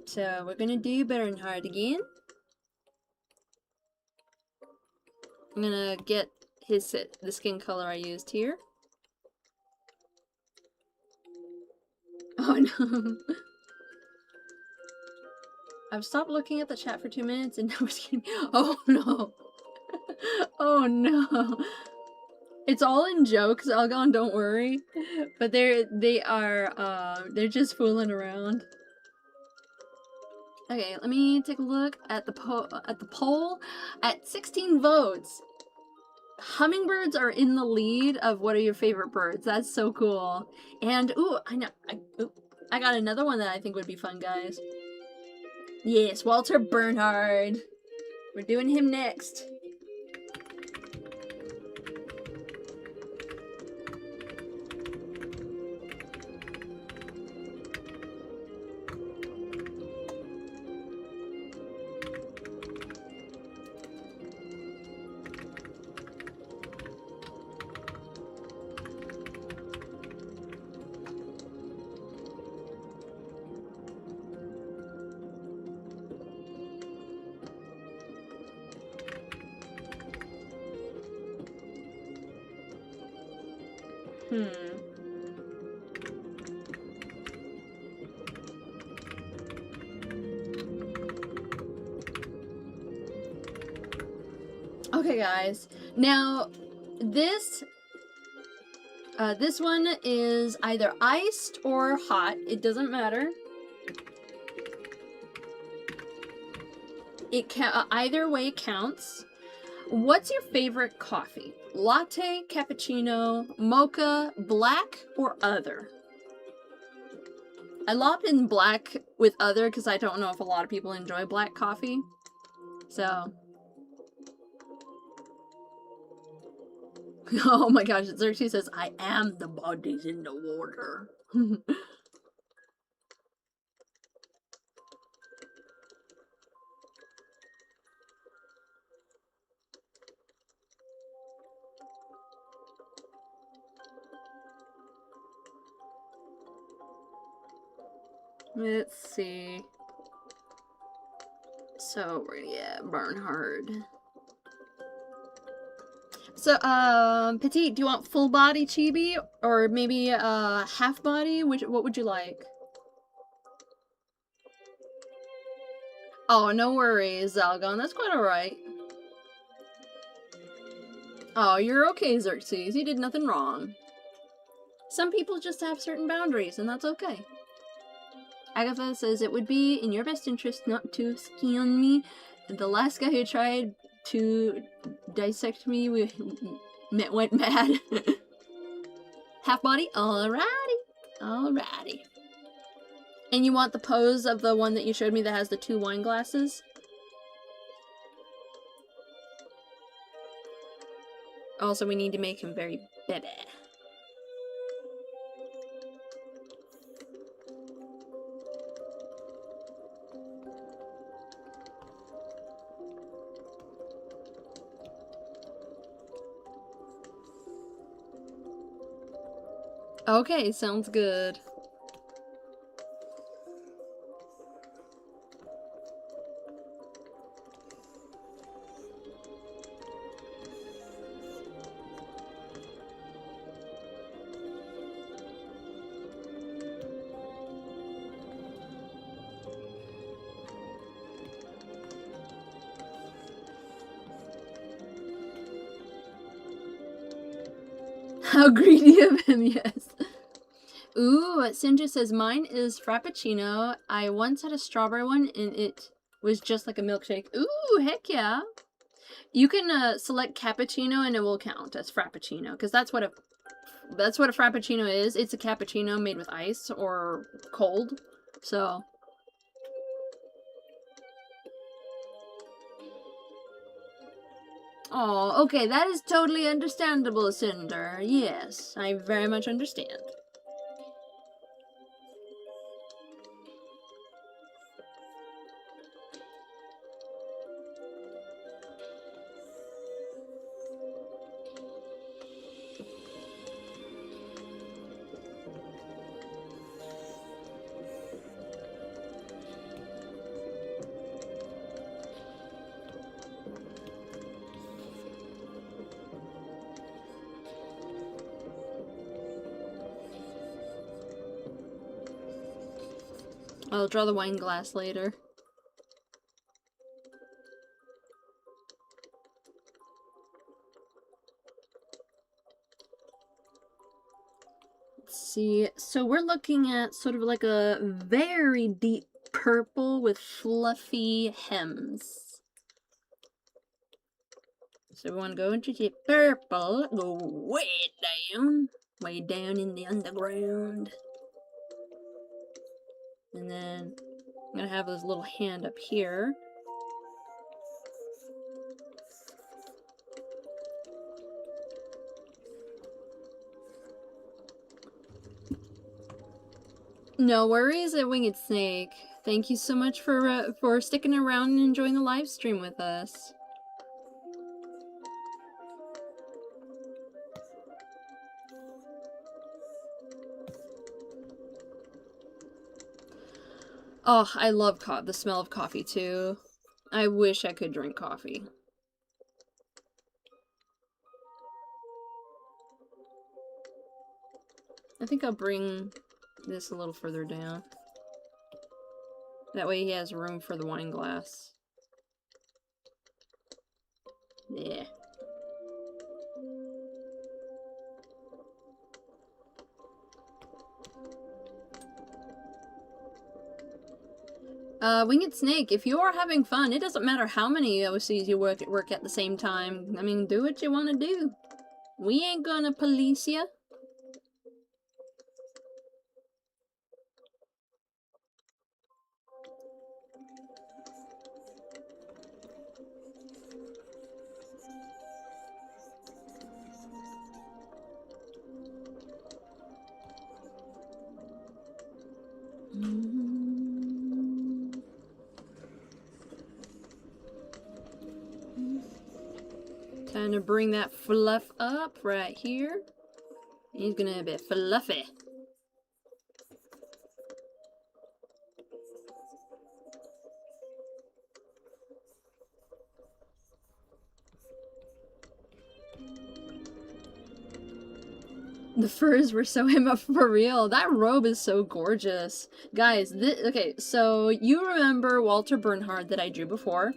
So we're gonna do Bernhard again. I'm gonna get the skin color I used here. Oh no. I've stopped looking at the chat for 2 minutes and now it's getting. Oh no. Oh no. It's all in jokes, Algon, don't worry. But they're just fooling around. Okay, let me take a look at the poll. At 16 votes, hummingbirds are in the lead of what are your favorite birds. That's so cool. And ooh, I got another one that I think would be fun, guys. Yes, Walter Bernhard. We're doing him next. Okay, guys. Now, this one is either iced or hot. It doesn't matter. Either way counts. What's your favorite coffee? Latte, cappuccino, mocha, black, or other? I lopped in black with other because I don't know if a lot of people enjoy black coffee. So. Oh my gosh, Xerxes says, I am the bodies in the water. Let's see. So, yeah, Bernhard. So, Petite, do you want full body chibi or maybe half body? What would you like? Oh, no worries, Zalgon. That's quite alright. Oh, you're okay, Xerxes. You did nothing wrong. Some people just have certain boundaries, and that's okay. Agatha says it would be in your best interest not to skin me. The last guy who tried to dissect me went mad. Half body? Alrighty. Alrighty. And you want the pose of the one that you showed me that has the 2 wine glasses? Also, we need to make him very baby. Okay, sounds good. How greedy of him, yes. Ooh, Sinja says, mine is Frappuccino. I once had a strawberry one, and it was just like a milkshake. Ooh, heck yeah. You can select cappuccino, and it will count as Frappuccino, because that's what a Frappuccino is. It's a cappuccino made with ice, or cold, so... Oh, okay, that is totally understandable, Cinder. Yes, I very much understand. I'll draw the wine glass later. Let's see. So we're looking at sort of like a very deep purple with fluffy hems. So we want to go into the purple, go way down in the underground. And then I'm going to have this little hand up here. No worries, a winged snake. Thank you so much for sticking around and enjoying the live stream with us. Oh, I love the smell of coffee too. I wish I could drink coffee. I think I'll bring this a little further down. That way he has room for the wine glass. Yeah. Winged Snake, if you are having fun, it doesn't matter how many OCs you work at the same time. I mean, do what you want to do. We ain't gonna police ya. Time to bring that fluff up right here. He's gonna be fluffy. The furs were so him up for real. That robe is so gorgeous. Guys, okay, so you remember Walter Bernhard that I drew before?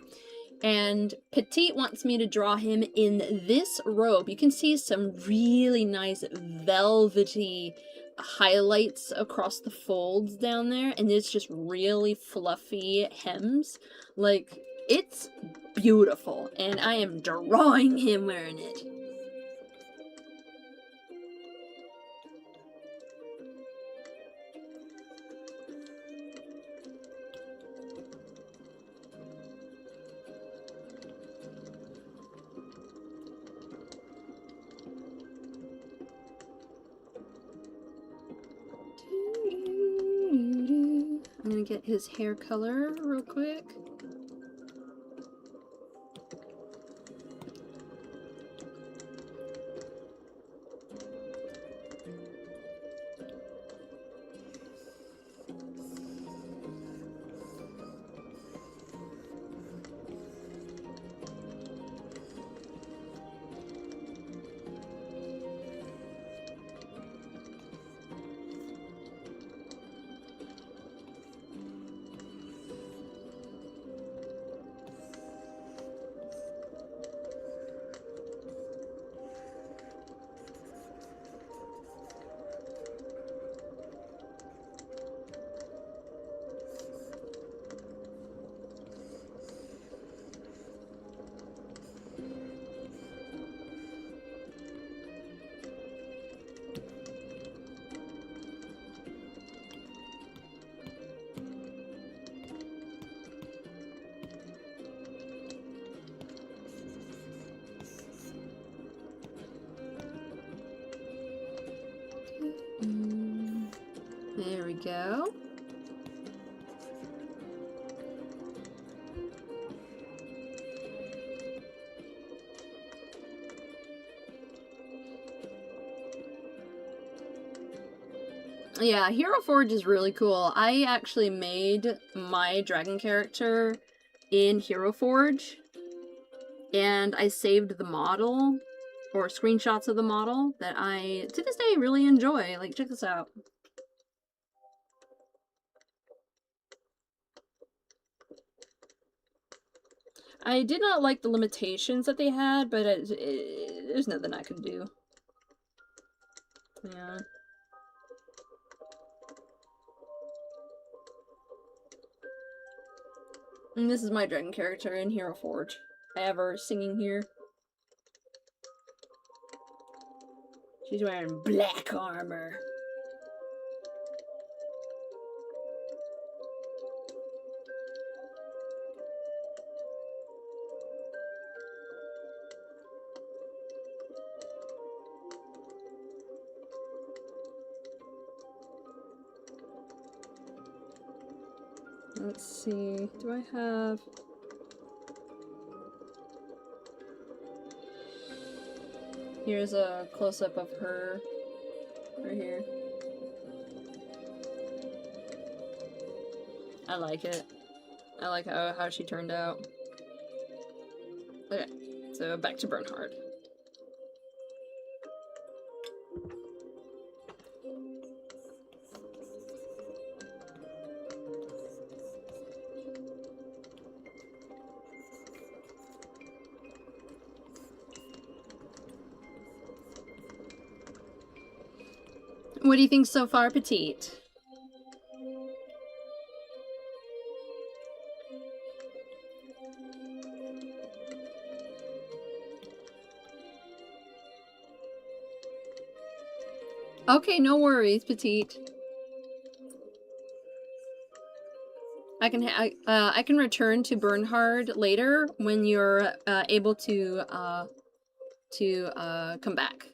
And Petite wants me to draw him in this robe. You can see some really nice velvety highlights across the folds down there, and it's just really fluffy hems. Like, it's beautiful, and I am drawing him wearing it. I'm gonna get his hair color real quick. There we go. Yeah, Hero Forge is really cool. I actually made my dragon character in Hero Forge, and I saved the model, or screenshots of the model, that I, to this day, really enjoy. Like, check this out. I did not like the limitations that they had, but there's nothing I could do. Yeah. And this is my dragon character in Hero Forge. I have her singing here. She's wearing black armor. Let's see, do I have... Here's a close-up of her right here. I like it. I like how she turned out. Okay, so back to Bernhard. What do you think so far, Petite? Okay, no worries, Petite. I can return to Bernhard later when you're able to come back.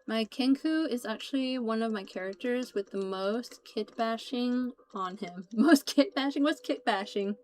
My Kenku is actually one of my characters with the most kit bashing on him. Most kit bashing? What's kit bashing?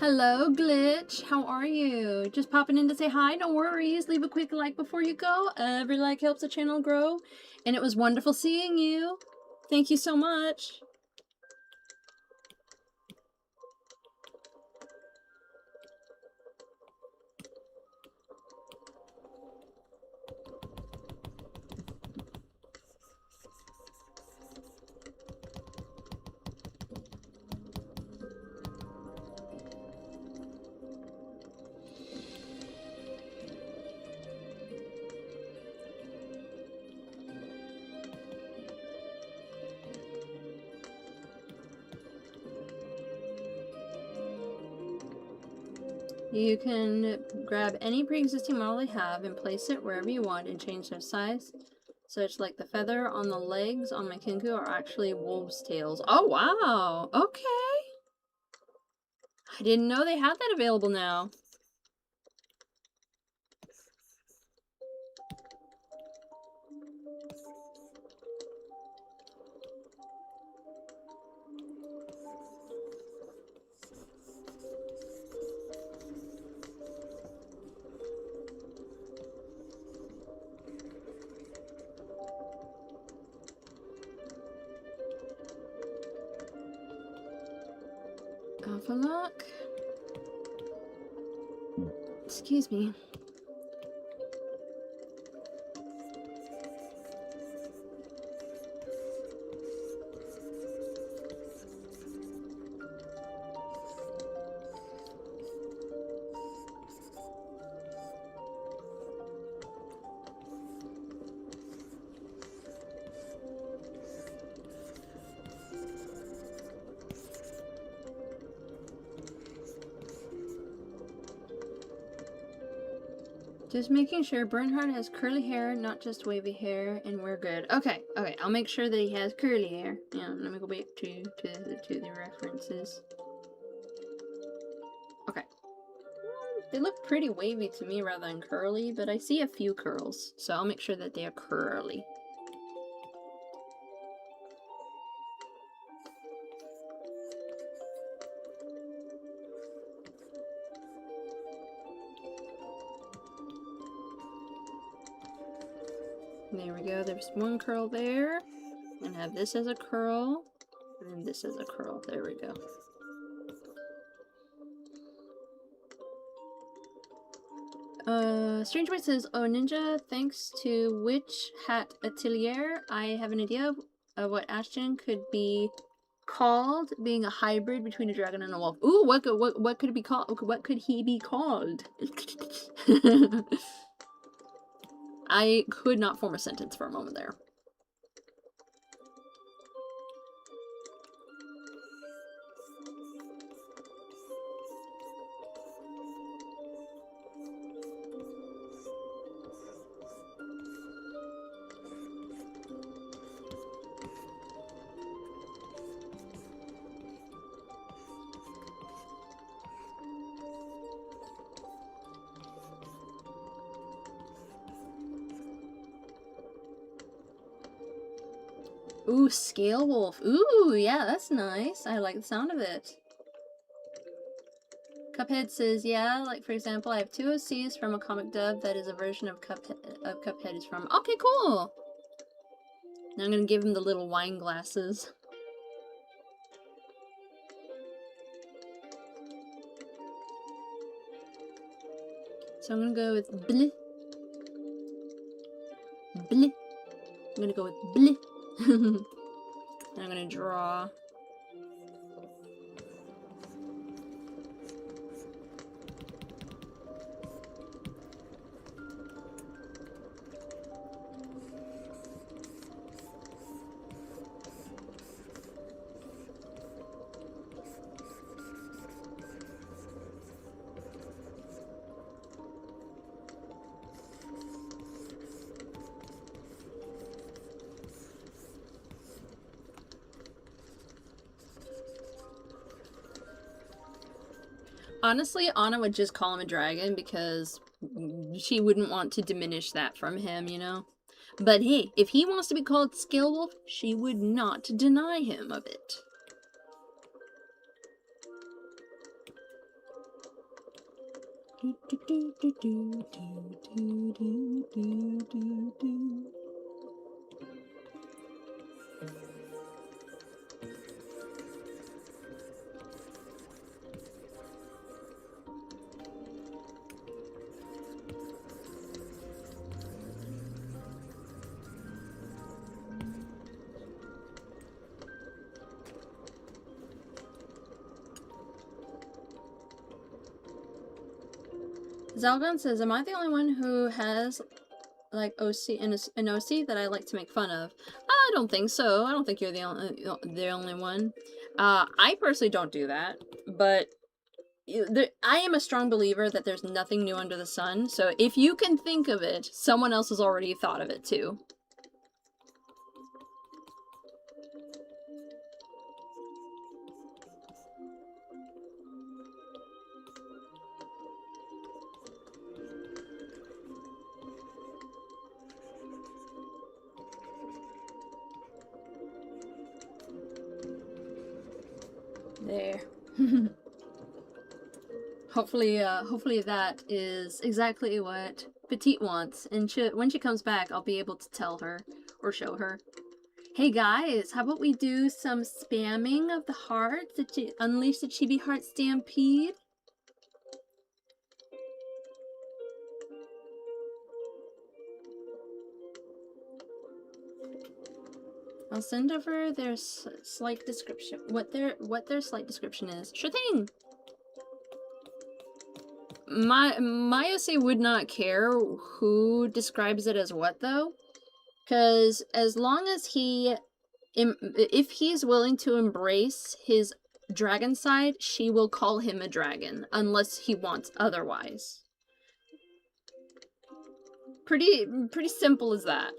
Hello, Glitch. How are you? Just popping in to say hi. No worries. Leave a quick like before you go. Every like helps the channel grow. And it was wonderful seeing you. Thank you so much. You can grab any pre-existing model they have and place it wherever you want and change their size. Such like the feather on the legs on my Kinku are actually wolves' tails. Oh, wow. Okay. I didn't know they had that available now. Alpha lock. Excuse me. Just making sure Bernhard has curly hair, not just wavy hair, and we're good. Okay, okay, I'll make sure that he has curly hair. Yeah, let me go back to the references. Okay. They look pretty wavy to me rather than curly, but I see a few curls, so I'll make sure that they are curly. There we go, there's one curl there. I'm gonna have this as a curl, and then this as a curl. There we go. Strange Boy says, "Oh, Ninja, thanks to Witch Hat Atelier, I have an idea of what Ashton could be called, being a hybrid between a dragon and a wolf." Ooh, what could it be called? What could he be called? I could not form a sentence for a moment there. Ooh, Scale Wolf. Ooh, yeah, that's nice. I like the sound of it. Cuphead says, yeah, like for example, I have two OCs from a comic dub that is a version of Cuphead is from. Okay, cool. Now I'm gonna give him the little wine glasses. So I'm gonna go with bleh. Bleh. I'm gonna go with bleh. I'm gonna draw. Honestly, Anna would just call him a dragon because she wouldn't want to diminish that from him, you know? But hey, if he wants to be called Scale Wolf, she would not deny him of it. Zalgon says, am I the only one who has, like, OC an OC that I like to make fun of? I don't think so. I don't think you're the only one. I personally don't do that, but I am a strong believer that there's nothing new under the sun, so if you can think of it, someone else has already thought of it too. There. Hopefully that is exactly what Petite wants, and when she comes back, I'll be able to tell her, or show her. Hey guys, how about we do some spamming of the hearts to unleash the Chibi Heart Stampede? I'll send over their slight description, what their slight description is. Sure thing! My OC would not care who describes it as what, though. Because as long as if he's willing to embrace his dragon side, she will call him a dragon, unless he wants otherwise. Pretty simple as that.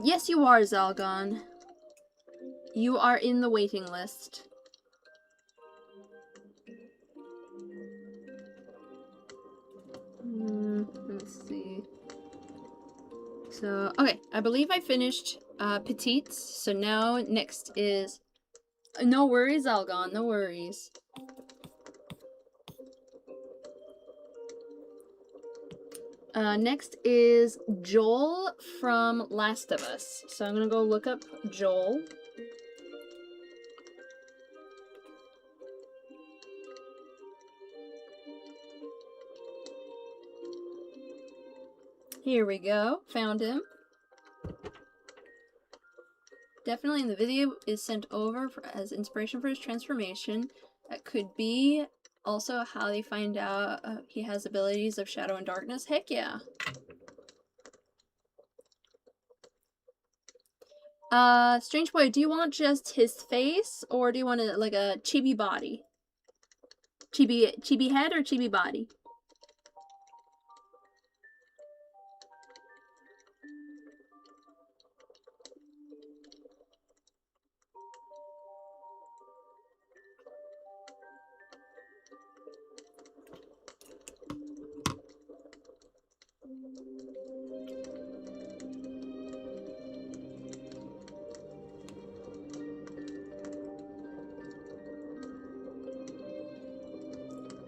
Yes you are, Zalgon. You are in the waiting list. Let's see. So, okay, I believe I finished Petites, so now next is... No worries, Zalgon, no worries. Next is Joel from Last of Us. So I'm gonna go look up Joel. Here we go, found him. Definitely in the video is sent over as inspiration for his transformation. That could be also how they find out he has abilities of shadow and darkness. Heck yeah. Strange Boy, do you want just his face, or do you want like a chibi body? Chibi head or chibi body?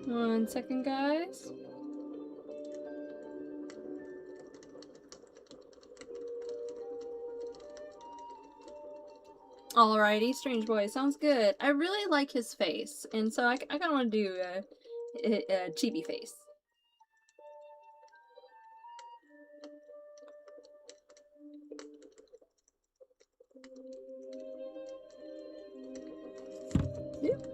One second, guys. Alrighty, Strange Boy, sounds good. I really like his face, and so I kind of want to do a chibi face. Yep.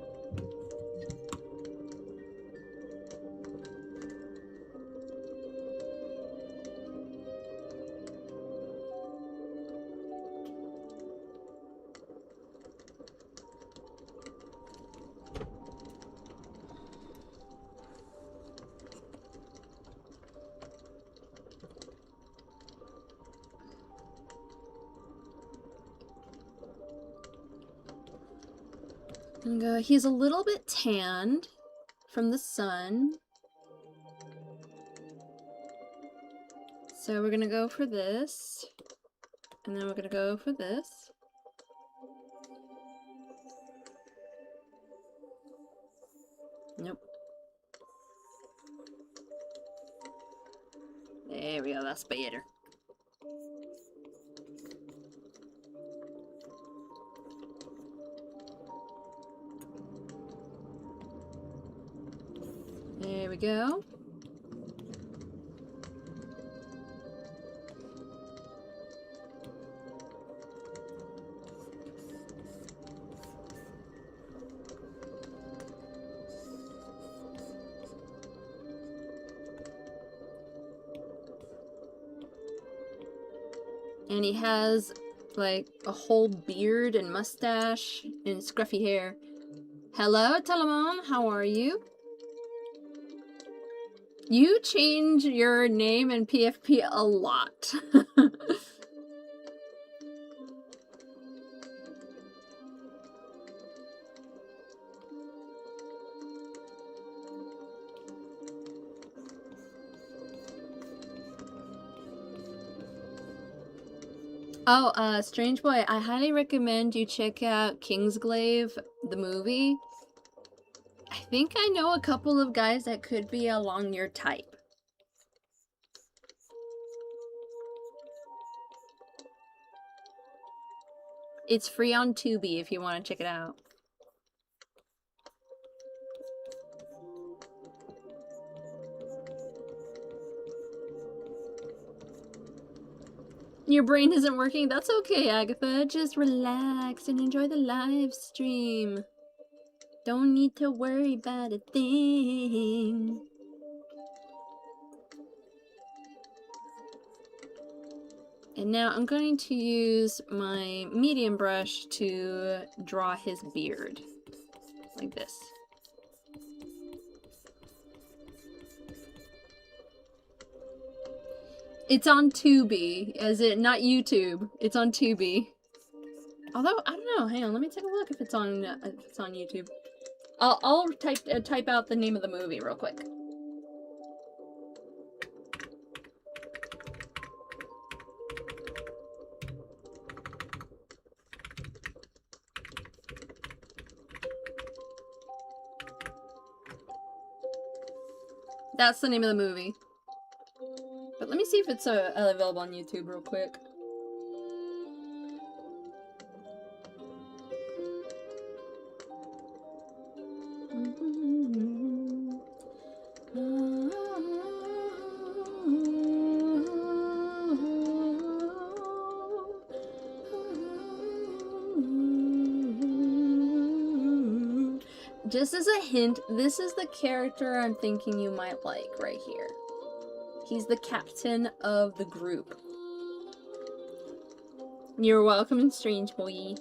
And go, he's a little bit tanned from the sun. So we're gonna go for this. And then we're gonna go for this. Nope. There we go, that's better. There we go. And he has like a whole beard and mustache and scruffy hair. Hello, Telemon, how are you? You change your name in PFP a lot. Oh, Strange Boy, I highly recommend you check out Kingsglaive, the movie. I think I know a couple of guys that could be along your type. It's free on Tubi if you want to check it out. Your brain isn't working? That's okay, Agatha. Just relax and enjoy the live stream. Don't need to worry about a thing. And now I'm going to use my medium brush to draw his beard. Like this. It's on Tubi, as it not YouTube. It's on Tubi. Although I don't know. Hang on, let me take a look if it's on YouTube. I'll type out the name of the movie real quick. That's the name of the movie. But let me see if it's available on YouTube real quick. Just as a hint, this is the character I'm thinking you might like right here. He's the captain of the group. You're welcome, Strange Boy.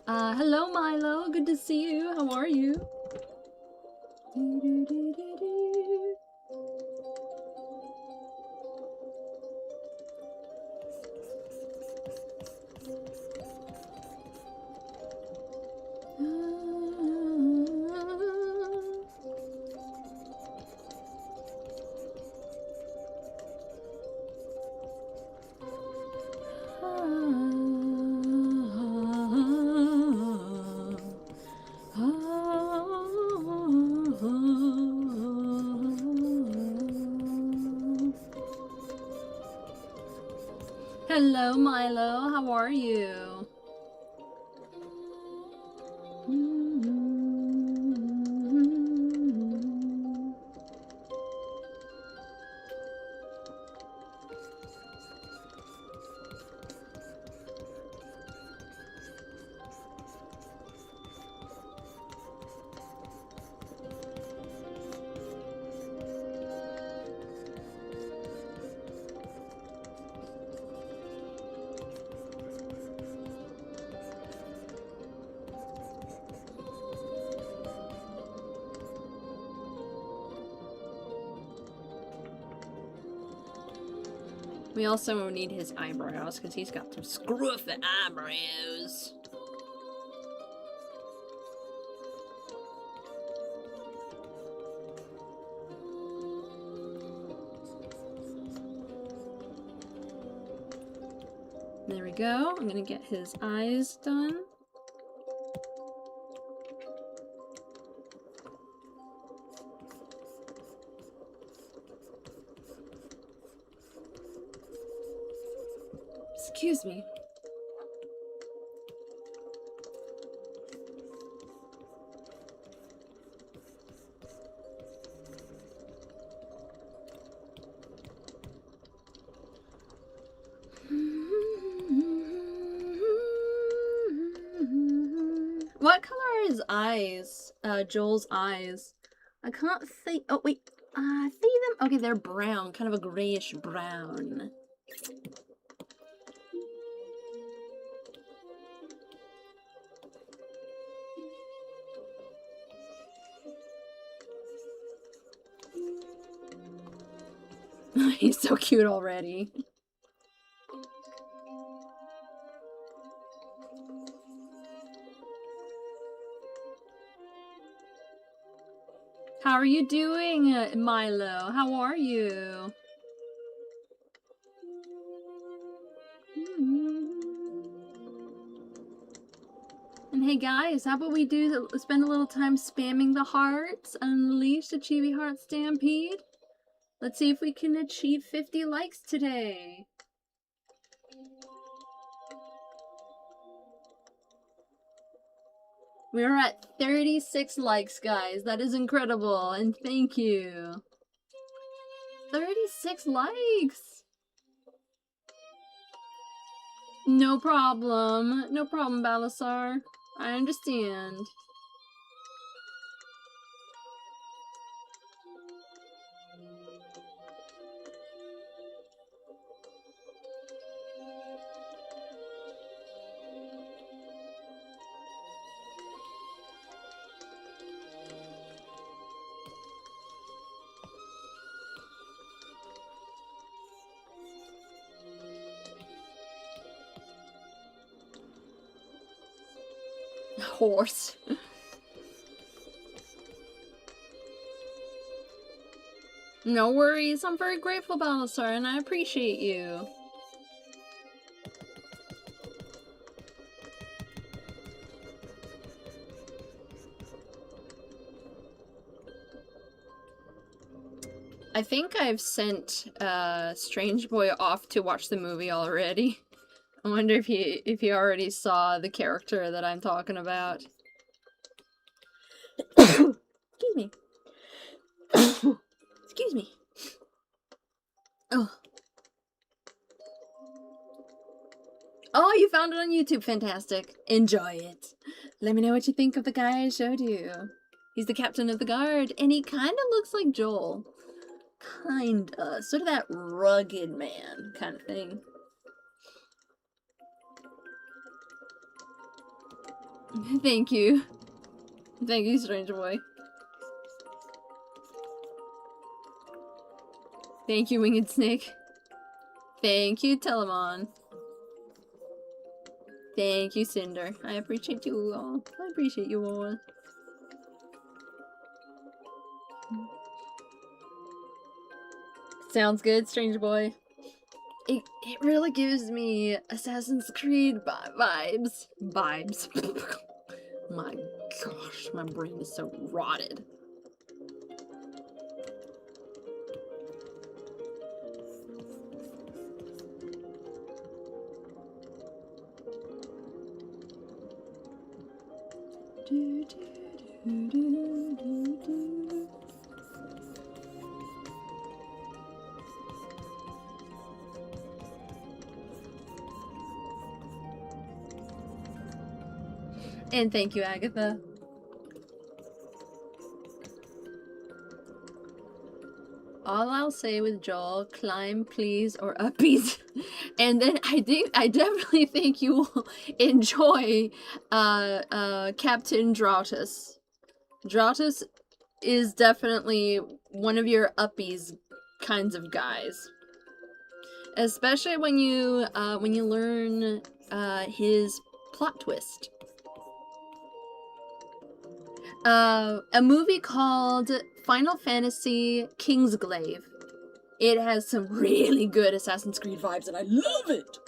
Hello, Milo. Good to see you. How are you? Hello, Milo. How are you? We also need his eyebrows, because he's got some scruffy eyebrows. There we go. I'm gonna get his eyes done. Excuse me. What color are his eyes? Joel's eyes. I can't see. Oh, wait. I see them. Okay, they're brown. Kind of a grayish brown. He's so cute already. How are you doing, Milo? How are you? And hey guys, how about we spend a little time spamming the hearts? Unleash the Chibi Heart Stampede. Let's see if we can achieve 50 likes today. We're at 36 likes, guys. That is incredible, and thank you. 36 likes! No problem. No problem, Balasar. I understand. Horse. No worries, I'm very grateful, Balasar, and I appreciate you. I think I've sent Strange Boy off to watch the movie already. I wonder if he already saw the character that I'm talking about. Excuse me. Excuse me. Oh. Oh, you found it on YouTube. Fantastic. Enjoy it. Let me know what you think of the guy I showed you. He's the captain of the guard, and he kind of looks like Joel. Kinda. Sort of that rugged man kind of thing. Thank you. Thank you, Strange Boy. Thank you, Winged Snake. Thank you, Telemon. Thank you, Cinder. I appreciate you all. I appreciate you all. Sounds good, Strange Boy. It really gives me Assassin's Creed vibes. Vibes. My gosh, my brain is so rotted. And thank you, Agatha. All I'll say with Joel, climb please or uppies. And then I definitely think you will enjoy Captain Draughtus. Draughtus is definitely one of your uppies kinds of guys. Especially when you learn his plot twist. A movie called Final Fantasy Kingsglaive. It has some really good Assassin's Creed vibes, and I love it!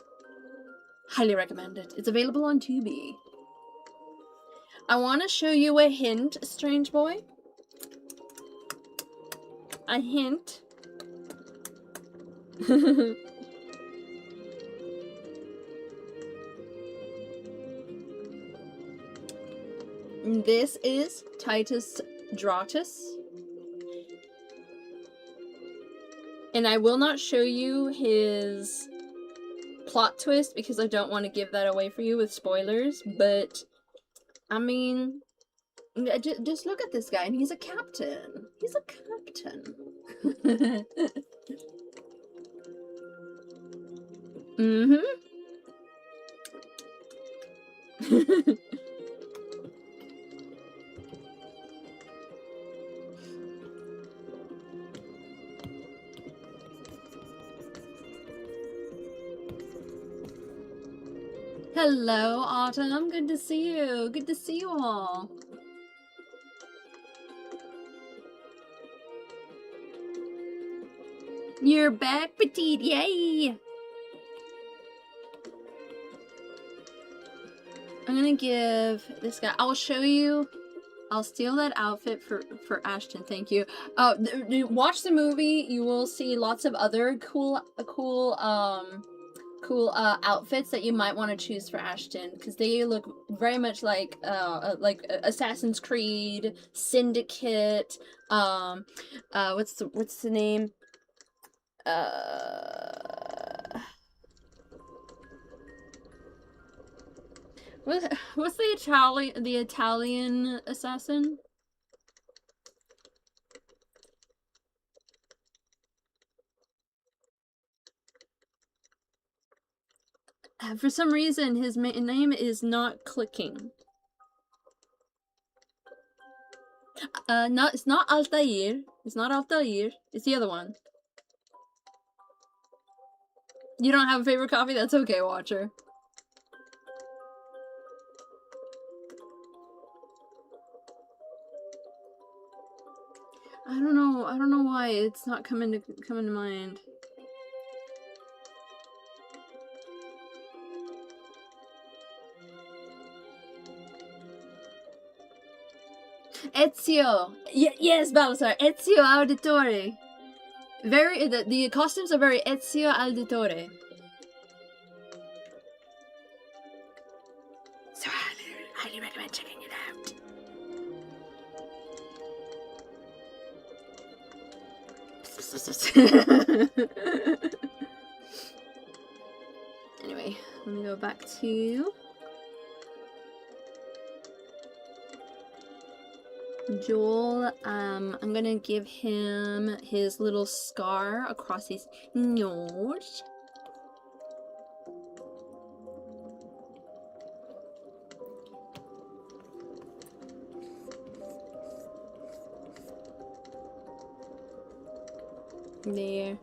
Highly recommend it. It's available on Tubi. I want to show you a hint, Strange Boy. A hint. This is Titus Dratus. And I will not show you his plot twist because I don't want to give that away for you with spoilers, but I mean, just look at this guy, and he's a captain. He's a captain. Mm-hmm. Hello, Autumn. Good to see you. Good to see you all. You're back, Petite. Yay! I'm gonna give this guy. I'll show you. I'll steal that outfit for Ashton. Thank you. Watch the movie. You will see lots of other cool outfits that you might want to choose for Ashton, because they look very much like Assassin's Creed, Syndicate. What's the name? What's the Italian assassin? For some reason, his name is not clicking. No, it's not Altair. It's not Altair. It's the other one. You don't have a favorite coffee? That's okay, Watcher. I don't know why it's not coming to mind. Ezio! Yes, Balthazar! Ezio Auditore! The costumes are very Ezio Auditore. So highly recommend checking it out. Anyway, let me go back to Joel. I'm gonna give him his little scar across his nose. There.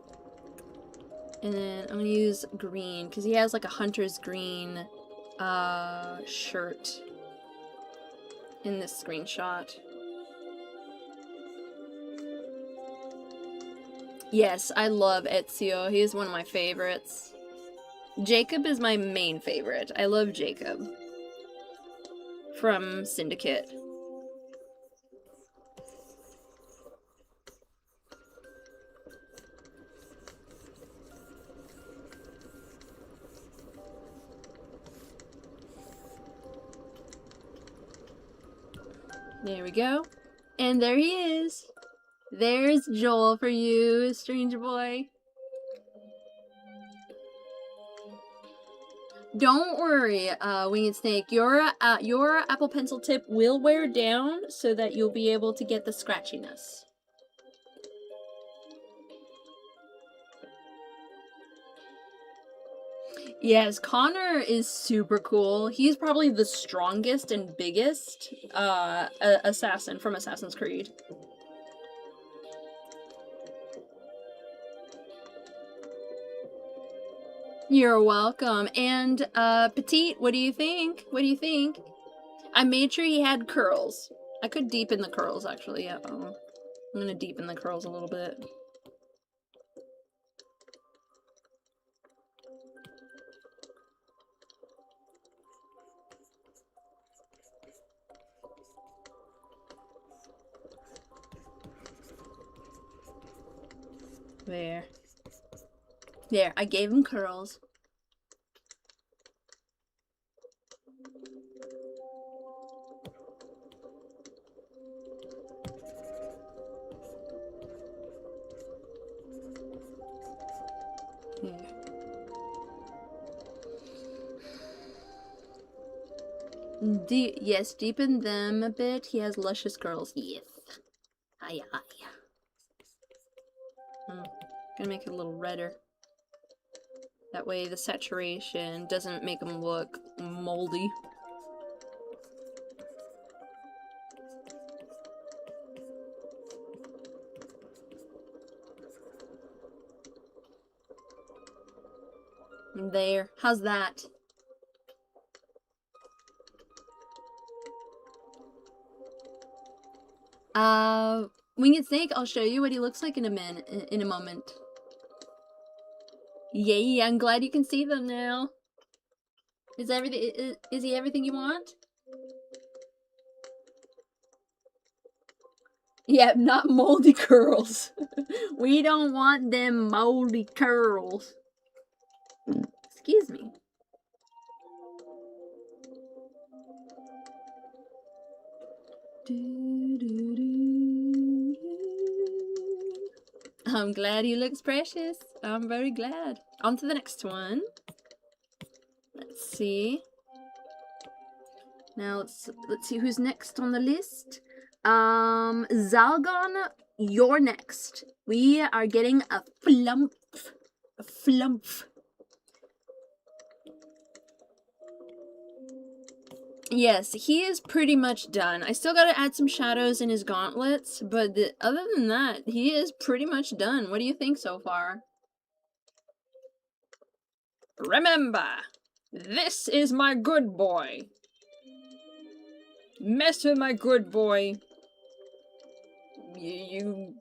And then I'm gonna use green, because he has like a hunter's green shirt in this screenshot. Yes, I love Ezio. He is one of my favorites. Jacob is my main favorite. I love Jacob from Syndicate. There we go. And there he is. There's Joel for you, Stranger Boy. Don't worry, Winged Snake. Your Apple Pencil tip will wear down so that you'll be able to get the scratchiness. Yes, Connor is super cool. He's probably the strongest and biggest assassin from Assassin's Creed. You're welcome. And, Petite, what do you think? What do you think? I made sure he had curls. I could deepen the curls, actually. Yeah, I'm gonna deepen the curls a little bit. There. There, I gave him curls. Yes, deepen them a bit. He has luscious curls. Yes. Aye, aye. Gonna make it a little redder. That way the saturation doesn't make them look moldy. There. How's that? Winged Snake, I'll show you what he looks like in a moment. Yay, I'm glad you can see them now. Is he everything you want? Yeah, not moldy curls. We don't want them moldy curls. Excuse me. I'm glad he looks precious. I'm very glad. On to the next one. Let's see. Now let's see who's next on the list. Zalgon, you're next. We are getting a flump. A flump. Yes, he is pretty much done. I still gotta add some shadows in his gauntlets, but other than that, he is pretty much done. What do you think so far? Remember, this is my good boy. Mess with my good boy. You...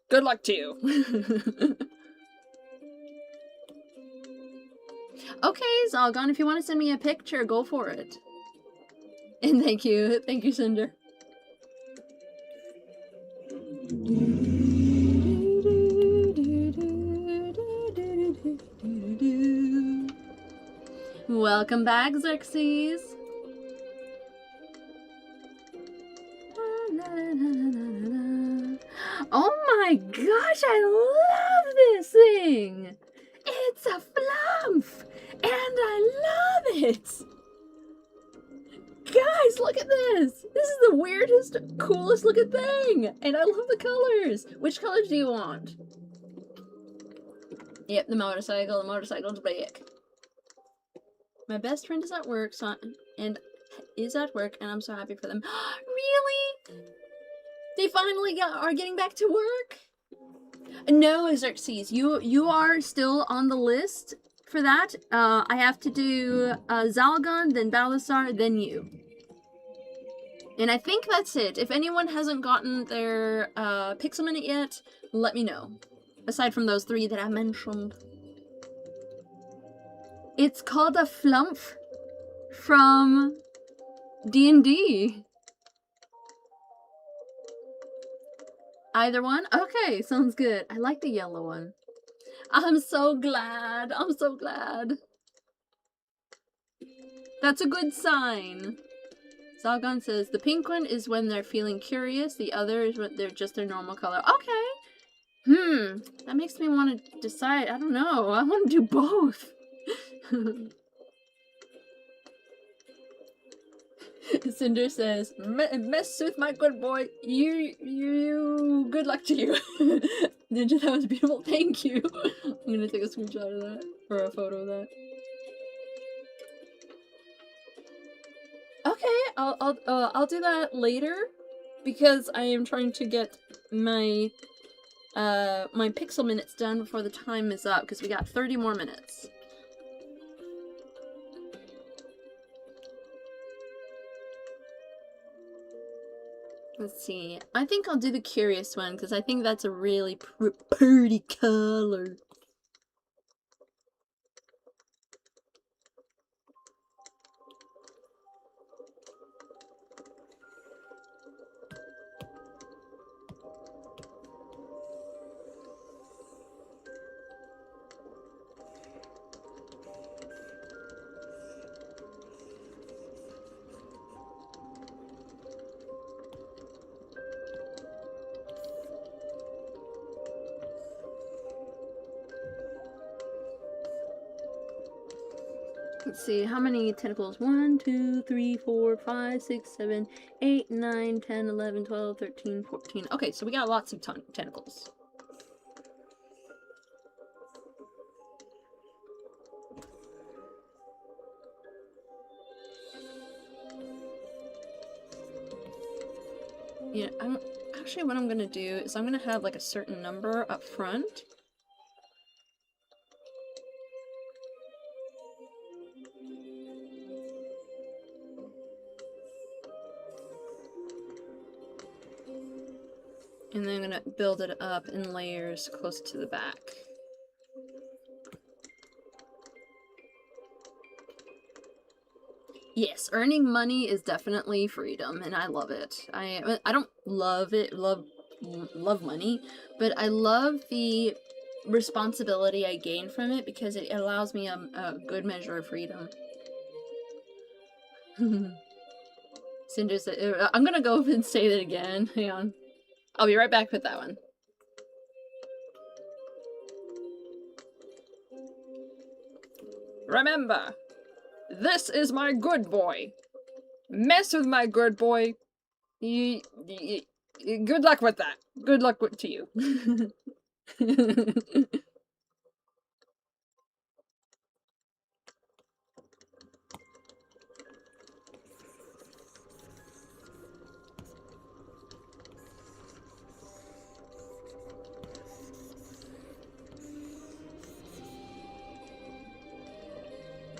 Good luck to you. Okay, Zalgon, if you want to send me a picture, go for it. And thank you, Cinder. Welcome back, Xerxes. Oh my gosh, I love this thing! It's a flump! And I love it! Guys, look at this! This is the weirdest, coolest looking thing! And I love the colors! Which colors do you want? Yep, the motorcycle's black. My best friend is at work, and I'm so happy for them. Really? They finally are getting back to work? No, Xerxes, you are still on the list for that. I have to do Zalgon, then Balasar, then you. And I think that's it. If anyone hasn't gotten their Pixel Minute yet, let me know. Aside from those 3 that I mentioned. It's called a flump from D&D. Either one? Okay, sounds good. I like the yellow one. I'm so glad. I'm so glad. That's a good sign. Zalgon says, the pink one is when they're feeling curious. The other is when they're just their normal color. Okay. That makes me want to decide. I don't know. I want to do both. Cinder says, mess with my good boy. You, good luck to you. Ninja, that was beautiful. Thank you. I'm gonna take a screenshot of that, or a photo of that. Okay, I'll do that later, because I am trying to get my my Pixel Minutes done before the time is up, because we got 30 more minutes. Let's see. I think I'll do the curious one because I think that's a really pretty color. Let's see, how many tentacles? 1, 2, 3, 4, 5, 6, 7, 8, 9, 10, 11, 12, 13, 14. Okay, so we got lots of tentacles. Yeah, actually what I'm gonna do is I'm gonna have like a certain number up front. And then I'm gonna build it up in layers close to the back. Yes, earning money is definitely freedom, and I love it. I don't love it, love money, but I love the responsibility I gain from it because it allows me a good measure of freedom. Cinder said, I'm gonna go and say that again. Hang on. I'll be right back with that one. Remember, this is my good boy. Mess with my good boy. Good luck with that. Good luck to you.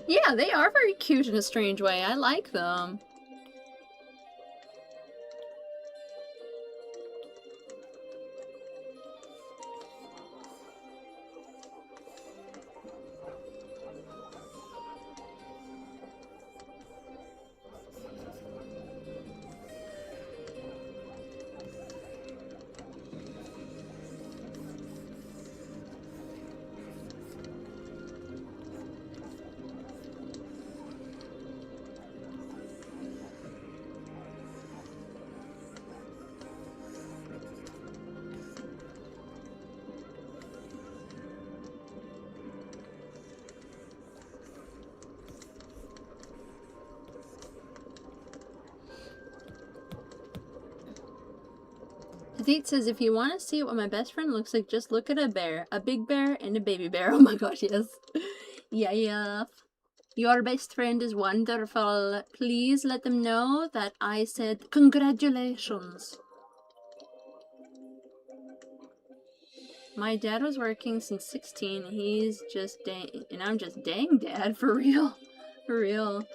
Yeah, they are very cute in a strange way. I like them. Hadith says, if you want to see what my best friend looks like, just look at a bear. A big bear and a baby bear. Oh my gosh, yes. Yeah. Your best friend is wonderful. Please let them know that I said congratulations. My dad was working since 16. He's just dang, and I'm just dang dad, for real. For real.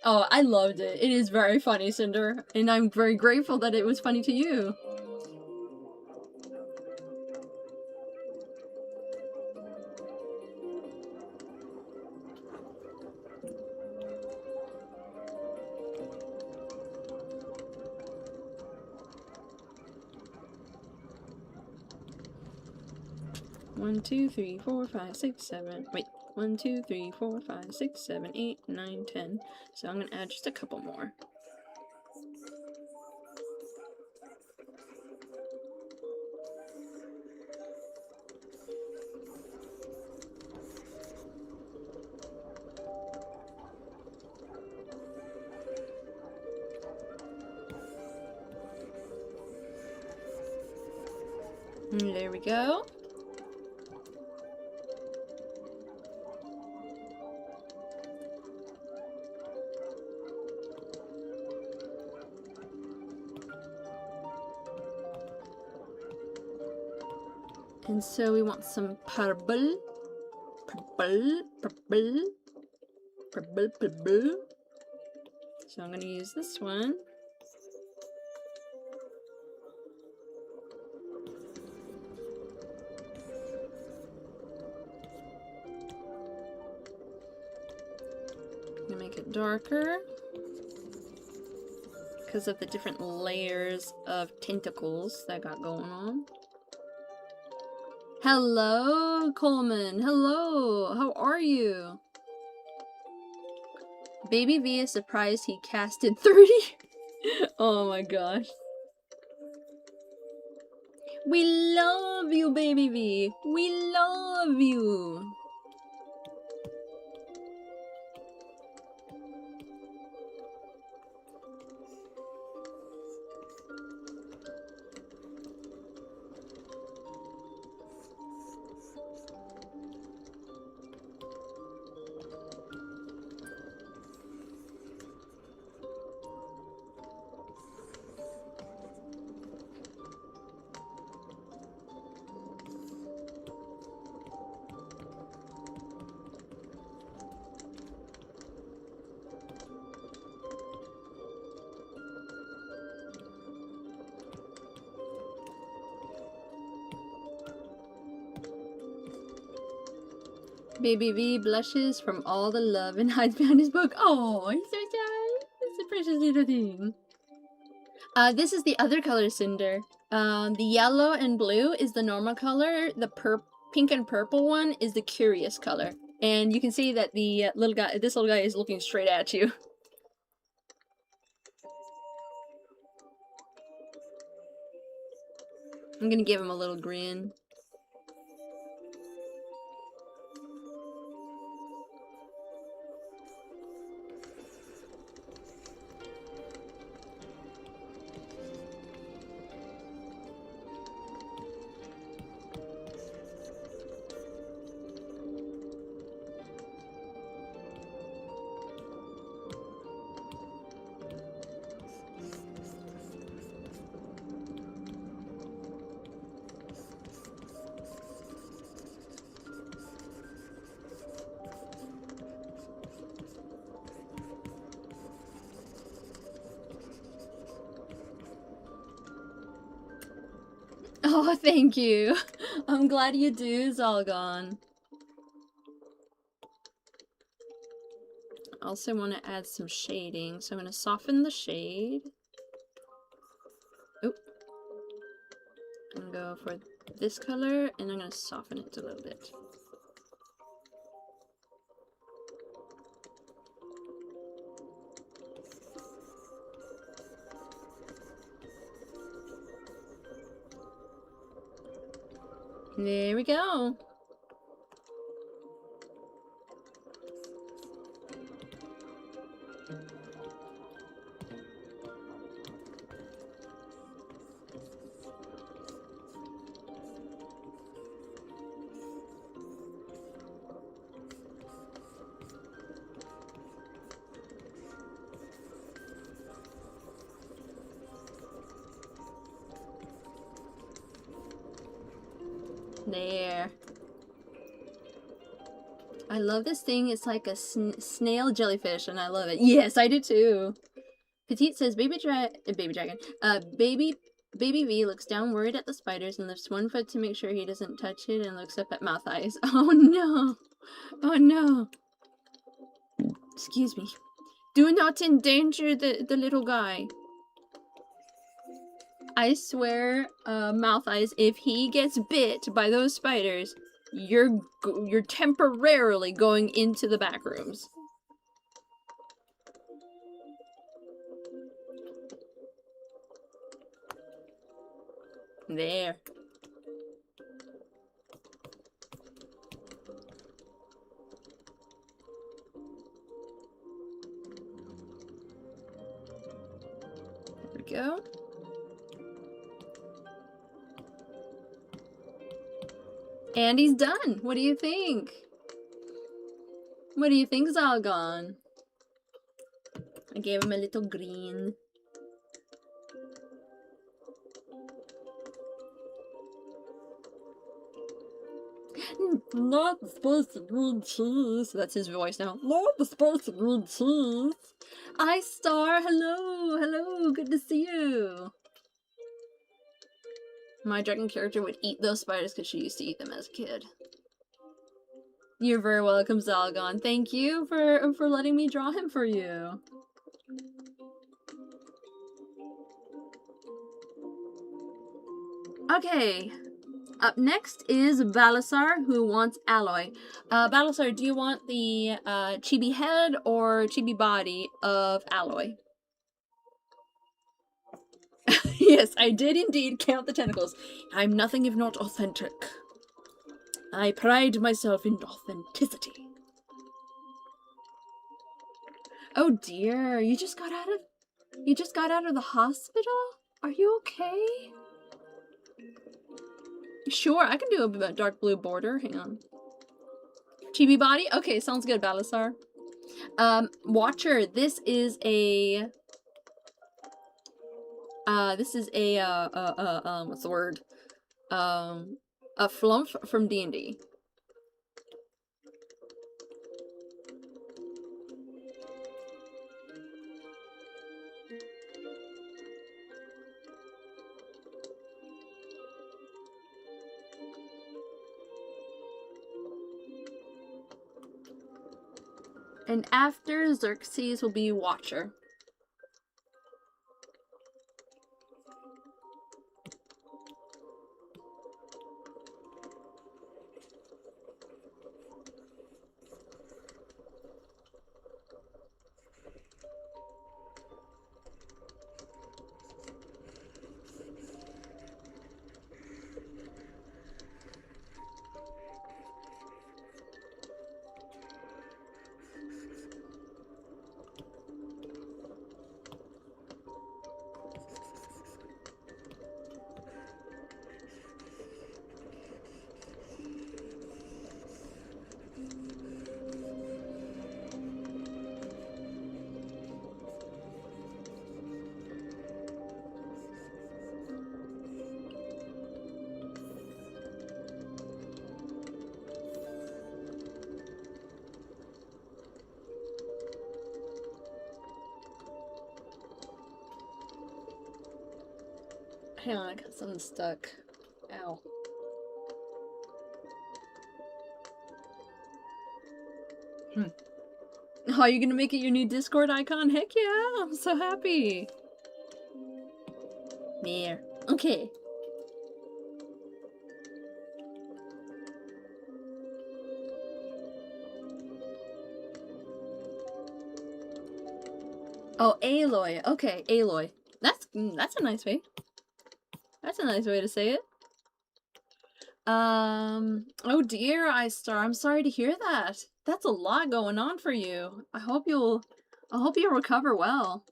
Oh, I loved it. It is very funny, Cinder, and I'm very grateful that it was funny to you. One, 2, 3, 4, 5, 6, 7. Wait. 1, 2, 3, 4, 5, 6, 7, 8, 9, 10. So I'm gonna add just a couple more. And there we go. And so we want some purple. Purple. So I'm gonna use this one. I'm gonna make it darker because of the different layers of tentacles that got going on. Hello, Coleman. Hello. How are you? Baby V is surprised he casted 30. Oh my gosh. We love you, Baby V. We love you. Baby V blushes from all the love and hides behind his book. Oh, he's so shy. It's a precious little thing. This is the other color, Cinder. The yellow and blue is the normal color. The pink and purple one is the curious color. And you can see that the this little guy is looking straight at you. I'm gonna give him a little grin. Oh, thank you. I'm glad you do, Zalgon. I also want to add some shading, so I'm going to soften the shade. Oop. I'm going to go for this color, and I'm going to soften it a little bit. There we go. There. I love this thing. It's like a snail jellyfish, and I love it. Yes, I do too. Petite says, baby dragon. Baby V looks down worried at the spiders and lifts one foot to make sure he doesn't touch it and looks up at Mouth Eyes. Oh no. Oh no. Excuse me. Do not endanger the little guy. I swear, Mouth Eyes, if he gets bit by those spiders, you're temporarily going into the back rooms. There. There we go. And he's done. What do you think? What do you think, Zalgon? I gave him a little green. Not the spicy green cheese. That's his voice now. Not the spicy green cheese. Star, hello, hello, good to see you. My dragon character would eat those spiders because she used to eat them as a kid. You're very welcome, Zalgon. Thank you for letting me draw him for you. Okay. Up next is Balasar, who wants alloy. Balasar, do you want the chibi head or chibi body of alloy? Yes, I did indeed count the tentacles. I'm nothing if not authentic. I pride myself in authenticity. Oh dear, you just got out of the hospital? Are you okay? Sure, I can do a dark blue border. Hang on. Chibi body? Okay, sounds good, Balasar. Watcher, this is a what's the word? A flump from D&D. And after Xerxes will be Watcher. Hang on, I got something stuck. Ow. Oh, you're gonna make it your new Discord icon? Heck yeah! I'm so happy! There. Okay. Oh, Aloy. Okay, Aloy. That's a nice way. That's a nice way to say it. Oh dear, iStar. I'm sorry to hear that. That's a lot going on for you. I hope you'll recover well.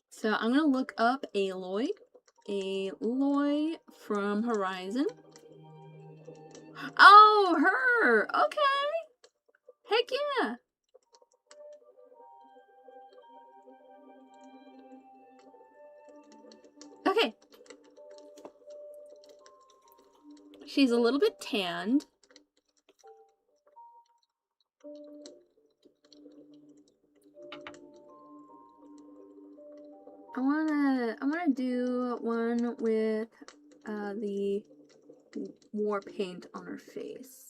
So I'm gonna look up Aloy. Aloy from Horizon. Oh, her! Okay! Heck yeah! Okay. She's a little bit tanned. I wanna do one with the war paint on her face.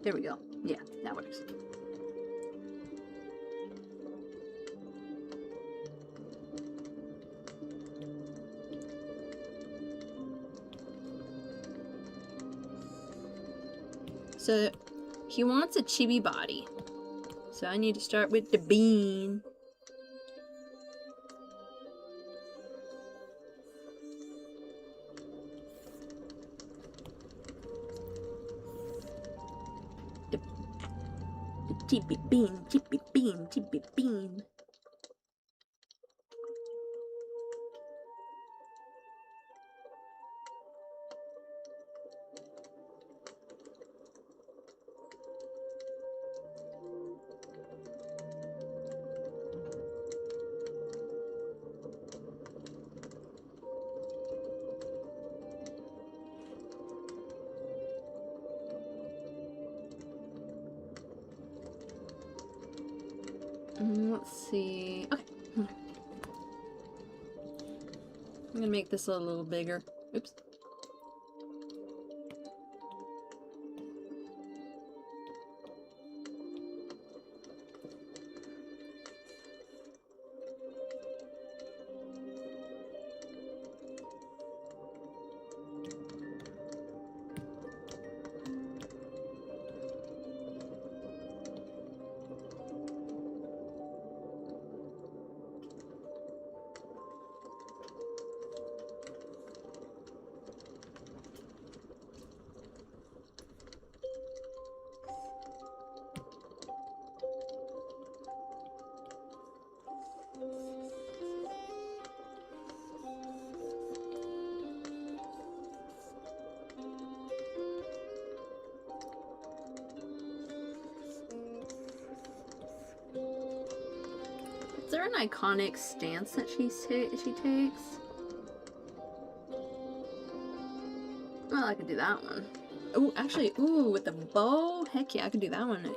There we go. Yeah, that works. So he wants a chibi body. So I need to start with the bean. The chibi bean, chibi bean, chibi bean. Let's see. Okay. I'm gonna make this a little bigger. Oops. Is there an iconic stance that she takes? Well, I could do that one. Oh, actually, ooh, with the bow? Heck yeah, I could do that one.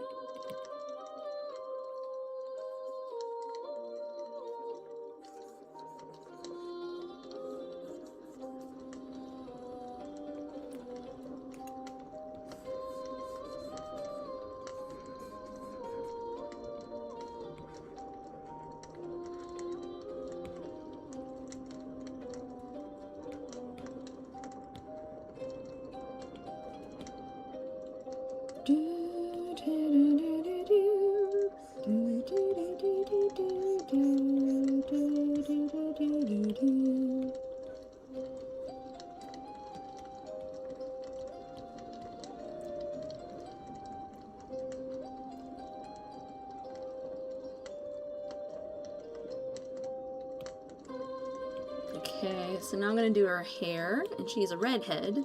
Okay, so now I'm gonna do her hair, and she's a redhead.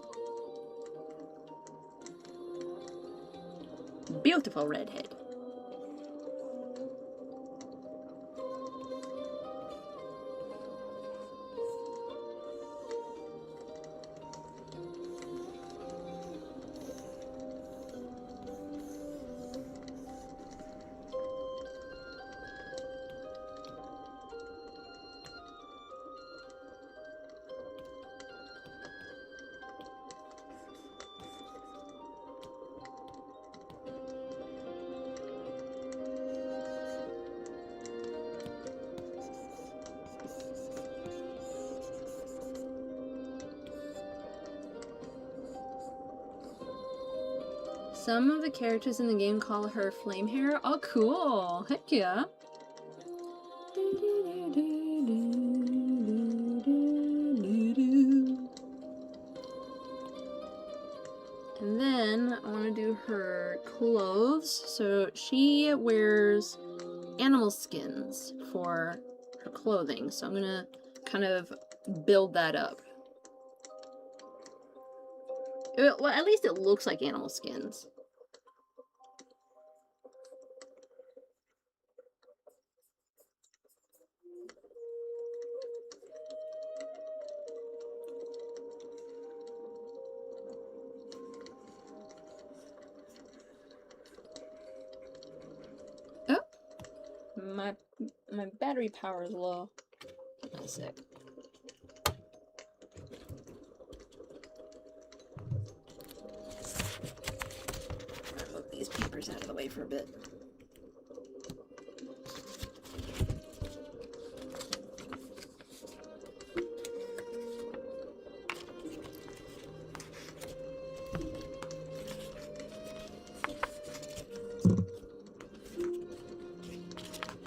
Beautiful redhead. Some of the characters in the game call her Flame Hair. Oh, cool. Heck yeah. And then I want to do her clothes. So she wears animal skins for her clothing. So I'm going to kind of build that up. Well, at least it looks like animal skins. Oh, my battery power is low. Give me a sec. Move these papers out of the way for a bit.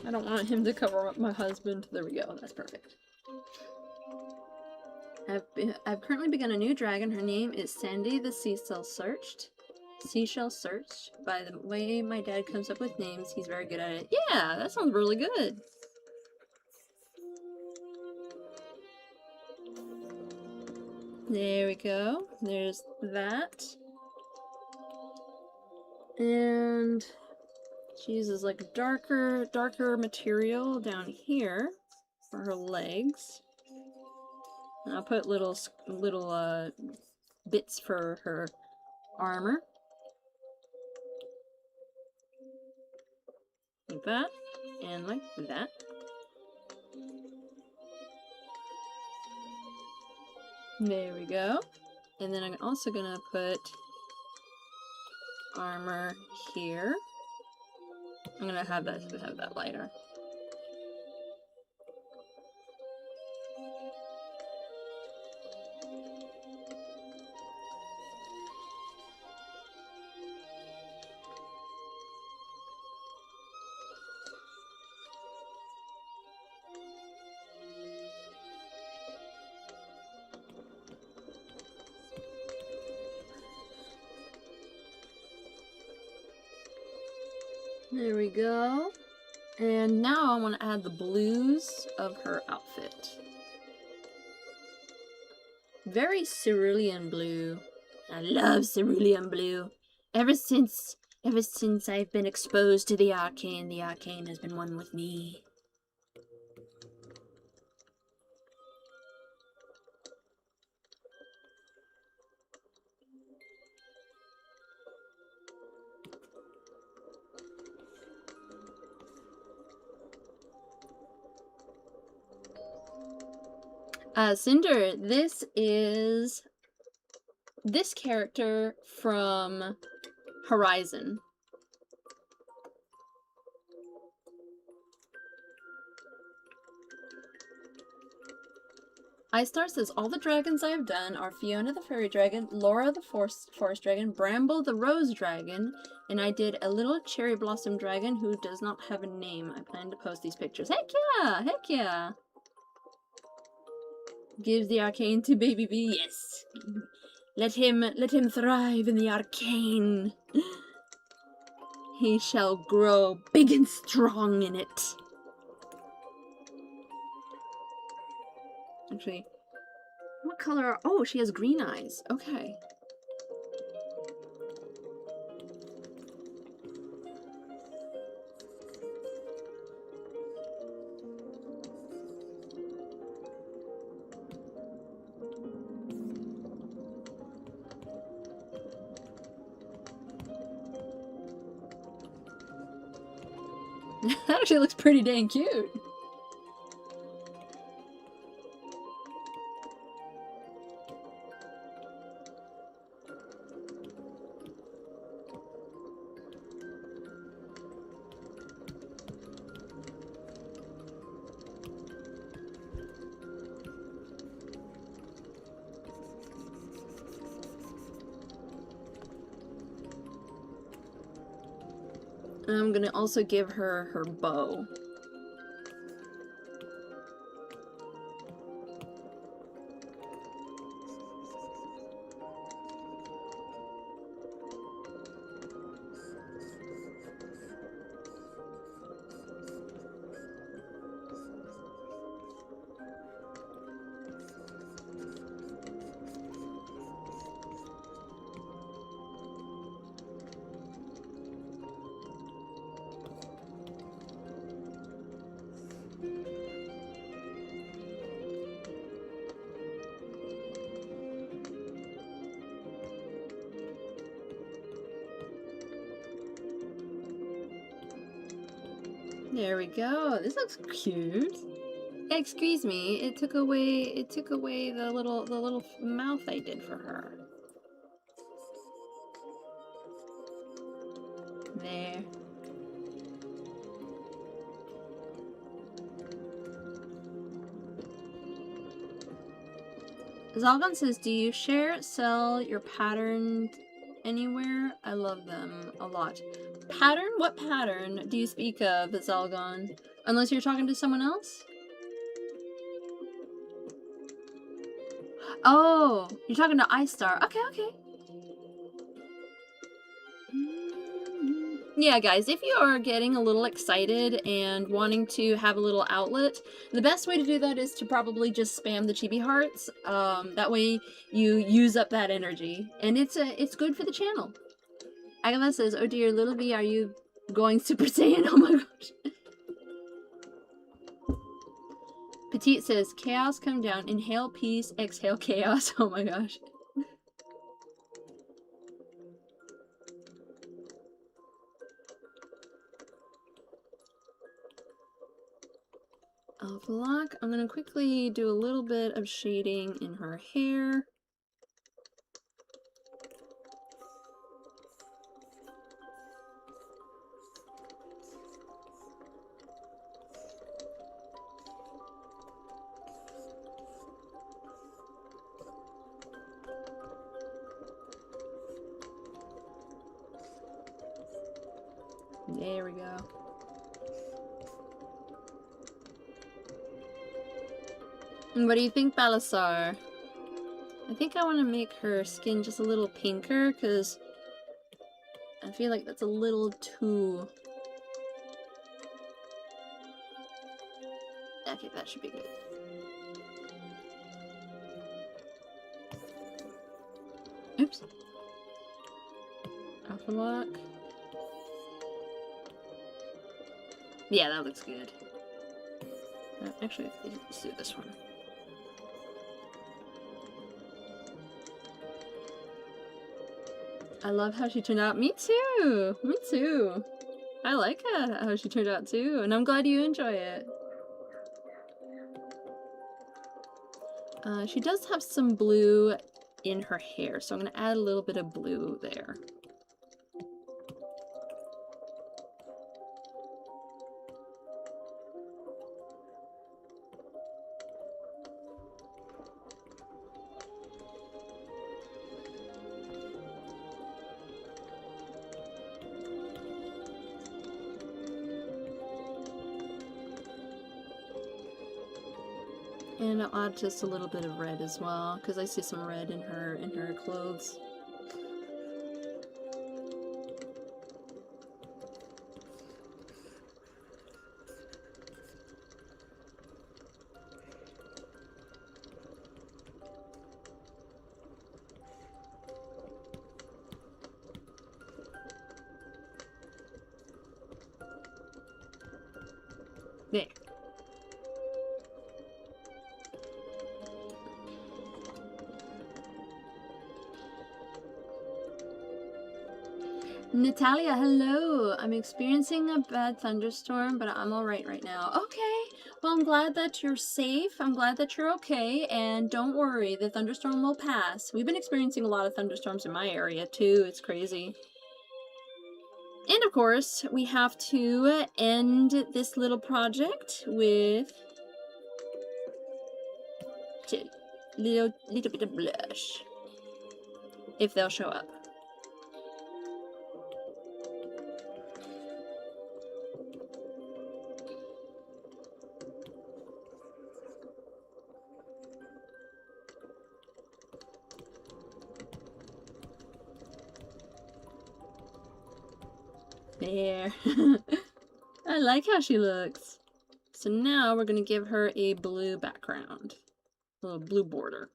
I don't want him to cover up my husband. There we go. That's perfect. I've currently begun a new dragon. Her name is Sandy the Seashell Searched. Seashell Searched. By the way my dad comes up with names, he's very good at it. Yeah, that sounds really good. There we go. There's that. And she uses like darker material down here for her legs. And I'll put little bits for her armor. Like that, and like that. There we go. And then I'm also gonna put armor here. I'm gonna have that lighter. There we go. And now I want to add the blues of her outfit. Very cerulean blue. I love cerulean blue. Ever since I've been exposed to the arcane has been one with me. Cinder, this is this character from Horizon. iStar says, all the dragons I have done are Fiona the Fairy Dragon, Laura the Forest Dragon, Bramble the Rose Dragon, and I did a little Cherry Blossom Dragon who does not have a name. I plan to post these pictures. Heck yeah! Heck yeah! Gives the arcane to Baby B. Yes! Let him thrive in the arcane. He shall grow big and strong in it. Actually, what color are... Oh, she has green eyes. Okay. That actually looks pretty dang cute. I'm gonna also give her her bow. There we go. This looks cute. Excuse me. It took away the little mouth I did for her. There. Zalgon says, do you sell your pattern anywhere? I love them a lot. Pattern? What pattern do you speak of, Zalgon? Unless you're talking to someone else? Oh, you're talking to iStar. Okay, okay. Yeah, guys, if you are getting a little excited and wanting to have a little outlet, the best way to do that is to probably just spam the chibi hearts. That way you use up that energy, and it's good for the channel. Agatha says, oh dear, little V, are you going Super Saiyan? Oh my gosh. Petite says, chaos come down, inhale peace, exhale chaos. Oh my gosh. Lock. I'm gonna quickly do a little bit of shading in her hair. There we go. And what do you think, Balasar? I think I want to make her skin just a little pinker, because I feel like that's a little too... Okay, that should be good. Oops. Alpha lock. Yeah, that looks good. Actually, let's do this one. I love how she turned out. Me too! Me too! I like how she turned out too, and I'm glad you enjoy it. She does have some blue in her hair, so I'm going to add a little bit of blue there. And I'll add just a little bit of red as well, because I see some red in her clothes. There. Natalia, hello! I'm experiencing a bad thunderstorm, but I'm alright right now. Okay! Well, I'm glad that you're safe. I'm glad that you're okay, and don't worry, the thunderstorm will pass. We've been experiencing a lot of thunderstorms in my area, too. It's crazy. And, of course, we have to end this little project with a little bit of blush. If they'll show up. There. I like how she looks. So now we're going to give her a blue background. A little blue border.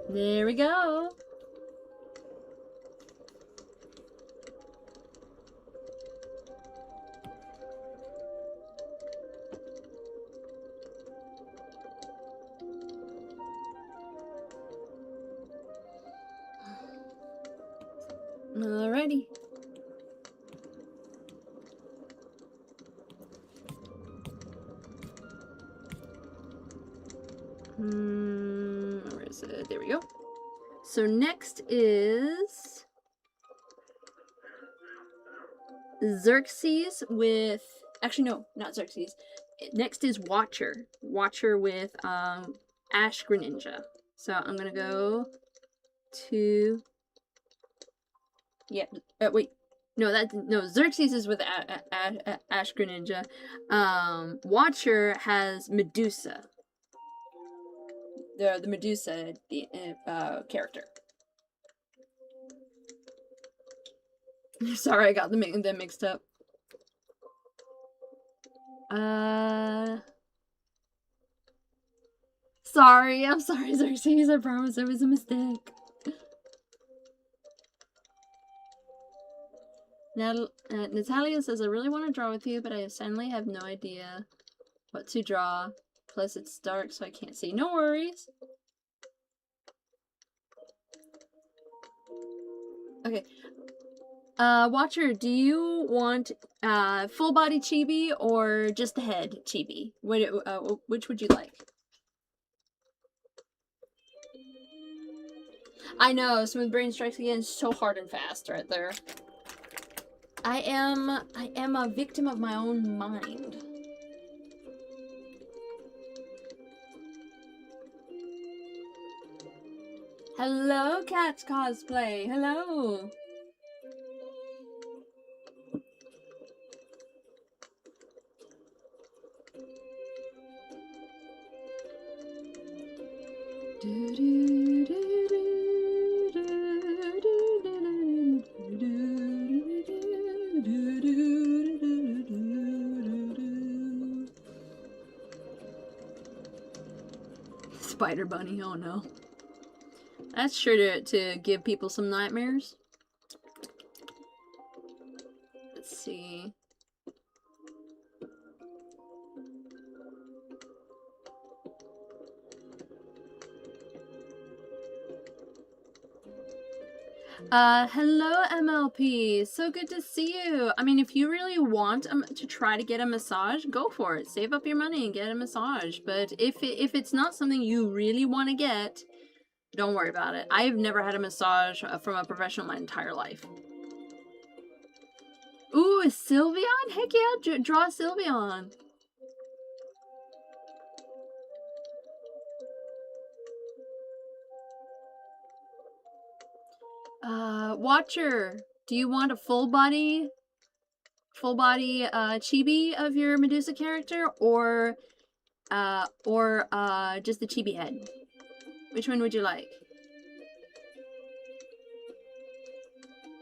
There we go. Alrighty. Where is it? There we go. So next is Xerxes with, actually no, not Xerxes. Next is Watcher. Watcher with Ash Greninja. So I'm gonna go to, yeah, wait. No, Xerxes is with Ash Greninja. Watcher has Medusa. The Medusa character. Sorry, I got them mixed up. Sorry, I'm sorry, Xerxes. I promise it was a mistake. Natalia says, I really want to draw with you, but I suddenly have no idea what to draw. Plus, it's dark, so I can't see. No worries. Okay. Watcher, do you want full body chibi or just the head chibi? Which would you like? I know, Smooth Brain Strikes Again, so hard and fast right there. I am a victim of my own mind. Hello, Cat's Cosplay. Hello. Spider Bunny, oh no. That's sure to give people some nightmares. Let's see. Hello MLP, so good to see you. I mean, if you really want to try to get a massage, go for it. Save up your money and get a massage. But if it's not something you really want to get, don't worry about it. I've never had a massage from a professional my entire life. Ooh, is Sylveon? Heck yeah, draw Sylveon. Watcher, do you want a full body chibi of your Medusa character, or just the chibi head? Which one would you like?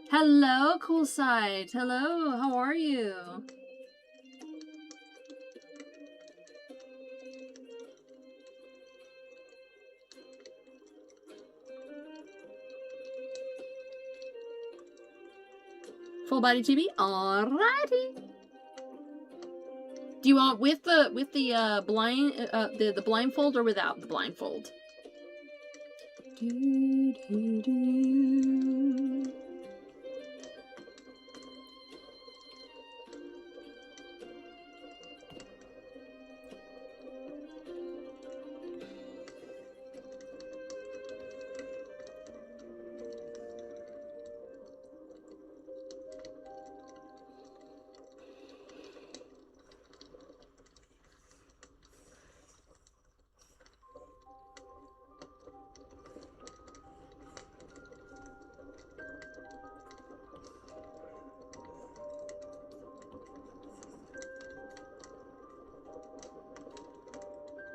Hello, Cool Side. Hello, how are you? Full body chibi? Alrighty. Do you want with the blindfold or without the blindfold?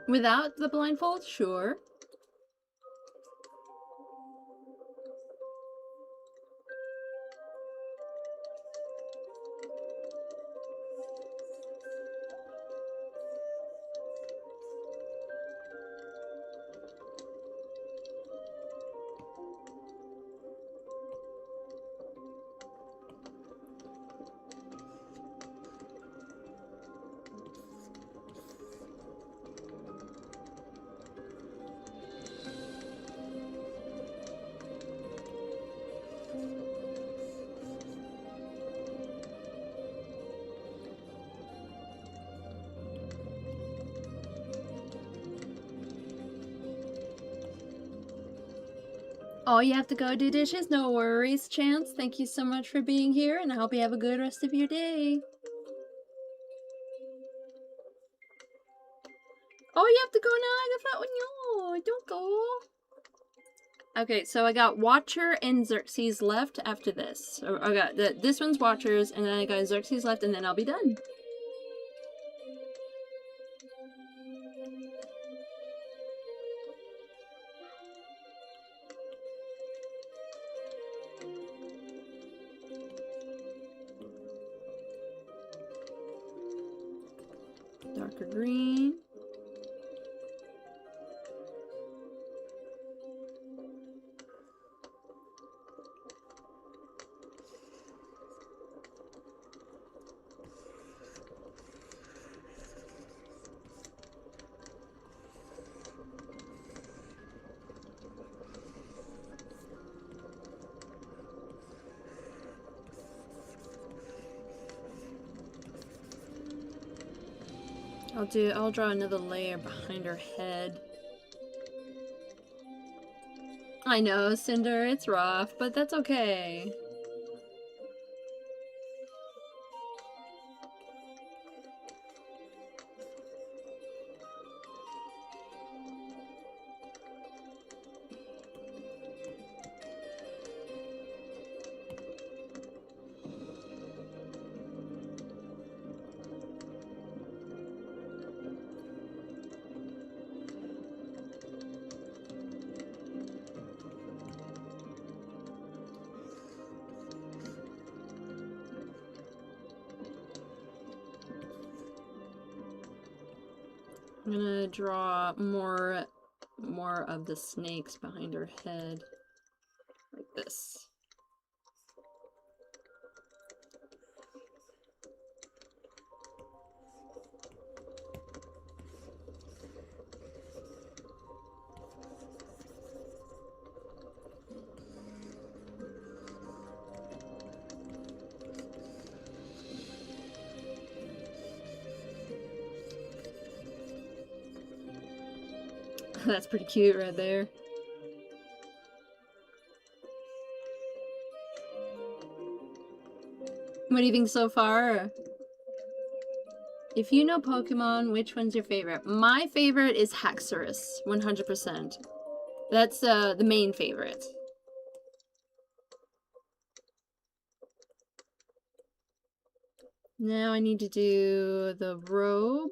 Without the blindfold? Sure. Oh, you have to go do dishes? No worries, Chance. Thank you so much for being here, and I hope you have a good rest of your day. Oh, you have to go now? No, don't go. Okay, so I got Watcher and Xerxes left after this. I got this one's Watchers, and then I got Xerxes left, and then I'll be done. Darker green. I'll draw another layer behind her head. I know, Cinder, it's rough, but that's okay. I'm gonna draw more of the snakes behind her head, like this. That's pretty cute right there. What do you think so far? If you know Pokemon, which one's your favorite? My favorite is Haxorus, 100%. That's the main favorite. Now I need to do the robe.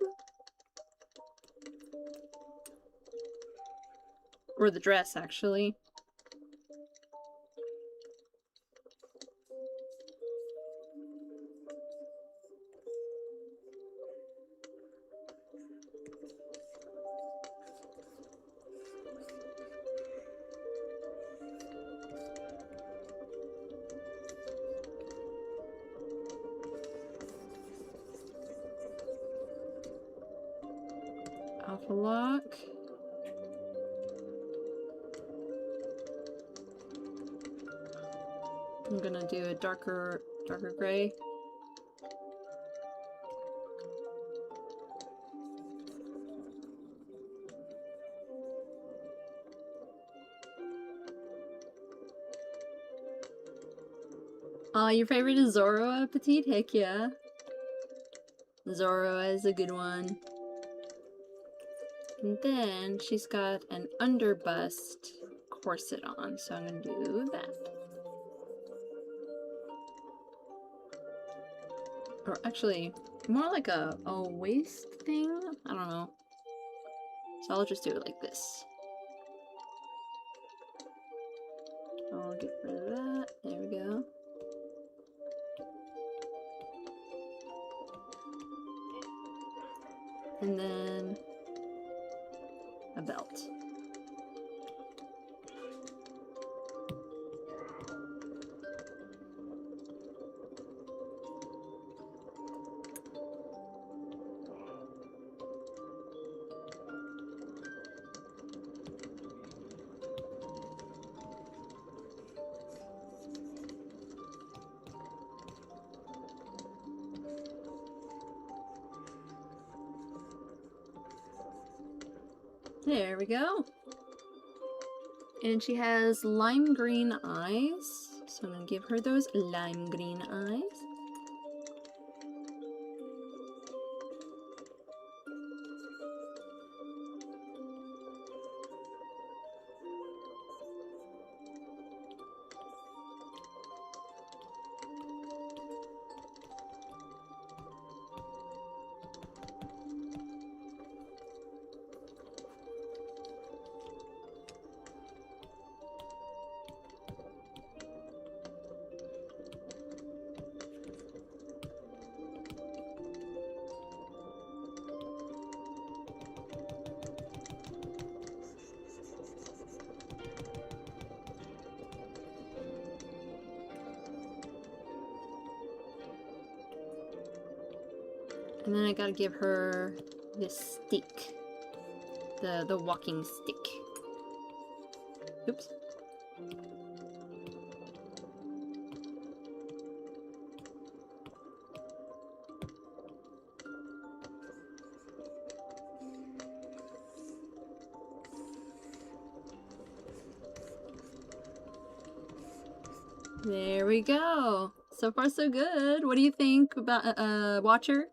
Or the dress, actually. Alpha lock. I'm gonna do a darker gray. Your favorite is Zoroa, Petite? Heck yeah. Zoroa is a good one. And then she's got an underbust corset on, so I'm gonna do that. Or actually, more like a waist thing? I don't know. So I'll just do it like this. I'll get rid of that. There we go. And then a belt. There we go. And she has lime green eyes. So I'm gonna give her those lime green eyes. And then I gotta give her this stick. The walking stick. Oops. There we go. So far, so good. What do you think about, Watcher?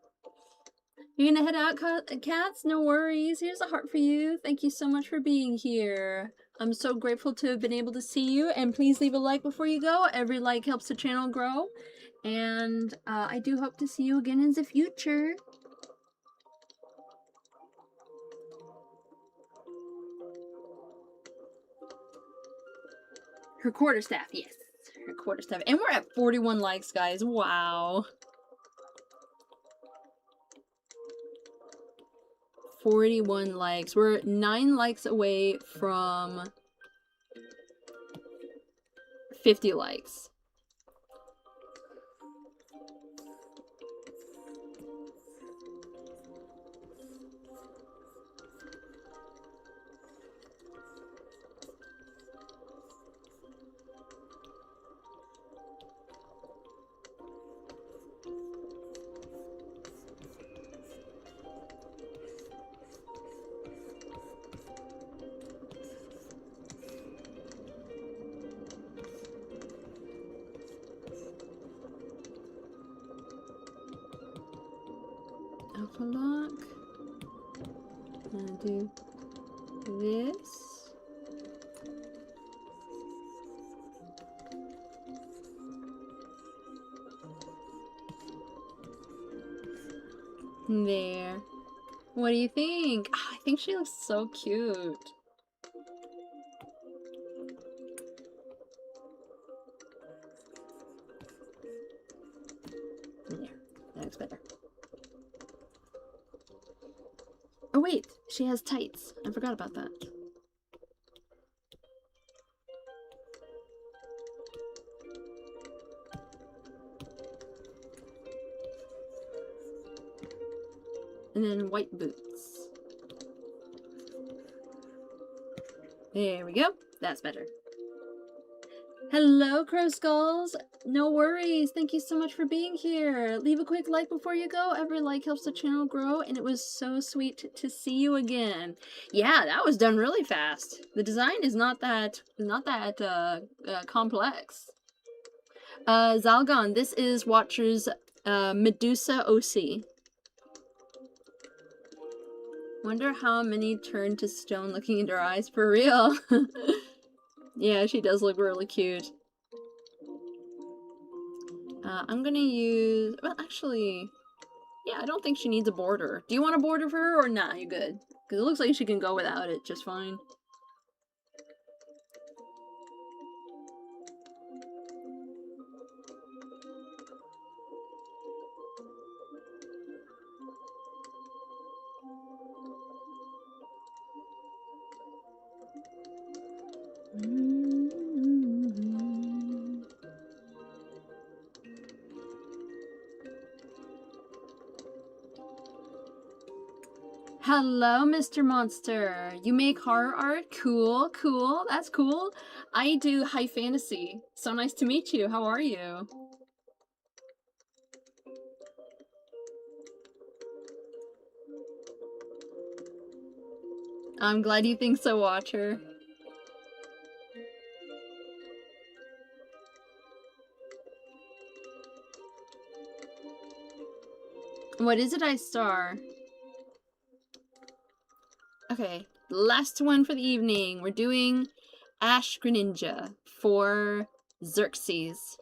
You're gonna head out, Cats? No worries. Here's a heart for you. Thank you so much for being here. I'm so grateful to have been able to see you, and please leave a like before you go. Every like helps the channel grow, and I do hope to see you again in the future. Her quarterstaff, yes. Her quarterstaff. And we're at 41 likes, guys. Wow. 41 likes. We're 9 likes away from 50 likes. Alpha lock. I'm gonna do this. There. What do you think? Oh, I think she looks so cute. There. That looks better. Oh wait, she has tights. I forgot about that. And then white boots. There we go. That's better. Hello, Crow Skulls. No worries. Thank you so much for being here. Leave a quick like before you go. Every like helps the channel grow, and it was so sweet to see you again. Yeah, that was done really fast. The design is not that complex. Zalgon, this is Watcher's Medusa OC. Wonder how many turn to stone looking into her eyes for real. Yeah, she does look really cute. I'm gonna use... Well, actually... Yeah, I don't think she needs a border. Do you want a border for her or not? Nah, you're good. Because it looks like she can go without it just fine. Hello, Mr. Monster. You make horror art? Cool, cool. That's cool. I do high fantasy. So nice to meet you. How are you? I'm glad you think so, Watcher. What is it I star? Okay, last one for the evening. We're doing Ash Greninja for Xerxes.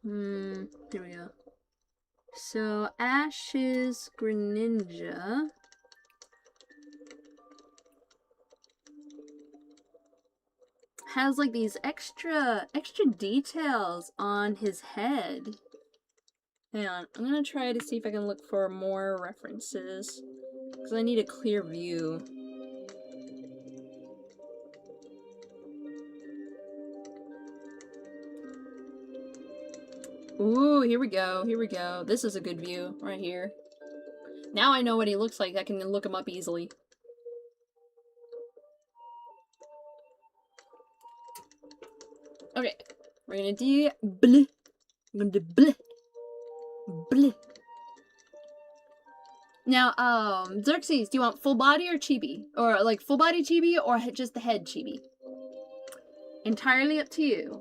Here we go. So, Ash's Greninja has like these extra details on his head. Hang on, I'm gonna try to see if I can look for more references, because I need a clear view. Ooh, here we go, here we go. This is a good view, right here. Now I know what he looks like, I can look him up easily. Okay, We're gonna do bleh. I'm gonna do bleh. Bleh. Now, Xerxes, do you want full body or chibi? Or like full body chibi or just the head chibi? Entirely up to you.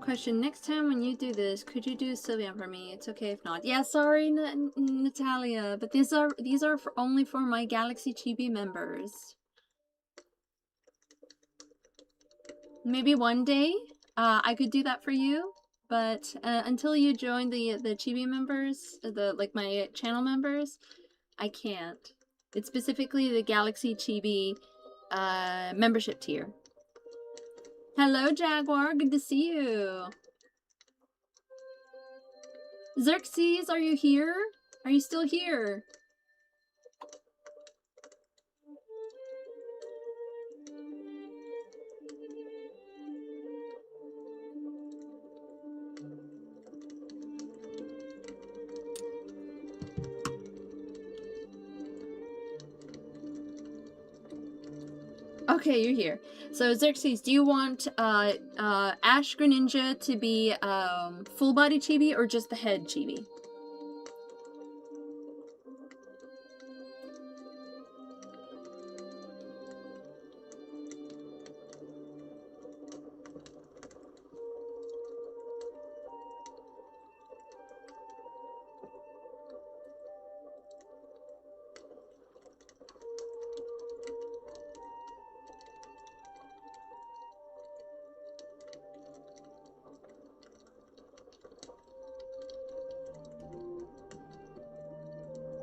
Question, next time when you do this, could you do Sylvian for me? It's okay if not. Yeah, sorry, Natalia, but these are only for my Galaxy Chibi members. Maybe one day, I could do that for you, but until you join the Chibi members, like my channel members, I can't. It's specifically the Galaxy Chibi membership tier. Hello, Jaguar. Good to see you. Xerxes, are you here? Are you still here? Okay, you're here. So Xerxes, do you want Ash Greninja to be full body chibi or just the head chibi?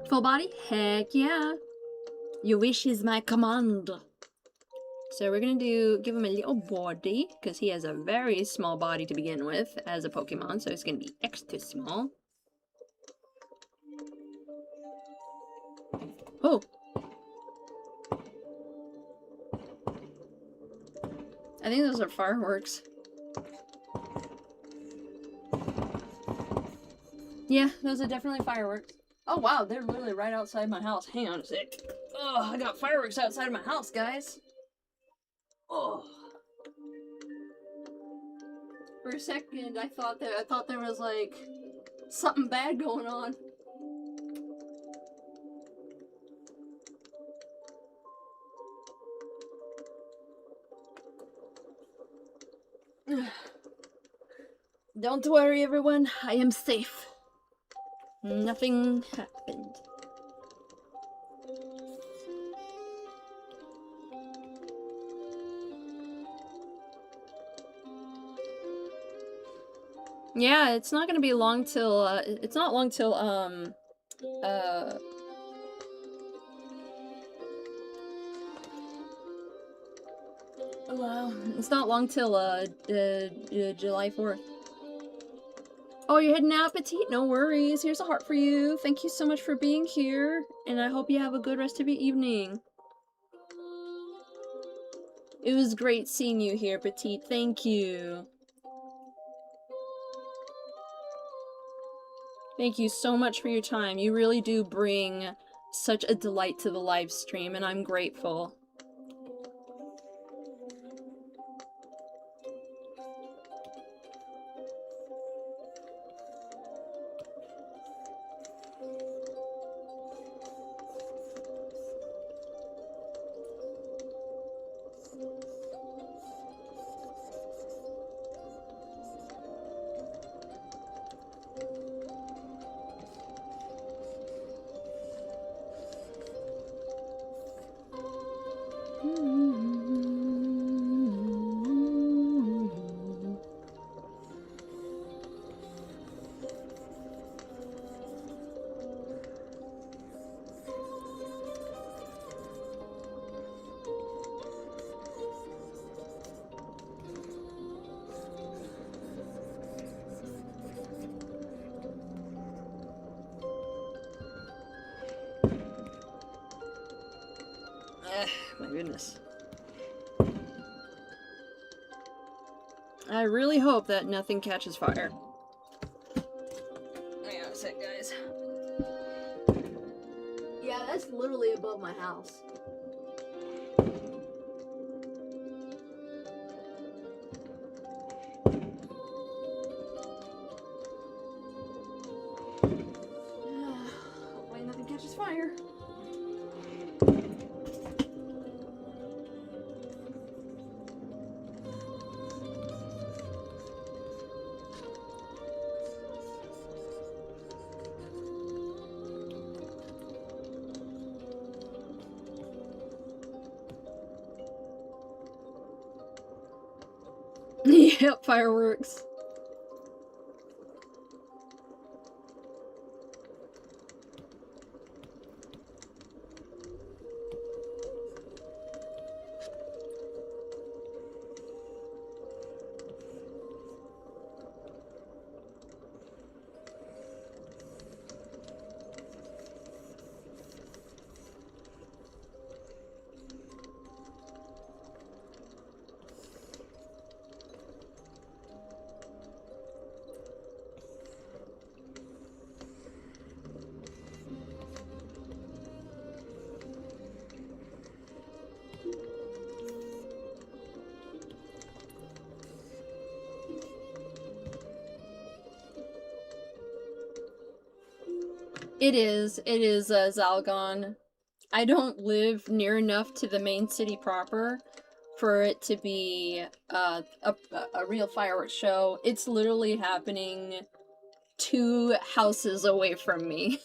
Full body? Heck yeah. Your wish is my command. So we're gonna give him a little body, because he has a very small body to begin with as a Pokemon, so it's gonna be extra small. Oh! I think those are fireworks. Yeah, those are definitely fireworks. Oh wow, they're literally right outside my house. Hang on a sec. Oh, I got fireworks outside of my house, guys. Oh. For a second, I thought there was like something bad going on. Don't worry, everyone. I am safe. Nothing happened. Yeah, it's not gonna be long till, it's not long till, wow, it's not long till, July 4th. Oh, you're heading out, Petite? No worries. Here's a heart for you. Thank you so much for being here, and I hope you have a good rest of your evening. It was great seeing you here, Petite. Thank you. Thank you so much for your time. You really do bring such a delight to the live stream, and I'm grateful. My goodness. I really hope that nothing catches fire. Hang on a sec, guys. Yeah, that's literally above my house. Hopefully nothing catches fire. Yep, fireworks. It is Zalgon. I don't live near enough to the main city proper for it to be a real fireworks show. It's literally happening 2 houses away from me.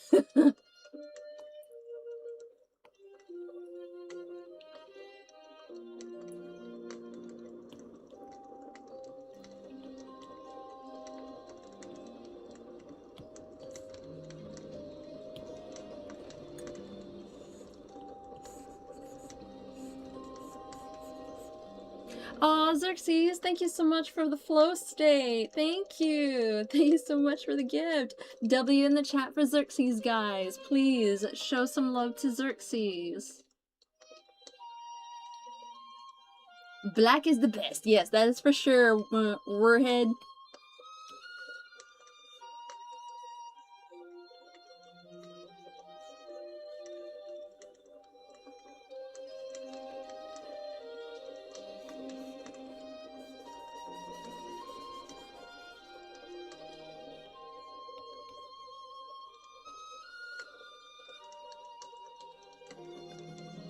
Aw, Xerxes, thank you so much for the flow state. Thank you. Thank you so much for the gift. W in the chat for Xerxes, guys. Please show some love to Xerxes. Black is the best. Yes, that is for sure, Warhead.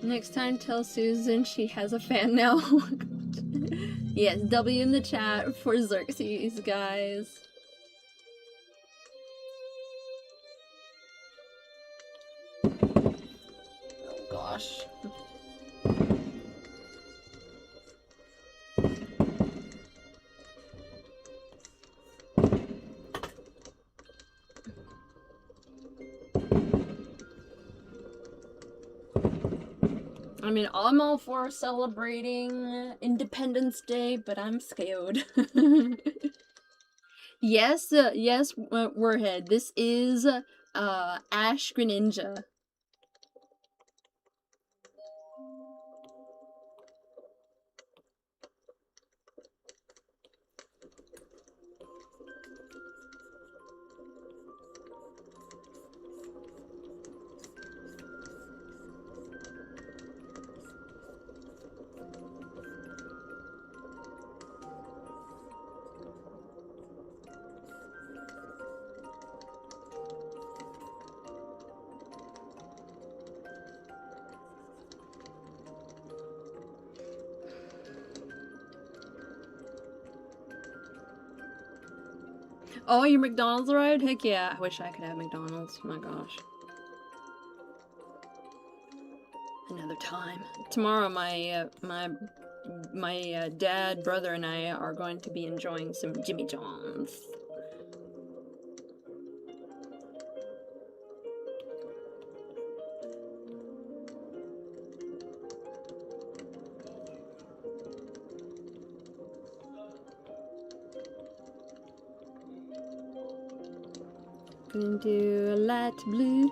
Next time, tell Susan she has a fan now. Yes, W in the chat for Xerxes, guys. Oh gosh. I mean, I'm all for celebrating Independence Day, but I'm scared. Yes, yes, Warhead. This is Ash Greninja. Oh, your McDonald's ride? Heck yeah. I wish I could have McDonald's. Oh my gosh. Another time. Tomorrow, my dad, brother, and I are going to be enjoying some Jimmy John's. Gonna do a light blue.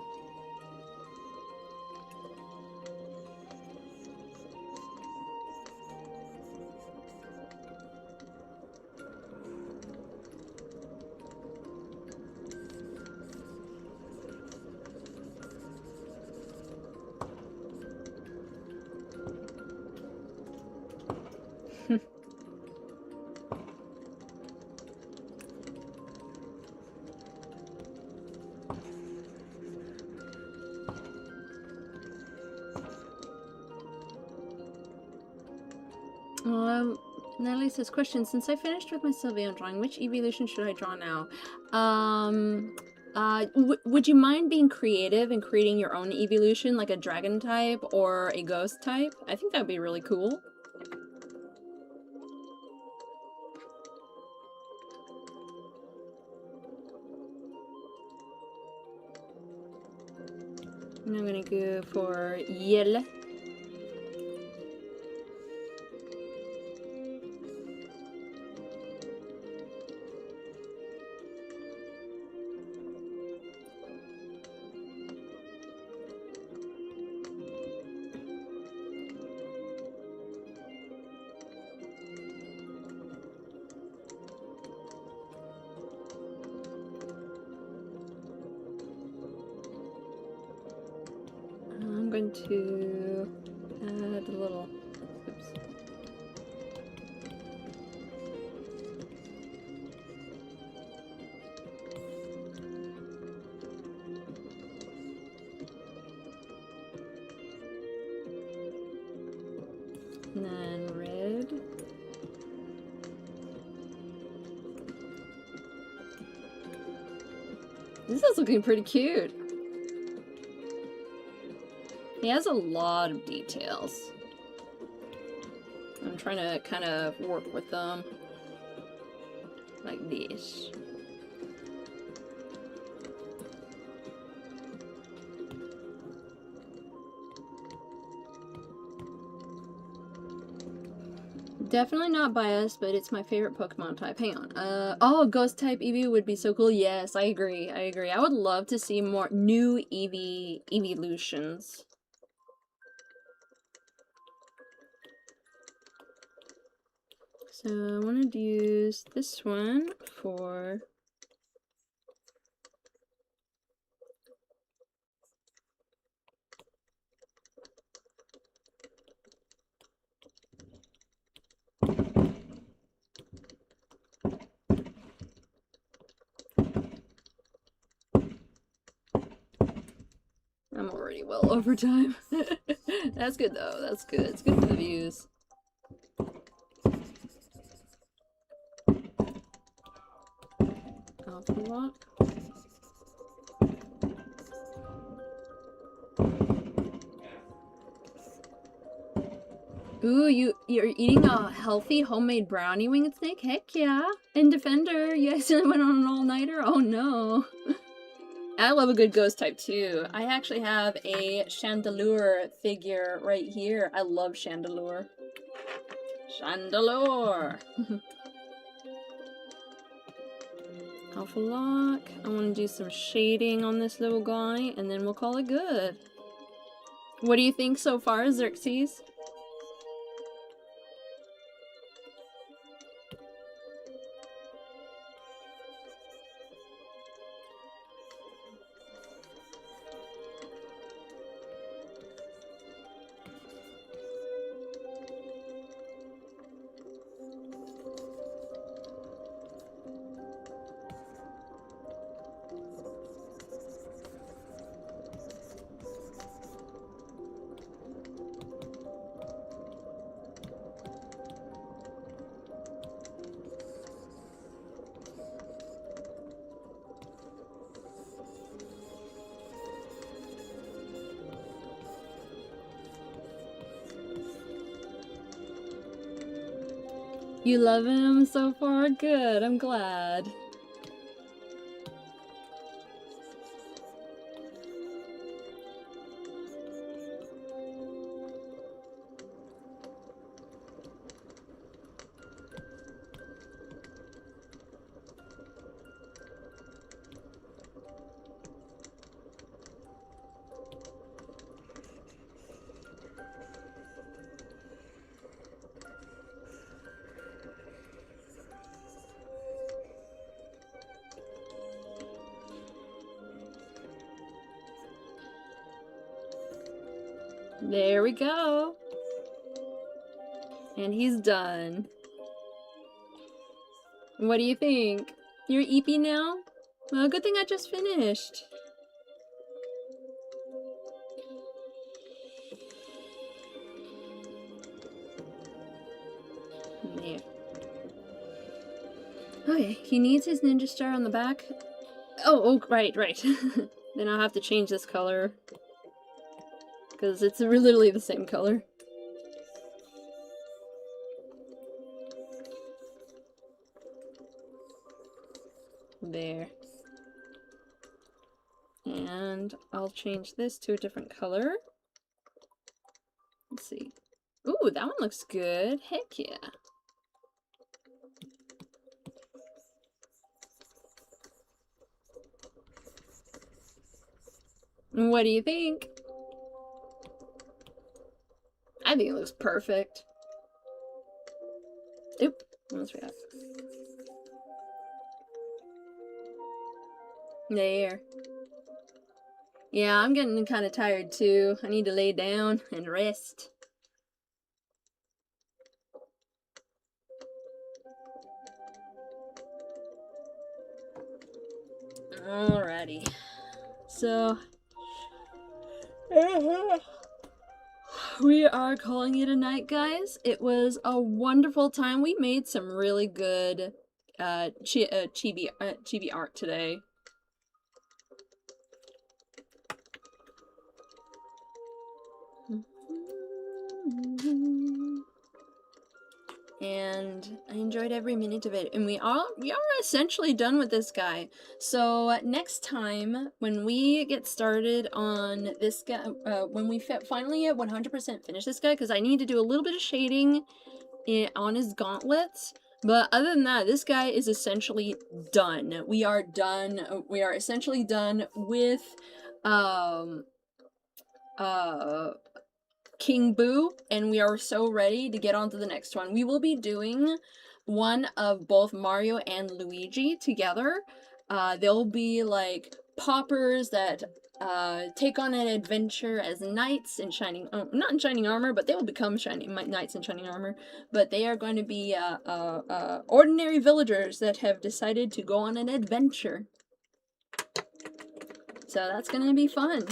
Natalie says, question, since I finished with my Sylveon drawing, which evolution should I draw now? Would you mind being creative and creating your own evolution, like a dragon type or a ghost type? I think that'd be really cool. And I'm gonna go for yellow. I'm going to add a little, oops. And then red. This is looking pretty cute. He has a lot of details. I'm trying to kind of work with them like this. Definitely not biased, but it's my favorite Pokemon type. Hang on. Oh, Ghost type Eevee would be so cool. Yes, I agree. I agree. I would love to see more new Eevee evolutions. So I wanted to use this one for I'm already well over time. That's good though. That's good. It's good for the views. Alpha lock. Ooh, you're eating a healthy homemade brownie, Winged Snake? Heck yeah. And Defender, you guys went on an all-nighter? Oh no. I love a good ghost type too. I actually have a Chandelure figure right here. I love Chandelure. Chandelure! Alpha lock. I want to do some shading on this little guy, and then we'll call it good. What do you think so far, Xerxes? You love him so far? Good, I'm glad. There we go. And he's done. What do you think? You're EP now? Well, good thing I just finished. Yeah. Okay, he needs his ninja star on the back. Oh, right. Then I'll have to change this color. Because it's literally the same color. There. And I'll change this to a different color. Let's see. Ooh, that one looks good. Heck yeah. What do you think? I think it looks perfect. Oop, let's react. There. Yeah, I'm getting kind of tired too. I need to lay down and rest. Alrighty. So, we are calling it a night, guys. It was a wonderful time. We made some really good chibi art today. And I enjoyed every minute of it. And we are essentially done with this guy. So next time when we get started on this guy, when we finally at 100% finish this guy, because I need to do a little bit of shading on his gauntlets. But other than that, this guy is essentially done. We are done. We are essentially done with King Boo, and we are so ready to get on to the next one. We will be doing one of both Mario and Luigi together. They'll be like poppers that take on an adventure as knights in shining, not in shining armor, but they will become knights in shining armor. But they are going to be ordinary villagers that have decided to go on an adventure. So that's going to be fun.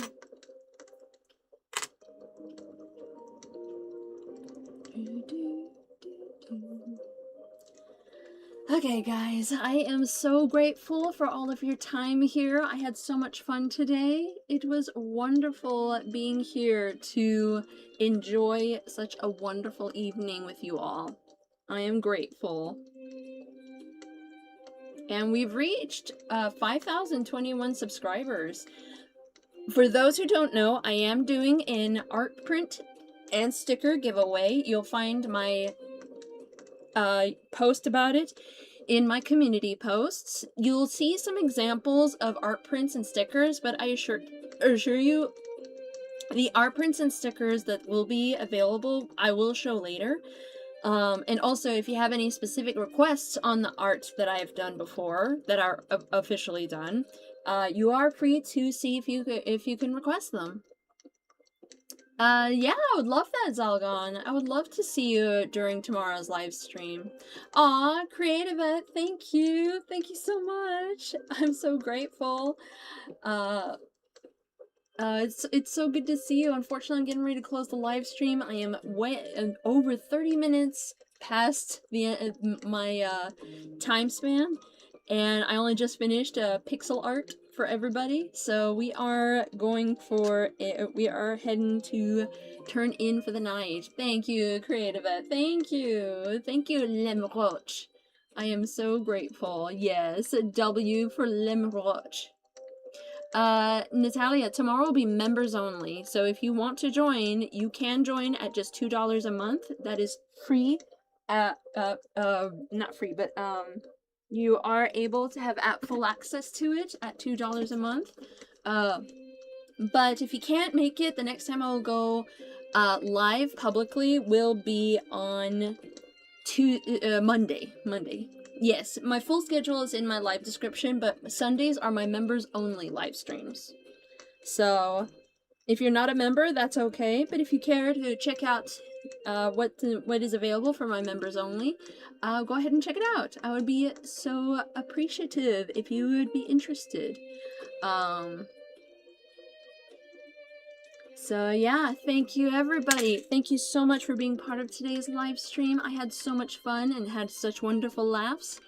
Okay, guys, I am so grateful for all of your time here. I had so much fun today. It was wonderful being here to enjoy such a wonderful evening with you all. I am grateful. And we've reached 5,021 subscribers. For those who don't know, I am doing an art print and sticker giveaway. You'll find my post about it in my community posts. You'll see some examples of art prints and stickers, but I assure you the art prints and stickers that will be available I will show later. And also, if you have any specific requests on the art that I've done before that are officially done, you are free to see if you can request them. Yeah, I would love that, Zalgon. I would love to see you during tomorrow's live stream. Aw, Creative Ed, thank you. Thank you so much. I'm so grateful. It's so good to see you. Unfortunately, I'm getting ready to close the live stream. I am over 30 minutes past the my time span, and I only just finished pixel art for everybody. So we are going for we are heading to turn in for the night. Thank you, Creative Ed. Thank you, Lemroche. I am so grateful. Yes, W for Lemroche. Natalia, tomorrow will be members only, so if you want to join, you can join at just $2 a month. That is free. Not free, but, you are able to have full access to it at $2 a month. But if you can't make it, the next time I will go, live publicly will be on Monday. Yes, my full schedule is in my live description, but Sundays are my members only live streams. So, If you're not a member, that's okay, but if you care to check out what is available for my members only, go ahead and check it out. I would be so appreciative if you would be interested. So yeah, thank you everybody. Thank you so much for being part of today's live stream. I had so much fun and had such wonderful laughs.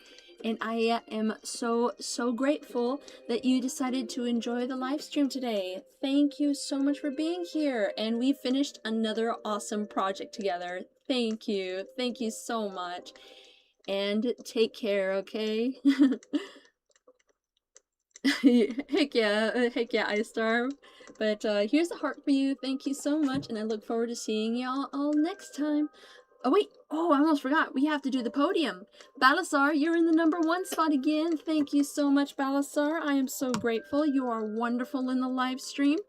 And I am so grateful that you decided to enjoy the live stream today. Thank you so much for being here. And we finished another awesome project together. Thank you. Thank you so much. And take care, okay? Heck yeah, Ice Storm. But here's a heart for you. Thank you so much, and I look forward to seeing y'all all next time. Oh wait, oh, I almost forgot. We have to do the podium. Balasar, you're in the #1 spot again. Thank you so much, Balasar. I am so grateful. You are wonderful in the live stream.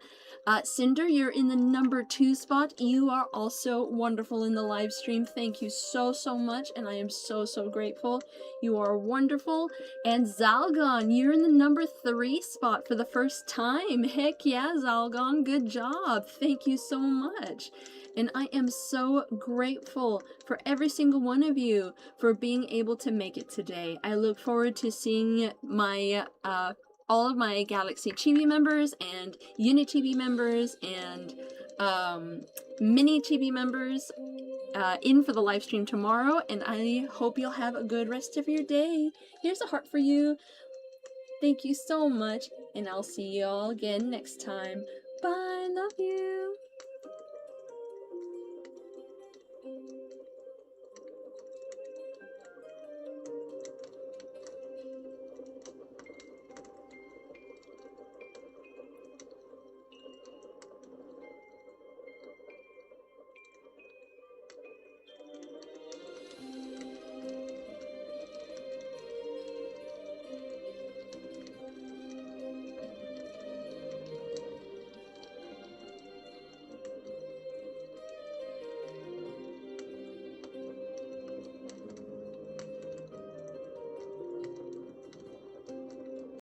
Cinder, you're in the #2 spot. You are also wonderful in the live stream. Thank you so much, and I am so grateful. You are wonderful. And Zalgon, you're in the #3 spot for the first time. Heck yeah, Zalgon, good job. Thank you so much. And I am so grateful for every single one of you for being able to make it today. I look forward to seeing my all of my Galaxy Chibi members and Unichibi members and Mini Chibi members in for the live stream tomorrow, and I hope you'll have a good rest of your day. Here's a heart for you. Thank you so much, and I'll see you all again next time. Bye, love you.